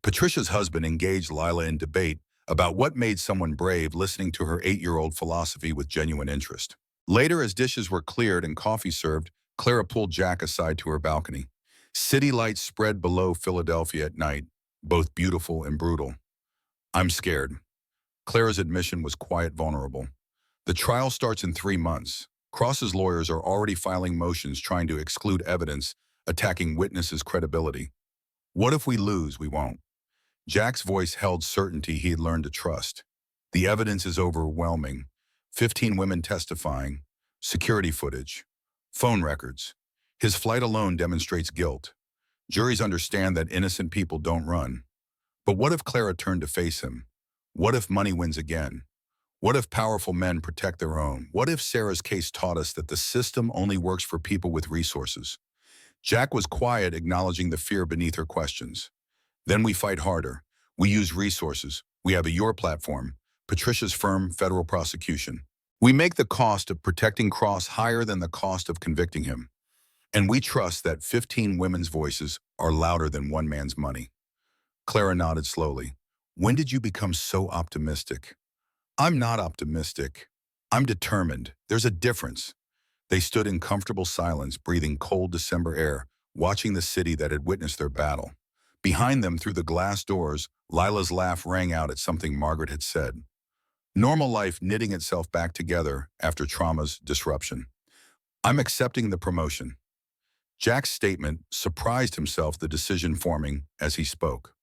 Patricia's husband engaged Lila in debate about what made someone brave, listening to her 8-year-old philosophy with genuine interest. Later, as dishes were cleared and coffee served, Clara pulled Jack aside to her balcony. City lights spread below Philadelphia at night, both beautiful and brutal. I'm scared. Clara's admission was quiet, vulnerable. The trial starts in 3 months. Cross's lawyers are already filing motions trying to exclude evidence, attacking witnesses' credibility. What if we lose? We won't. Jack's voice held certainty he had learned to trust. The evidence is overwhelming. 15 women testifying, security footage, phone records. His flight alone demonstrates guilt. Juries understand that innocent people don't run. But what if Clara turned to face him? What if money wins again? What if powerful men protect their own? What if Sarah's case taught us that the system only works for people with resources? Jack was quiet, acknowledging the fear beneath her questions. Then we fight harder. We use resources. We have a your platform. Patricia's firm federal prosecution. We make the cost of protecting Cross higher than the cost of convicting him. And we trust that 15 women's voices are louder than one man's money. Clara nodded slowly. When did you become so optimistic? I'm not optimistic. I'm determined. There's a difference. They stood in comfortable silence, breathing cold December air, watching the city that had witnessed their battle. Behind them, through the glass doors, Lila's laugh rang out at something Margaret had said. Normal life knitting itself back together after trauma's disruption. I'm accepting the promotion. Jack's statement surprised himself, the decision forming as he spoke.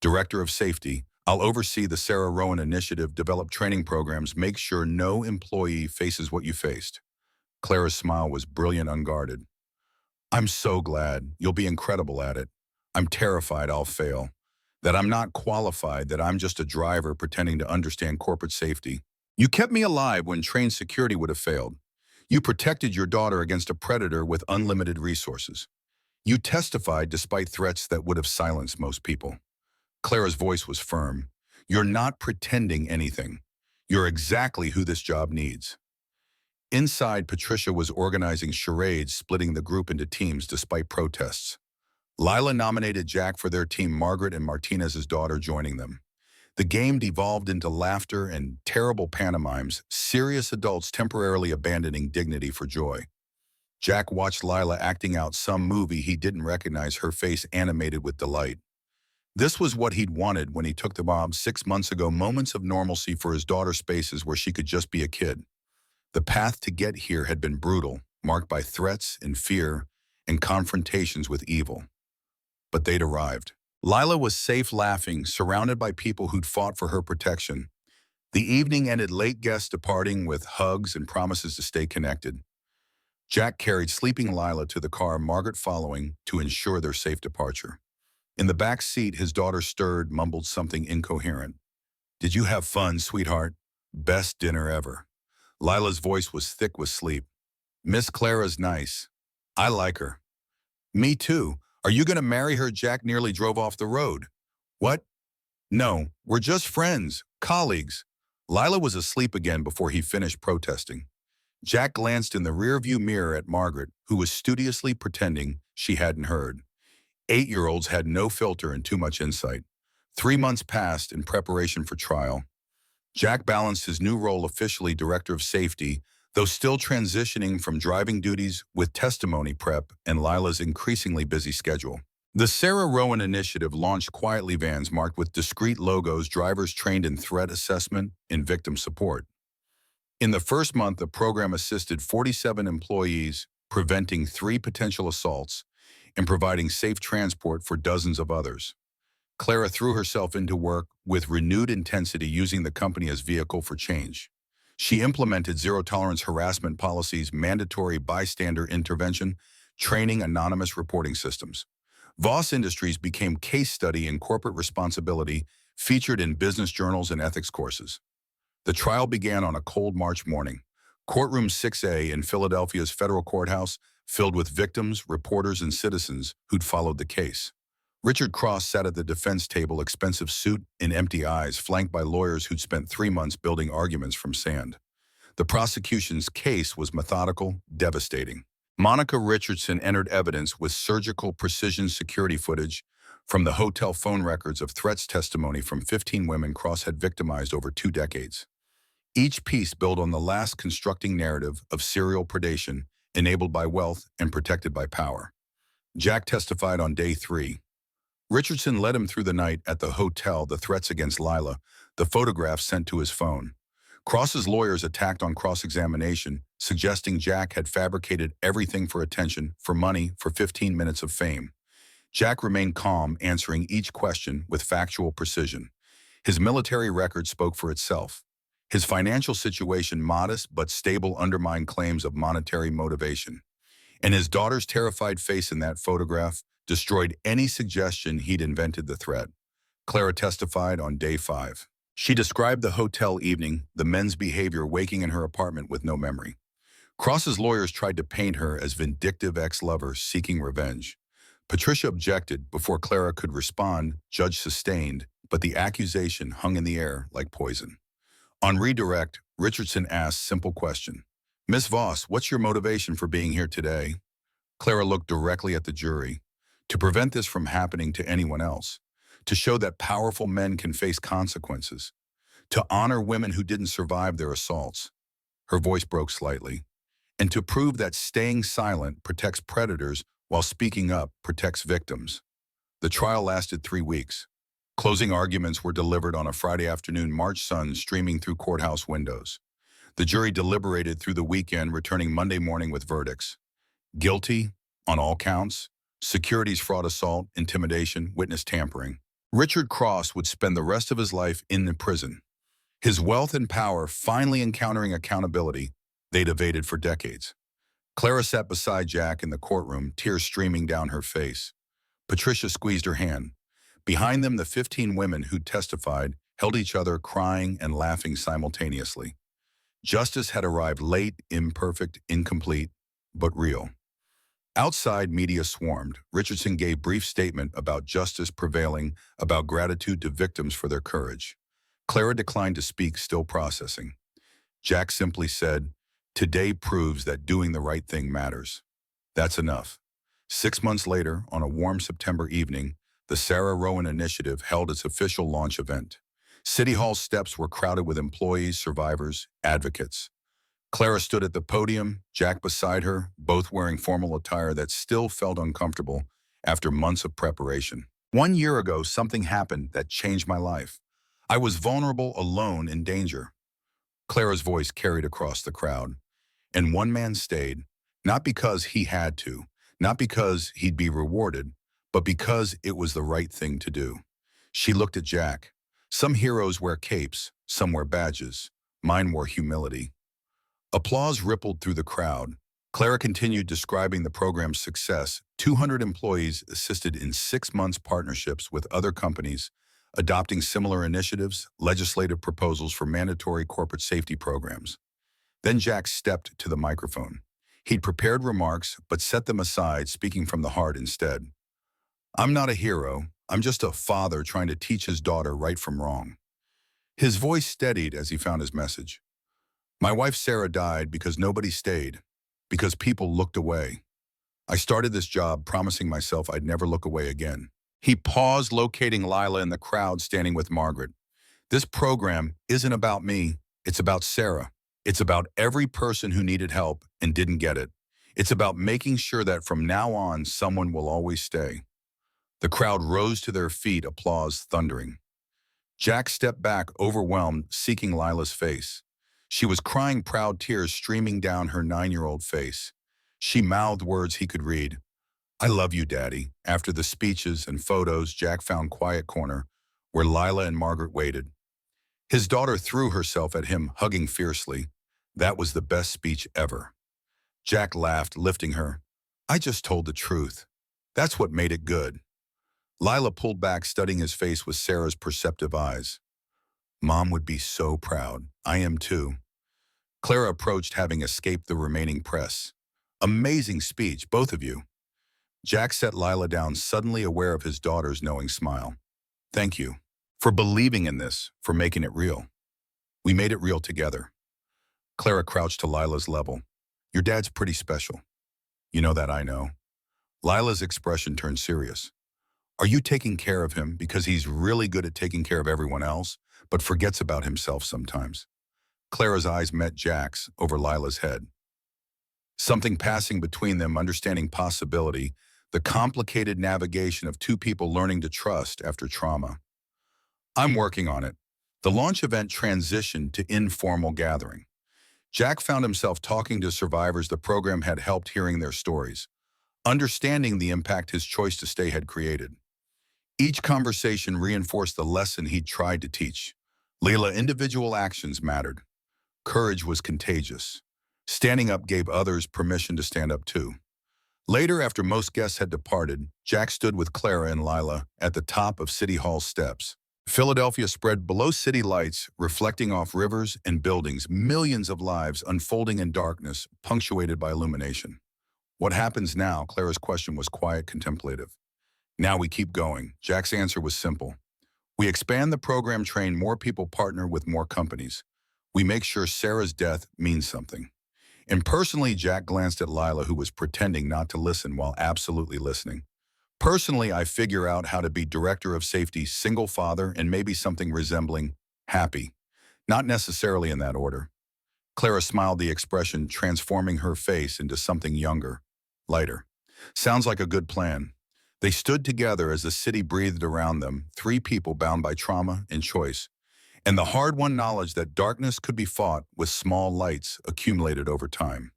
Director of Safety, I'll oversee the Sarah Rowan Initiative, develop training programs, make sure no employee faces what you faced. Clara's smile was brilliant, unguarded. I'm so glad. You'll be incredible at it. I'm terrified I'll fail. That I'm not qualified, that I'm just a driver pretending to understand corporate safety. You kept me alive when trained security would have failed. You protected your daughter against a predator with unlimited resources. You testified despite threats that would have silenced most people. Clara's voice was firm. You're not pretending anything. You're exactly who this job needs. Inside, Patricia was organizing charades, splitting the group into teams despite protests. Lila nominated Jack for their team, Margaret and Martinez's daughter joining them. The game devolved into laughter and terrible pantomimes, serious adults temporarily abandoning dignity for joy. Jack watched Lila acting out some movie he didn't recognize, her face animated with delight. This was what he'd wanted when he took the mob 6 months ago, moments of normalcy for his daughter, spaces where she could just be a kid. The path to get here had been brutal, marked by threats and fear and confrontations with evil. But they'd arrived. Lila was safe, laughing, surrounded by people who'd fought for her protection. The evening ended, late guests departing with hugs and promises to stay connected. Jack carried sleeping Lila to the car, Margaret following to ensure their safe departure. In the back seat, his daughter stirred, mumbled something incoherent. Did you have fun, sweetheart? Best dinner ever. Lila's voice was thick with sleep. Miss Clara's nice. I like her. Me too. Are you going to marry her? Jack nearly drove off the road. What? No, we're just friends, colleagues. Lila was asleep again before he finished protesting. Jack glanced in the rearview mirror at Margaret, who was studiously pretending she hadn't heard. 8-year-olds had no filter and too much insight. 3 months passed in preparation for trial. Jack balanced his new role, officially Director of Safety, though still transitioning from driving duties, with testimony prep and Lila's increasingly busy schedule. The Sarah Rowan Initiative launched quietly, vans marked with discreet logos, drivers trained in threat assessment and victim support. In the first month, the program assisted 47 employees, preventing 3 potential assaults and providing safe transport for dozens of others. Clara threw herself into work with renewed intensity, using the company as vehicle for change. She implemented zero-tolerance harassment policies, mandatory bystander intervention, training, anonymous reporting systems. Voss Industries became case study in corporate responsibility, featured in business journals and ethics courses. The trial began on a cold March morning. Courtroom 6A in Philadelphia's federal courthouse filled with victims, reporters, and citizens who'd followed the case. Richard Cross sat at the defense table, expensive suit and empty eyes, flanked by lawyers who'd spent 3 months building arguments from sand. The prosecution's case was methodical, devastating. Monica Richardson entered evidence with surgical precision, security footage from the hotel phone records of threats, testimony from 15 women Cross had victimized over 2 decades. Each piece built on the last, constructing narrative of serial predation, enabled by wealth and protected by power. Jack testified on day 3. Richardson led him through the night at the hotel, the threats against Lila, the photographs sent to his phone. Cross's lawyers attacked on cross-examination, suggesting Jack had fabricated everything for attention, for money, for 15 minutes of fame. Jack remained calm, answering each question with factual precision. His military record spoke for itself. His financial situation, modest but stable, undermined claims of monetary motivation. And his daughter's terrified face in that photograph destroyed any suggestion he'd invented the threat. Clara testified on day 5. She described the hotel evening, the men's behavior, waking in her apartment with no memory. Cross's lawyers tried to paint her as vindictive ex-lover seeking revenge. Patricia objected before Clara could respond. Judge sustained, but the accusation hung in the air like poison. On redirect, Richardson asked simple question. Miss Voss, what's your motivation for being here today? Clara looked directly at the jury. To prevent this from happening to anyone else. To show that powerful men can face consequences. To honor women who didn't survive their assaults. Her voice broke slightly. And to prove that staying silent protects predators while speaking up protects victims. The trial lasted 3 weeks. Closing arguments were delivered on a Friday afternoon, March sun streaming through courthouse windows. The jury deliberated through the weekend, returning Monday morning with verdicts. Guilty on all counts, securities fraud assault, intimidation, witness tampering. Richard Cross would spend the rest of his life in the prison. His wealth and power finally encountering accountability they'd evaded for decades. Clara sat beside Jack in the courtroom, tears streaming down her face. Patricia squeezed her hand. Behind them, the 15 women who testified held each other, crying and laughing simultaneously. Justice had arrived late, imperfect, incomplete, but real. Outside, media swarmed. Richardson gave brief statement about justice prevailing, about gratitude to victims for their courage. Clara declined to speak, still processing. Jack simply said, "Today proves that doing the right thing matters." That's enough. 6 months later, on a warm September evening, the Sarah Rowan Initiative held its official launch event. City Hall steps were crowded with employees, survivors, advocates. Clara stood at the podium, Jack beside her, both wearing formal attire that still felt uncomfortable after months of preparation. 1 year ago, something happened that changed my life. I was vulnerable, alone, in danger. Clara's voice carried across the crowd. And one man stayed, not because he had to, not because he'd be rewarded, but because it was the right thing to do. She looked at Jack. Some heroes wear capes, some wear badges. Mine wore humility. Applause rippled through the crowd. Clara continued describing the program's success. 200 employees assisted in 6 months partnerships with other companies, adopting similar initiatives, legislative proposals for mandatory corporate safety programs. Then Jack stepped to the microphone. He'd prepared remarks, but set them aside, speaking from the heart instead. I'm not a hero. I'm just a father trying to teach his daughter right from wrong. His voice steadied as he found his message. My wife Sarah died because nobody stayed, because people looked away. I started this job promising myself I'd never look away again. He paused, locating Lila in the crowd standing with Margaret. This program isn't about me, it's about Sarah. It's about every person who needed help and didn't get it. It's about making sure that from now on, someone will always stay. The crowd rose to their feet, applause thundering. Jack stepped back, overwhelmed, seeking Lila's face. She was crying, proud tears streaming down her 9-year-old face. She mouthed words he could read. I love you, Daddy. After the speeches and photos, Jack found quiet corner where Lila and Margaret waited. His daughter threw herself at him, hugging fiercely. That was the best speech ever. Jack laughed, lifting her. I just told the truth. That's what made it good. Lila pulled back, studying his face with Sarah's perceptive eyes. Mom would be so proud. I am too. Clara approached, having escaped the remaining press. Amazing speech, both of you. Jack set Lila down, suddenly aware of his daughter's knowing smile. Thank you. For believing in this, for making it real. We made it real together. Clara crouched to Lila's level. Your dad's pretty special. You know that I know. Lila's expression turned serious. Are you taking care of him because he's really good at taking care of everyone else, but forgets about himself sometimes? Clara's eyes met Jack's over Lila's head. Something passing between them, understanding possibility, the complicated navigation of two people learning to trust after trauma. I'm working on it. The launch event transitioned to informal gathering. Jack found himself talking to survivors the program had helped, hearing their stories, understanding the impact his choice to stay had created. Each conversation reinforced the lesson he'd tried to teach. Lila, individual actions mattered. Courage was contagious. Standing up gave others permission to stand up too. Later, after most guests had departed, Jack stood with Clara and Lila at the top of City Hall steps. Philadelphia spread below city lights, reflecting off rivers and buildings, millions of lives unfolding in darkness, punctuated by illumination. What happens now? Clara's question was quiet, contemplative. Now we keep going. Jack's answer was simple. We expand the program, train more people, partner with more companies. We make sure Sarah's death means something. Impersonally, Jack glanced at Lila, who was pretending not to listen while absolutely listening. Personally, I figure out how to be director of safety, single father, and maybe something resembling happy. Not necessarily in that order. Clara smiled, the expression transforming her face into something younger, lighter. Sounds like a good plan. They stood together as the city breathed around them, three people bound by trauma and choice, and the hard-won knowledge that darkness could be fought with small lights accumulated over time.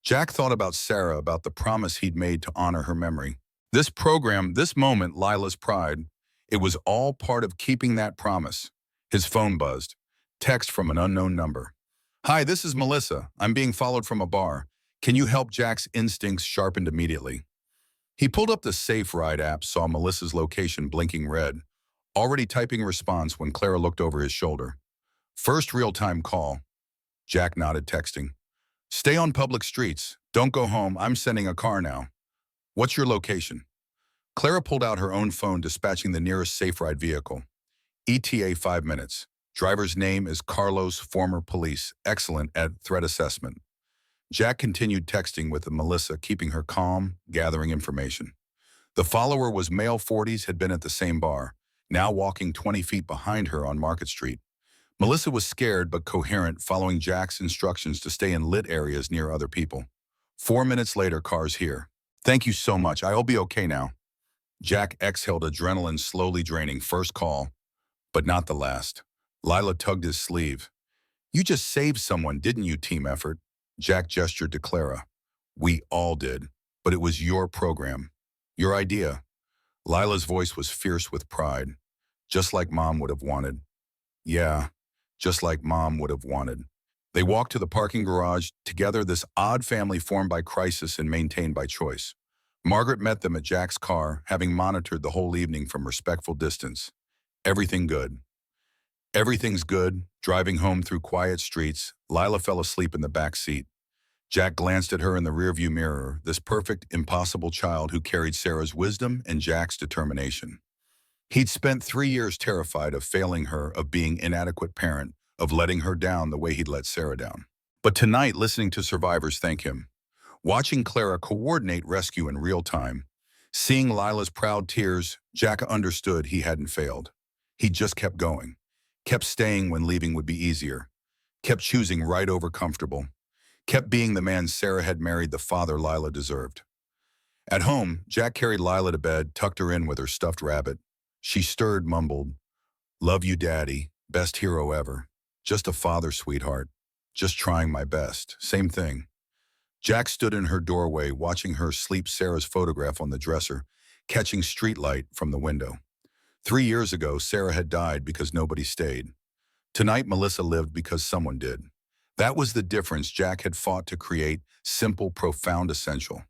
Jack thought about Sarah, about the promise he'd made to honor her memory. This program, this moment, Lila's pride, it was all part of keeping that promise. His phone buzzed. Text from an unknown number. "Hi, this is Melissa. I'm being followed from a bar. Can you help?" Jack's instincts sharpened immediately. He pulled up the Safe Ride app, saw Melissa's location blinking red, already typing a response when Clara looked over his shoulder. "First real-time call." Jack nodded, texting. "Stay on public streets. Don't go home. I'm sending a car now. What's your location?" Clara pulled out her own phone, dispatching the nearest Safe Ride vehicle. ETA 5 minutes. Driver's name is Carlos, former police, excellent at threat assessment. Jack continued texting with Melissa, keeping her calm, gathering information. The follower was male 40s, had been at the same bar, now walking 20 feet behind her on Market Street. Melissa was scared but coherent, following Jack's instructions to stay in lit areas near other people. 4 minutes later, car's here. "Thank you so much. I'll be okay now." Jack exhaled, adrenaline slowly draining. First call, but not the last. Lila tugged his sleeve. "You just saved someone, didn't you?" Team effort. Jack gestured to Clara. "We all did, but it was your program. Your idea." Lila's voice was fierce with pride. "Just like Mom would have wanted." "Yeah, just like Mom would have wanted." They walked to the parking garage, together, this odd family formed by crisis and maintained by choice. Margaret met them at Jack's car, having monitored the whole evening from respectful distance. "Everything good." "Everything's good." Driving home through quiet streets, Lila fell asleep in the back seat. Jack glanced at her in the rearview mirror, this perfect, impossible child who carried Sarah's wisdom and Jack's determination. He'd spent 3 years terrified of failing her, of being inadequate parent, of letting her down the way he'd let Sarah down. But tonight, listening to survivors thank him, watching Clara coordinate rescue in real time, seeing Lila's proud tears, Jack understood he hadn't failed. He just kept going, kept staying when leaving would be easier, kept choosing right over comfortable, kept being the man Sarah had married, the father Lila deserved. At home, Jack carried Lila to bed, tucked her in with her stuffed rabbit. She stirred, mumbled, "Love you, Daddy. Best hero ever. Just a father, sweetheart. Just trying my best." Same thing. Jack stood in her doorway, watching her sleep, Sarah's photograph on the dresser, catching streetlight from the window. 3 years ago, Sarah had died because nobody stayed. Tonight, Melissa lived because someone did. That was the difference Jack had fought to create, simple, profound, essential.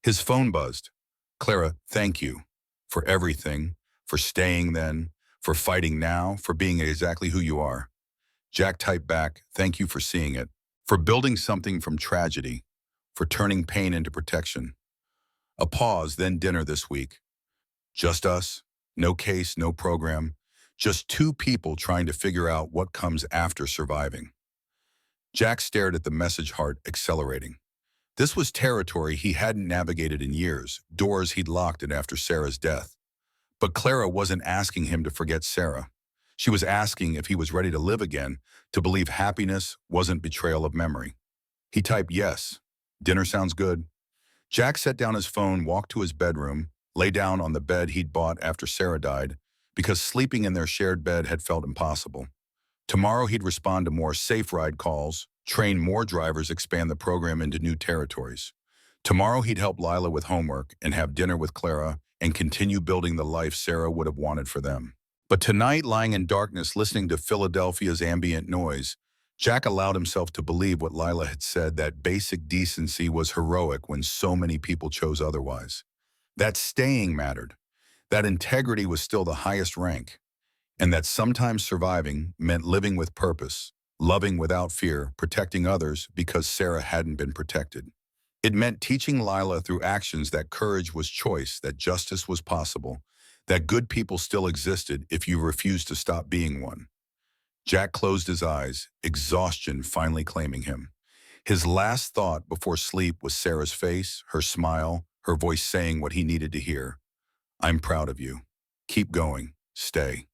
His phone buzzed. "Clara, thank you for everything, for staying then, for fighting now, for being exactly who you are." Jack typed back, "Thank you for seeing it, for building something from tragedy, for turning pain into protection." A pause, then dinner this week. Just us, no case, no program, just two people trying to figure out what comes after surviving. Jack stared at the message, heart accelerating. This was territory he hadn't navigated in years, doors he'd locked in after Sarah's death. But Clara wasn't asking him to forget Sarah. She was asking if he was ready to live again, to believe happiness wasn't betrayal of memory. He typed, "Yes. Dinner sounds good." Jack set down his phone, walked to his bedroom, lay down on the bed he'd bought after Sarah died, because sleeping in their shared bed had felt impossible. Tomorrow he'd respond to more Safe Ride calls, train more drivers, expand the program into new territories. Tomorrow he'd help Lila with homework and have dinner with Clara and continue building the life Sarah would have wanted for them. But tonight, lying in darkness, listening to Philadelphia's ambient noise, Jack allowed himself to believe what Lila had said, that basic decency was heroic when so many people chose otherwise. That staying mattered, that integrity was still the highest rank, and that sometimes surviving meant living with purpose, loving without fear, protecting others because Sarah hadn't been protected. It meant teaching Lila through actions that courage was choice, that justice was possible, that good people still existed if you refused to stop being one. Jack closed his eyes, exhaustion finally claiming him. His last thought before sleep was Sarah's face, her smile, her voice saying what he needed to hear. I'm proud of you. Keep going. Stay.